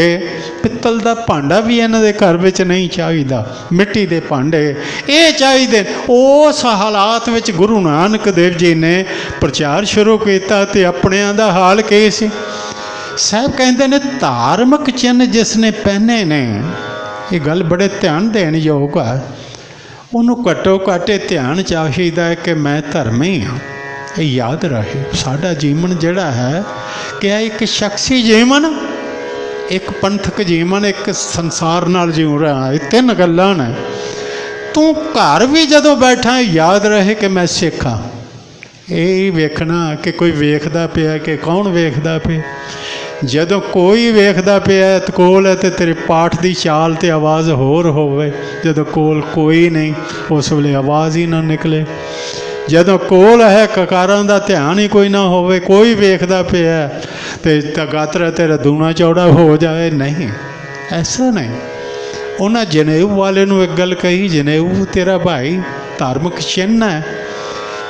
ਪਿੱਤਲ ਦਾ ਭਾਂਡਾ ਵੀ ਇਹਨਾਂ ਦੇ ਘਰ ਵਿੱਚ ਨਹੀਂ ਚਾਹੀਦਾ, ਮਿੱਟੀ ਦੇ ਭਾਂਡੇ ਇਹ ਚਾਹੀਦੇ। ਉਸ ਹਾਲਾਤ ਵਿੱਚ ਗੁਰੂ ਨਾਨਕ ਦੇਵ ਜੀ ਨੇ ਪ੍ਰਚਾਰ ਸ਼ੁਰੂ ਕੀਤਾ ਤੇ ਆਪਣਿਆਂ ਦਾ ਹਾਲ ਕੀ ਸੀ। ਸਾਹਿਬ ਕਹਿੰਦੇ ਨੇ ਧਾਰਮਿਕ ਚਿੰਨ੍ਹ ਜਿਸ ਨੇ ਪਹਿਨੇ ਨੇ, ਇਹ ਗੱਲ ਬੜੇ ਧਿਆਨ ਦੇਣ ਯੋਗ ਆ, ਉਹਨੂੰ ਘੱਟੋ ਘੱਟ ਇਹ ਧਿਆਨ ਚਾਹੀਦਾ ਹੈ ਕਿ ਮੈਂ ਧਰਮੀ ਹਾਂ। ਇਹ ਯਾਦ ਰਹੇ ਸਾਡਾ ਜੀਵਨ ਜਿਹੜਾ ਹੈ ਕਿ ਇਹ ਇੱਕ ਸ਼ਖਸੀ ਜੀਵਨ, ਇੱਕ ਪੰਥਕ ਜੀਵਨ, ਇੱਕ ਸੰਸਾਰ ਨਾਲ ਜਿਉ ਰਿਹਾ। ਇਹ ਤਿੰਨ ਗੱਲਾਂ ਨੇ। ਤੂੰ ਘਰ ਵੀ ਜਦੋਂ ਬੈਠਾ ਯਾਦ ਰਹੇ ਕਿ ਮੈਂ ਸਿੱਖ ਹਾਂ। ਇਹ ਵੇਖਣਾ ਕਿ ਕੋਈ ਵੇਖਦਾ ਪਿਆ ਕਿ ਕੌਣ ਵੇਖਦਾ ਪਿਆ। ਜਦੋਂ ਕੋਈ ਵੇਖਦਾ ਪਿਆ ਤੇ ਕੋਲ ਹੈ ਤੇ ਤੇਰੇ ਪਾਠ ਦੀ ਚਾਲ ਤੇ ਆਵਾਜ਼ ਹੋਰ ਹੋਵੇ। ਜਦੋਂ ਕੋਲ ਕੋਈ ਨਹੀਂ ਉਸ ਵੇਲੇ ਆਵਾਜ਼ ਹੀ ਨਾ ਨਿਕਲੇ। ਜਦੋਂ ਕੋਲ ਹੈ ਕਕਾਰਾਂ ਦਾ ਧਿਆਨ ਹੀ ਕੋਈ ਨਾ ਹੋਵੇ, ਕੋਈ ਵੇਖਦਾ ਪਿਆ ਤੇ ਗਾਤਰਾ ਤੇਰਾ ਦੂਣਾ ਚੌੜਾ ਹੋ ਜਾਵੇ। ਨਹੀਂ, ਐਸਾ ਨਹੀਂ। ਉਹਨਾਂ ਜਨੇਊ ਵਾਲੇ ਨੂੰ ਇੱਕ ਗੱਲ ਕਹੀ, ਜਨੇਊ ਤੇਰਾ ਭਾਈ ਧਾਰਮਿਕ ਚਿੰਨ੍ਹ ਹੈ,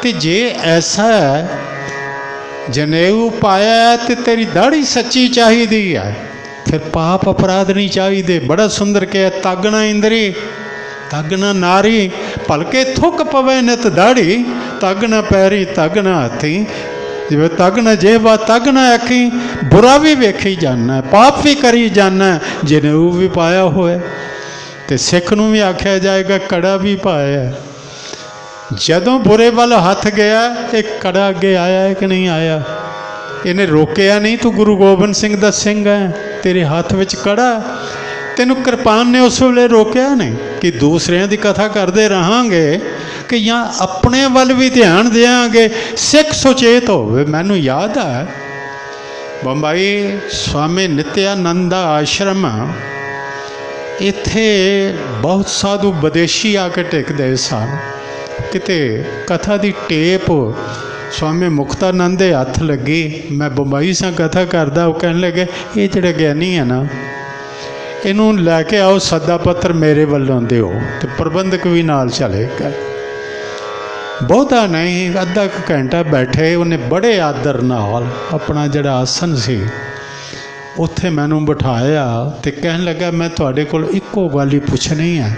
ਤੇ ਜੇ ਐਸਾ ਹੈ ਜਨੇਊ ਪਾਇਆ ਤੇ ਤੇਰੀ ਦਾੜੀ ਸੱਚੀ ਚਾਹੀਦੀ ਹੈ, ਫਿਰ ਪਾਪ ਅਪਰਾਧ ਨਹੀਂ ਚਾਹੀਦੇ। ਬੜਾ ਸੁੰਦਰ ਕਿਹਾ, ਤਾਗਣਾ ਇੰਦਰੀ ਤਗਣਾ ਨਾਰੀ, ਭਲਕੇ ਥੁੱਕ ਪਵੇ ਨਿਤ ਦਾੜੀ, ਤਗਣਾ ਪੈਰੀ ਤਗਣਾ ਹੱਥੀ। ਜਿਵੇਂ ਤਗਣਾ ਜੇਵਾ ਤਗਣਾ ਅੱਖੀ, ਬੁਰਾ ਵੀ ਵੇਖੀ ਜਾਣਾ, ਪਾਪ ਵੀ ਕਰੀ ਜਾਣਾ, ਜਨੇਊ ਵੀ ਪਾਇਆ ਹੋਇਆ। ਤੇ ਸਿੱਖ ਨੂੰ ਵੀ ਆਖਿਆ ਜਾਏਗਾ ਕੜਾ ਵੀ ਪਾਇਆ। ਜਦੋਂ ਬੁਰੇ ਵੱਲ ਹੱਥ ਗਿਆ, ਇਹ ਕੜਾ ਅੱਗੇ ਆਇਆ ਹੈ ਕਿ ਨਹੀਂ ਆਇਆ? ਇਹਨੇ ਰੋਕਿਆ ਨਹੀਂ। ਤੂੰ ਗੁਰੂ ਗੋਬਿੰਦ ਸਿੰਘ ਦਾ ਸਿੰਘ ਹੈ, ਤੇਰੇ ਹੱਥ ਵਿੱਚ ਕੜਾ। ਤੈਨੂੰ ਕਿਰਪਾਨ ਨੇ ਉਸ ਵੇਲੇ ਰੋਕਿਆ ਨਹੀਂ ਕਿ ਦੂਸਰਿਆਂ ਦੀ ਕਥਾ ਕਰਦੇ ਰਹਾਂਗੇ ਕਿ ਜਾਂ ਆਪਣੇ ਵੱਲ ਵੀ ਧਿਆਨ ਦਿਆਂਗੇ। ਸਿੱਖ ਸੁਚੇਤ ਹੋਵੇ। ਮੈਨੂੰ ਯਾਦ ਹੈ ਬੰਬਈ ਸਵਾਮੀ ਨਿਤਿਆਨੰਦ ਦਾ ਆਸ਼ਰਮ, ਇੱਥੇ ਬਹੁਤ ਸਾਧੂ ਵਿਦੇਸ਼ੀ ਆ ਕੇ ਟਿਕਦੇ ਸਨ। ਕਿਤੇ ਕਥਾ ਦੀ ਟੇਪ ਸਵਾਮੀ ਮੁਕਤਾਨੰਦ ਦੇ ਹੱਥ ਲੱਗੀ। ਮੈਂ ਬੰਬਈ ਸਾਂ ਕਥਾ ਕਰਦਾ। ਉਹ ਕਹਿਣ ਲੱਗੇ ਇਹ ਜਿਹੜੇ ਗਿਆਨੀ ਹੈ ਨਾ, ਇਹਨੂੰ ਲੈ ਕੇ ਆਓ, ਸੱਦਾ ਪੱਤਰ ਮੇਰੇ ਵੱਲੋਂ ਦਿਓ। ਤੇ ਪ੍ਰਬੰਧਕ ਵੀ ਨਾਲ ਚਲੇ ਗਏ। ਬਹੁਤਾ ਨਹੀਂ, ਅੱਧਾ ਕੁ ਘੰਟਾ ਬੈਠੇ। ਉਹਨੇ ਬੜੇ ਆਦਰ ਨਾਲ ਆਪਣਾ ਜਿਹੜਾ ਆਸਨ ਸੀ ਉੱਥੇ ਮੈਨੂੰ ਬਿਠਾਇਆ ਤੇ ਕਹਿਣ ਲੱਗਾ ਮੈਂ ਤੁਹਾਡੇ ਕੋਲ ਇੱਕੋ ਗੱਲ ਹੀ ਪੁੱਛਣੀ ਹੈ।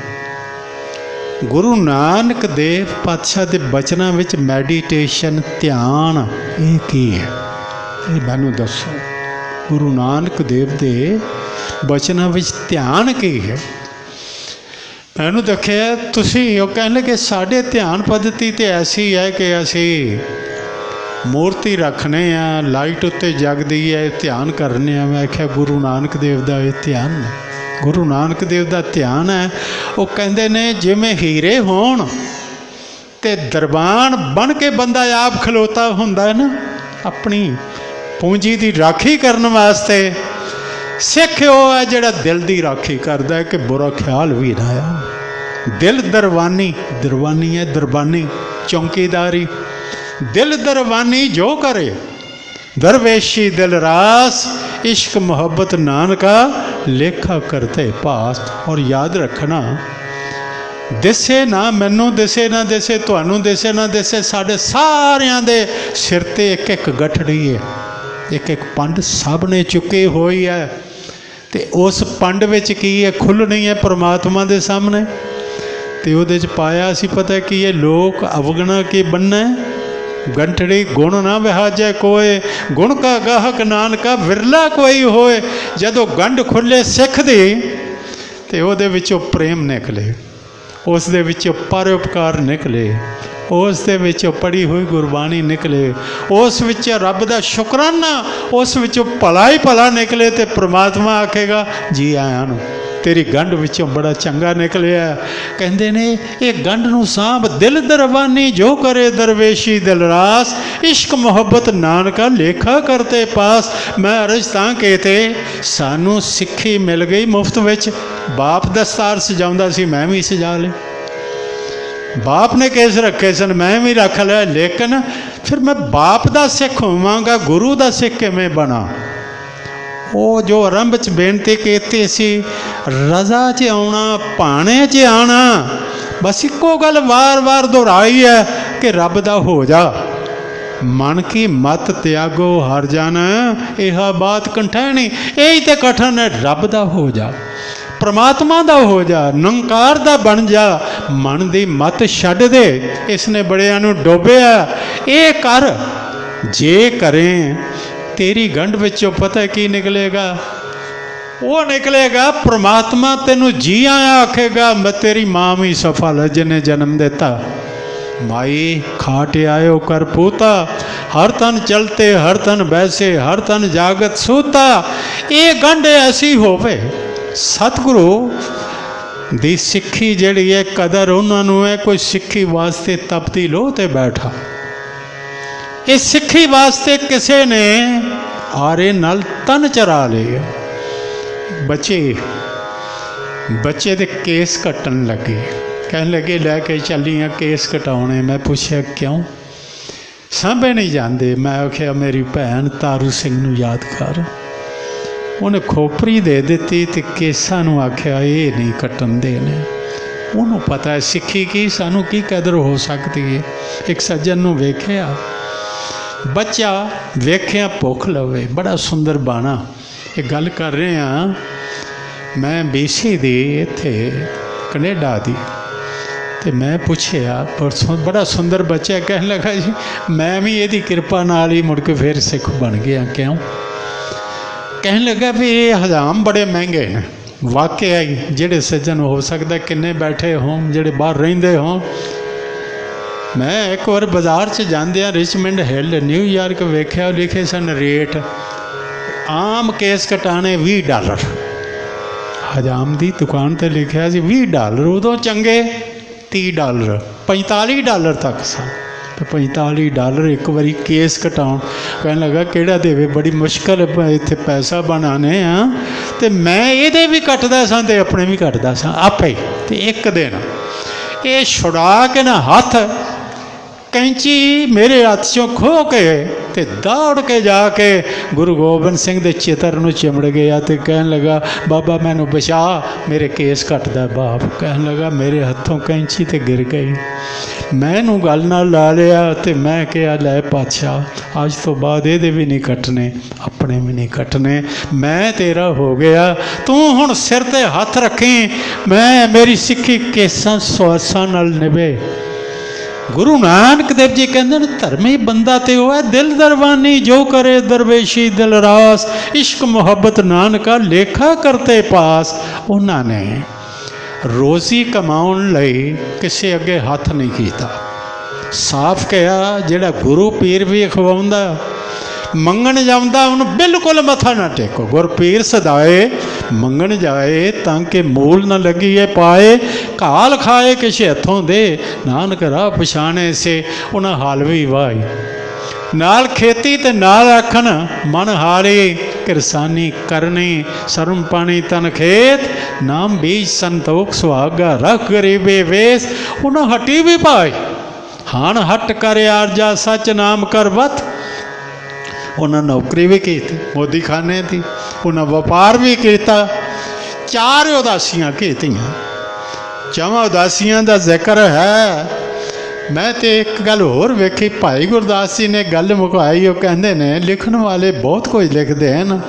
ਗੁਰੂ ਨਾਨਕ ਦੇਵ ਪਾਤਸ਼ਾਹ ਦੇ ਬਚਨਾਂ ਵਿੱਚ ਮੈਡੀਟੇਸ਼ਨ, ਧਿਆਨ, ਇਹ ਕੀ ਹੈ? ਇਹ ਮੈਨੂੰ ਦੱਸੋ। ਗੁਰੂ ਨਾਨਕ ਦੇਵ ਦੇ ਬਚਨਾਂ ਵਿੱਚ ਧਿਆਨ ਕੀ ਹੈ? ਮੈਨੂੰ ਦੇਖਿਆ ਤੁਸੀਂ। ਉਹ ਕਹਿਣ ਲੱਗੇ ਸਾਡੇ ਧਿਆਨ ਪੱਧਤੀ ਤੇ ਐਸੀ ਹੈ ਕਿ ਅਸੀਂ ਮੂਰਤੀ ਰੱਖਨੇ ਆ, ਲਾਈਟ ਉੱਤੇ ਜਗਦੀ ਹੈ, ਧਿਆਨ ਕਰਨੇ ਆ। ਮੈਂ ਆਖਿਆ ਗੁਰੂ ਨਾਨਕ ਦੇਵ ਦਾ ਇਹ ਧਿਆਨ ਹੈ। ਗੁਰੂ ਨਾਨਕ ਦੇਵ ਦਾ ਧਿਆਨ ਹੈ। ਉਹ ਕਹਿੰਦੇ ਨੇ ਜਿਵੇਂ ਹੀਰੇ ਹੋਣ ਤੇ ਦਰਬਾਨ ਬਣ ਕੇ ਬੰਦਾ ਆਪ ਖਲੋਤਾ ਹੁੰਦਾ ਹੈ ਨਾ ਆਪਣੀ ਪੂੰਜੀ ਦੀ ਰਾਖੀ ਕਰਨ ਵਾਸਤੇ। ਸਿੱਖ ਉਹ ਹੈ ਜਿਹੜਾ ਦਿਲ ਦੀ ਰਾਖੀ ਕਰਦਾ ਹੈ ਕਿ ਬੁਰਾ ਖਿਆਲ ਵੀ ਨਾ ਆਏ। ਦਿਲ ਦਰਬਾਨੀ, ਦਰਬਾਨੀ ਹੈ ਦਰਬਾਨੀ, ਚੌਂਕੀਦਾਰੀ। ਦਿਲ ਦਰਬਾਨੀ ਜੋ ਕਰੇ, ਦਰਵੇਸ਼ੀ ਦਿਲ ਰਾਸ, इश्क मोहब्बत नानका लेखा करते पास। और याद रखना, दिसे ना मैनू दिसे ना दिसे, तुहानू दिसे ना दिसे, साढ़े सारियां दे सिर ते एक एक गठड़ी है, एक एक पंड सब ने चुकी हुई है। ते उस पंड विच की है? खुलनी है परमात्मा दे सामने। ते उहदे च पाया सी पता कि ये लोक अवगणा के बनना है। गंठड़ी गुण ना विहाजे कोय, गुण का गाहक नानका विरला कोई होए। जदों गंढ खुले सिख दी ते उहदे विचों प्रेम निकले, उस दे विचों परोपकार निकले, उस दे विचों पढ़ी हुई गुरबाणी निकले, उस विच रब दा शुकराना, उस विचों भला ही भला निकले। ते परमात्मा आखेगा जी आया नूं, तेरी गंढ विचों बड़ा चंगा निकलिया। कहते ने ये गंढ नूं सांभ, दिल दरबानी जो करे दरवेशी दिल रास, इश्क मोहब्बत नानका लेखा करते पास। मैं अर्ज तां कहते सानू सिक्खी मिल गई मुफ्त विच। बाप दस्तार सजाउंदा सी, मैं भी सजा ली। बाप ने केस रखे सन, मैं भी रख लिया। लेकिन फिर मैं बाप दा सिख होवांगा, गुरु दा सिख किवें बना? वो जो आरंभ च बेनती की सी, रजा च आना, भाने च आना, बस इको गल वार वार दोहराई है कि रब दा हो जा, मन की मत त्यागो हर जन, यह बात कंठैनी। यही तो कठन है, रब दा हो जा, परमात्मा दा हो जा, निरंकार दा बन जा, मन दी मत छड्ड दे। इसने बड़ियां नूं डोबिया, ये कर, जे करें तेरी गंढ विचों पता की निकलेगा? वो निकलेगा परमात्मा तेनू जी आया आखेगा, मैं तेरी मां भी सफल है जिन्हें जन्म देता। माई खाट आयो कर पूता, हर तन चलते हर तन बैसे, हर तन जागत सूता। ये गंढ ऐसी होवे, सतगुरु दी सिक्खी जिहड़ी है कदर उन्होंने है, कोई सिक्खी वास्ते तपती लोह ते बैठा। इस सिक्खी वास्ते किसी ने आरे नाल तन चरा लिया। बच्चे दे केस कट्टन लगे, कहन लगे लैके चली हाँ केस कटाने। मैं पूछा क्यों? साँभे नहीं जाते। मैं आख्या मेरी भैन तारू सिंह नूं याद कर। उन्हें खोपरी दे दी तो केसा नूं आख्या ये नहीं कट्टन देने। उन्होंने पता है सिक्खी की सानू की कदर हो सकती है। एक सज्जन नूं वेख्या, बच्चा वेख्या भुख लवे, बड़ा सुंदर बाणा। ये गल कर रहे हैं मैं BC दी इत्थे कनेडा दी, तो मैं पूछया परसों बड़ा सुंदर बच्चा, कहने लगा जी मैं भी यदी कृपा नाल ही मुड़ के फिर सिख बन गया। क्यों? कहने लगा भी ये हजाम बड़े महंगे हैं। वाकई ही जेड़े सज्जन हो सकता किन्ने बैठे हों जेड़े बाहर रहिंदे हों। मैं एक बार बाजार च जांदियां रिचमंड हिल न्यूयॉर्क वेख्या, लिखे सन रेट आम केस कटाने $20। हजाम दी दुकान ते लिखा जी $20। उदों चंगे $30 $45 तक सन। तो $45 एक बारी केस कटाउण। कहने लगा केड़ा देवे, बड़ी मुश्किल इत्थे पैसा बनाने हाँ। तो मैं ये भी कटदा सा ते अपने भी कटदा सा आपे। तो एक दिन ये छुड़ा के ना हाथ कैंची मेरे हथ चों खो के ते दौड़ के जाके गुरु गोबिंद सिंह दे चित्र नूं चिमड़ गया। तो कहन लगा बाबा मैनू बचा, मेरे केस कटदा बाप। कहन लगा मेरे हथों कैंची ते गिर गई। मैनू गल नाल ला लिया तो मैं कहा लै पातशाह अज तो बाद ये भी नहीं कटने, अपने भी नहीं कटने, मैं तेरा हो गया। तू हुण सिर ते हथ रखी, मैं मेरी सिक्खी केसां स्वासां नाल निभे। गुरु नानक देव जी कहते हैं धर्मी बंदा तो वह है दिल दरबानी, जो करे दरवेशी दिल रास, इश्क मुहब्बत नानका लेखा करते पास। उन्होंने रोज़ी कमाउण लई किसी अगे हथ नहीं किया। साफ कहा जिहड़ा गुरु पीर भी खवाउंदा मंगण जाऊंदा उन्हें बिल्कुल मथा ना टेको। गुरपीर सदाए मंगण जाए ताकि मूल न लगी है पाए, घाल खाए किसी हथों दे, नानक राह पछाणे से उन्हें हाल भी वाई। नाल खेती ते नाल आखन मन हारे, किरसानी करनी सरम पानी तन खेत, नाम बीज संतोख सुहागा रख गरीबे वेश। उन्हें हटी भी पाई, हान हट कर आरजा सच नाम कर वत। उन्हें नौकरी भी की थी मोदी खाने थी, उन्हें व्यापार भी किया, 4 उदासियाँ कीतियाँ। 4 उदासियाँ का जिक्र है। मैं तो एक गल होर वेखी, भाई गुरदास जी ने गल मुकाई। वो कहते ने लिखण वाले बहुत कुछ लिखते हैं,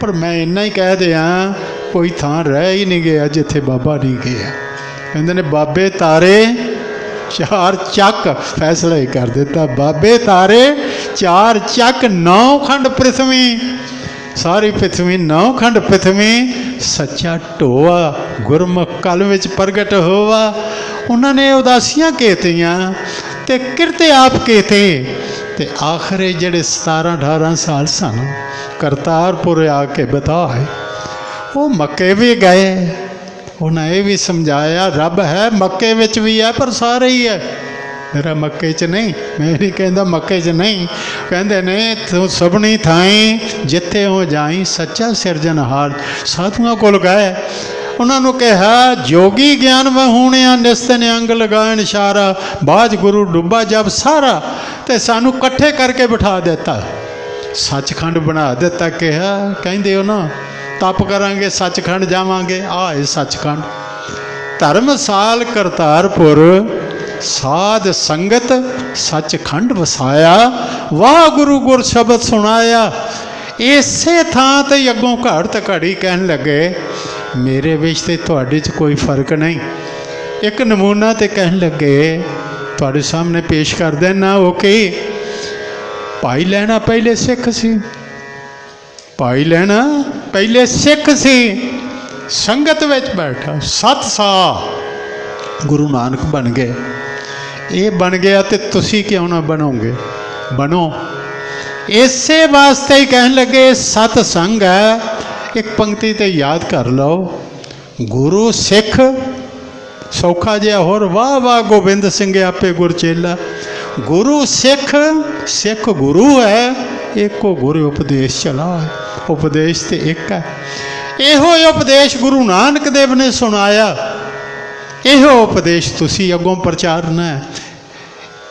पर मैं इन्ना ही कह दिया कोई थां रह ही नहीं गया जिथे बाबा नहीं गया। कहते ने बाबे तारे 4 चक, फैसला ही कर दिता। बाबे तारे 4 चक, 9 खंड पृथ्वी, सारी पृथ्वी 9 खंड पृथ्वी, सच्चा ढोआ गुरमुख कल विच प्रगट होवा। उन्होंने उदासियां कीतियां ते किरते आप कीते। ते आखिरी जेडे 17-18 साल सन करतारपुर आके बताए, वो मक्के भी गए। उन्हें ये भी समझाया रब है मक्के विच भी है पर सारे ही है, मेरा मक्के च नहीं। मैं नहीं कहता मक्के च नहीं, कहते ने तू सबनी थाई जिथे हो जाई सच्चा सिरजनहार। साधुओं कोल गए, उन्होंने कहा जोगी ज्ञान में होने निस्ते अंग लगान इशारा, बाज गुरु डुब्बा जब सारा। तो सानू कट्ठे करके बिठा देता, सचखंड बना दिता। कहा कहते हो ना तप करांगे सचखंड जावांगे, आ सचखंड। धर्मसाल करतारपुर ਸਾਧ ਸੰਗਤ ਸੱਚਖੰਡ ਵਸਾਇਆ, ਵਾਹ ਗੁਰੂ ਗੁਰ ਸ਼ਬਦ ਸੁਣਾਇਆ। ਇਸੇ ਥਾਂ ਤੇ ਅੱਗੋਂ ਘੜ ਤੇ ਘੜੀ ਕਹਿਣ ਲੱਗੇ ਮੇਰੇ ਵਿੱਚ ਤੇ ਤੁਹਾਡੇ 'ਚ ਕੋਈ ਫਰਕ ਨਹੀਂ। ਇੱਕ ਨਮੂਨਾ ਤੇ ਕਹਿਣ ਲੱਗੇ ਤੁਹਾਡੇ ਸਾਹਮਣੇ ਪੇਸ਼ ਕਰ ਦੇਣਾ। ਉਹ ਕੀ? ਭਾਈ ਲਹਿਣਾ ਪਹਿਲੇ ਸਿੱਖ ਸੀ, ਭਾਈ ਲਹਿਣਾ ਪਹਿਲੇ ਸਿੱਖ ਸੀ, ਸੰਗਤ ਵਿੱਚ ਬੈਠਾ 7 ਸਾਲ ਗੁਰੂ ਨਾਨਕ ਬਣ ਗਏ। ਇਹ ਬਣ ਗਿਆ ਤੇ ਤੁਸੀਂ ਕਿਉਂ ਨਾ ਬਣੋਗੇ? ਬਣੋ। ਇਸੇ ਵਾਸਤੇ ਹੀ ਕਹਿਣ ਲੱਗੇ ਸਤ ਸੰਗ ਹੈ। ਇੱਕ ਪੰਕਤੀ ਤੇ ਯਾਦ ਕਰ ਲਓ, ਗੁਰੂ ਸਿੱਖ ਸੌਖਾ ਜਿਹਾ ਹੋਰ, ਵਾਹ ਵਾਹ ਗੋਬਿੰਦ ਸਿੰਘ ਆਪੇ ਗੁਰ ਚੇਲਾ। ਗੁਰੂ ਸਿੱਖ, ਸਿੱਖ ਗੁਰੂ ਹੈ, ਇੱਕੋ ਗੁਰੂ ਉਪਦੇਸ਼ ਚਲਾ ਹੈ, ਉਪਦੇਸ਼ ਤੇ ਇੱਕ ਹੈ। ਇਹੋ ਉਪਦੇਸ਼ ਗੁਰੂ ਨਾਨਕ ਦੇਵ ਨੇ ਸੁਣਾਇਆ, ਇਹੋ ਉਪਦੇਸ਼ ਤੁਸੀਂ ਅੱਗੋਂ ਪ੍ਰਚਾਰਨਾ ਹੈ।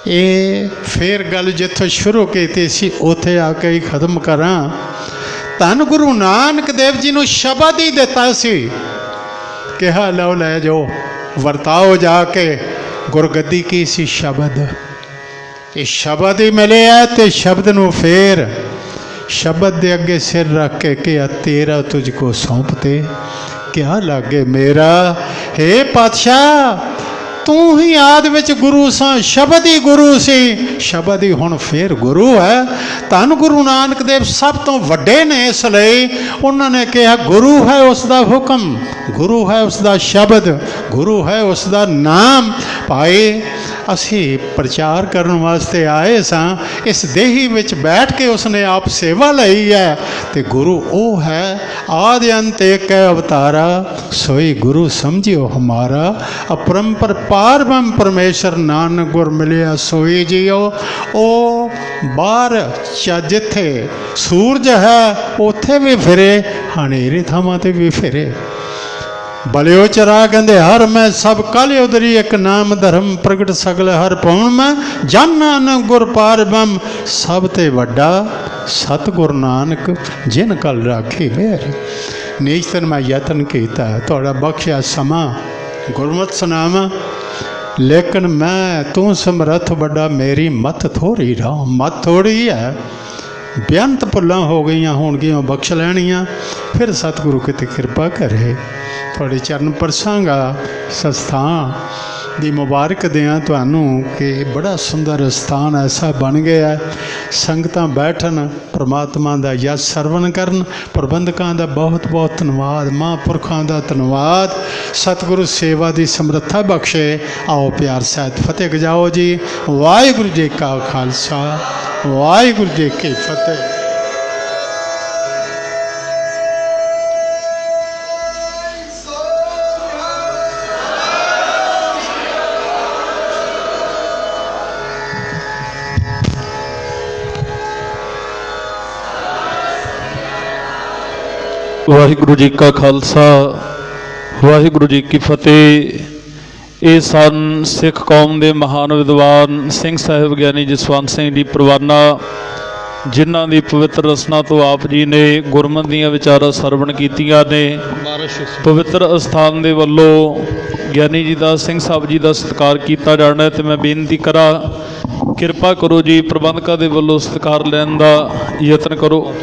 ਇਹ ਫੇਰ ਗੱਲ ਜਿੱਥੋਂ ਸ਼ੁਰੂ ਕੀਤੀ ਸੀ ਉੱਥੇ ਆ ਕੇ ਹੀ ਖਤਮ ਕਰਾਂ। ਧੰਨ ਗੁਰੂ ਨਾਨਕ ਦੇਵ ਜੀ ਨੂੰ ਸ਼ਬਦ ਹੀ ਦਿੱਤਾ ਸੀ, ਕਿਹਾ ਲਓ ਲੈ ਜਾਓ ਵਰਤਾਓ ਜਾ ਕੇ। ਗੁਰਗੱਦੀ ਕੀ ਸੀ? ਸ਼ਬਦ। ਇਹ ਸ਼ਬਦ ਹੀ ਮਿਲਿਆ ਤੇ ਸ਼ਬਦ ਨੂੰ ਫੇਰ ਸ਼ਬਦ ਦੇ ਅੱਗੇ ਸਿਰ ਰੱਖ ਕੇ ਕਿਹਾ ਤੇਰਾ ਤੁਝ ਕੋ ਸੌਂਪਤੇ ਕਿਆ ਲਾਗੇ ਮੇਰਾ। ਹੇ ਪਾਤਸ਼ਾਹ ਤੂੰ ਹੀ ਆਦ ਵਿੱਚ ਗੁਰੂ ਸਾਂ, ਸ਼ਬਦ ਹੀ ਗੁਰੂ ਸੀ, ਸ਼ਬਦ ਹੀ ਹੁਣ ਫੇਰ ਗੁਰੂ ਹੈ। ਧੰਨ ਗੁਰੂ ਨਾਨਕ ਦੇਵ ਸਭ ਤੋਂ ਵੱਡੇ ਨੇ, ਇਸ ਲਈ ਉਹਨਾਂ ਨੇ ਕਿਹਾ ਗੁਰੂ ਹੈ ਉਸ ਦਾ ਹੁਕਮ, ਗੁਰੂ ਹੈ ਉਸ ਦਾ ਸ਼ਬਦ, ਗੁਰੂ ਹੈ ਉਸ ਦਾ ਨਾਮ। ਭਾਈ ਅਸੀਂ ਪ੍ਰਚਾਰ ਕਰਨ ਵਾਸਤੇ ਆਏ ਸਾਂ, ਇਸ ਦੇਹੀ ਵਿੱਚ ਬੈਠ ਕੇ ਉਸਨੇ ਆਪ ਸੇਵਾ ਲਈ ਹੈ ਤੇ ਗੁਰੂ ਉਹ ਹੈ। ਆਦਿ ਅੰਤ ਏਕ ਹੈ ਅਵਤਾਰਾ, ਸੋਈ ਗੁਰੂ ਸਮਝਿਓ ਹਮਾਰਾ। ਅਪਰੰਪਰ ਪਾਰ ਬ੍ਰਹਮ ਪਰਮੇਸ਼ਰ, ਨਾਨਕ ਗੁਰ ਮਿਲਿਆ ਸੋਈ ਜੀਓ। ਉਹ ਬਾਹਰ ਜਿੱਥੇ ਸੂਰਜ ਹੈ ਉੱਥੇ ਵੀ ਫਿਰੇ, ਹਨੇਰੇ ਥਾਵਾਂ ਤੇ ਵੀ ਫਿਰੇ। ਬਲਿਓ ਚਰਾ ਕਹਿੰਦੇ ਹਰ ਮੈਂ ਸਭ ਕਲ ਉਦਰੀ, ਇੱਕ ਨਾਮ ਧਰਮ ਪ੍ਰਗਟ ਸਗਲ ਹਰ ਪਉਣ ਮੈਂ। ਜਨ ਨਾਨਕ ਗੁਰ ਪਾਰ ਬ੍ਰਹਮ, ਸਭ ਤੇ ਵੱਡਾ ਸਤ ਗੁਰ ਨਾਨਕ ਜਿਨ ਕਲ ਰਾਖੀ ਮੇਰ। ਨੀਚਤਨ ਮੈਂ ਯਤਨ ਕੀਤਾ ਤੁਹਾਡਾ ਬਖਸ਼ਿਆ ਸਮਾਂ ਗੁਰਮਤਿ ਸੁਨਾਵਾਂ, ਲੇਕਿਨ ਮੈਂ ਤੂੰ ਸਮਰੱਥ ਵੱਡਾ ਮੇਰੀ ਮੱਤ ਥੋੜ੍ਹੀ ਰਾਹ, ਮੱਤ ਥੋੜ੍ਹੀ ਹੈ। ਬੇਅੰਤ ਭੁੱਲਾਂ ਹੋ ਗਈਆਂ ਹੋਣਗੀਆਂ, ਬਖਸ਼ ਲੈਣੀਆਂ। ਫਿਰ ਸਤਿਗੁਰੂ ਕਿਤੇ ਕਿਰਪਾ ਕਰੇ। ਤੁਹਾਡੇ ਚਰਨ ਪਰਸਾਂਗਾ। ਸਥਾਨ ਦੀ ਮੁਬਾਰਕ ਦਿਆਂ ਤੁਹਾਨੂੰ ਕਿ ਬੜਾ ਸੁੰਦਰ ਸਥਾਨ ਐਸਾ ਬਣ ਗਿਆ। ਸੰਗਤਾਂ ਬੈਠਣ, ਪ੍ਰਮਾਤਮਾ ਦਾ ਯਸ਼ ਸਰਵਣ ਕਰਨ। ਪ੍ਰਬੰਧਕਾਂ ਦਾ ਬਹੁਤ ਬਹੁਤ ਧੰਨਵਾਦ, ਮਹਾਂਪੁਰਖਾਂ ਦਾ ਧੰਨਵਾਦ। ਸਤਿਗੁਰੂ ਸੇਵਾ ਦੀ ਸਮਰੱਥਾ ਬਖਸ਼ੇ। ਆਓ ਪਿਆਰ ਸਹਿਤ ਫਤਿਹ ਗਜਾਓ ਜੀ। ਵਾਹਿਗੁਰੂ ਜੀ ਕਾ ਖਾਲਸਾ, ਵਾਹਿਗੁਰੂ ਜੀ ਕੀ ਫਤਿਹ। ਵਾਹਿਗੁਰੂ ਜੀ ਕਾ ਖਾਲਸਾ, ਵਾਹਿਗੁਰੂ ਜੀ ਕੀ ਫਤਿਹ। ਇਹ ਸਨ ਸਿੱਖ ਕੌਮ ਦੇ ਮਹਾਨ ਵਿਦਵਾਨ ਸਿੰਘ ਸਾਹਿਬ ਗਿਆਨੀ ਜਸਵੰਤ ਸਿੰਘ ਜੀ ਪਰਵਾਨਾ, ਜਿਨ੍ਹਾਂ ਦੀ ਪਵਿੱਤਰ ਰਸਨਾ ਤੋਂ ਆਪ ਜੀ ਨੇ ਗੁਰਮਤਿ ਦੀਆਂ ਵਿਚਾਰਾਂ ਸਰਵਣ ਕੀਤੀਆਂ ਨੇ। ਪਵਿੱਤਰ ਅਸਥਾਨ ਦੇ ਵੱਲੋਂ ਗਿਆਨੀ ਜੀ ਦਾ, ਸਿੰਘ ਸਾਹਿਬ ਜੀ ਦਾ ਸਤਿਕਾਰ ਕੀਤਾ ਜਾਣਾ ਹੈ ਤੇ ਮੈਂ ਬੇਨਤੀ ਕਰਾਂ ਕਿਰਪਾ ਕਰੋ ਜੀ, ਪ੍ਰਬੰਧਕਾਂ ਦੇ ਵੱਲੋਂ ਸਤਿਕਾਰ ਲੈਣ ਦਾ ਯਤਨ ਕਰੋ।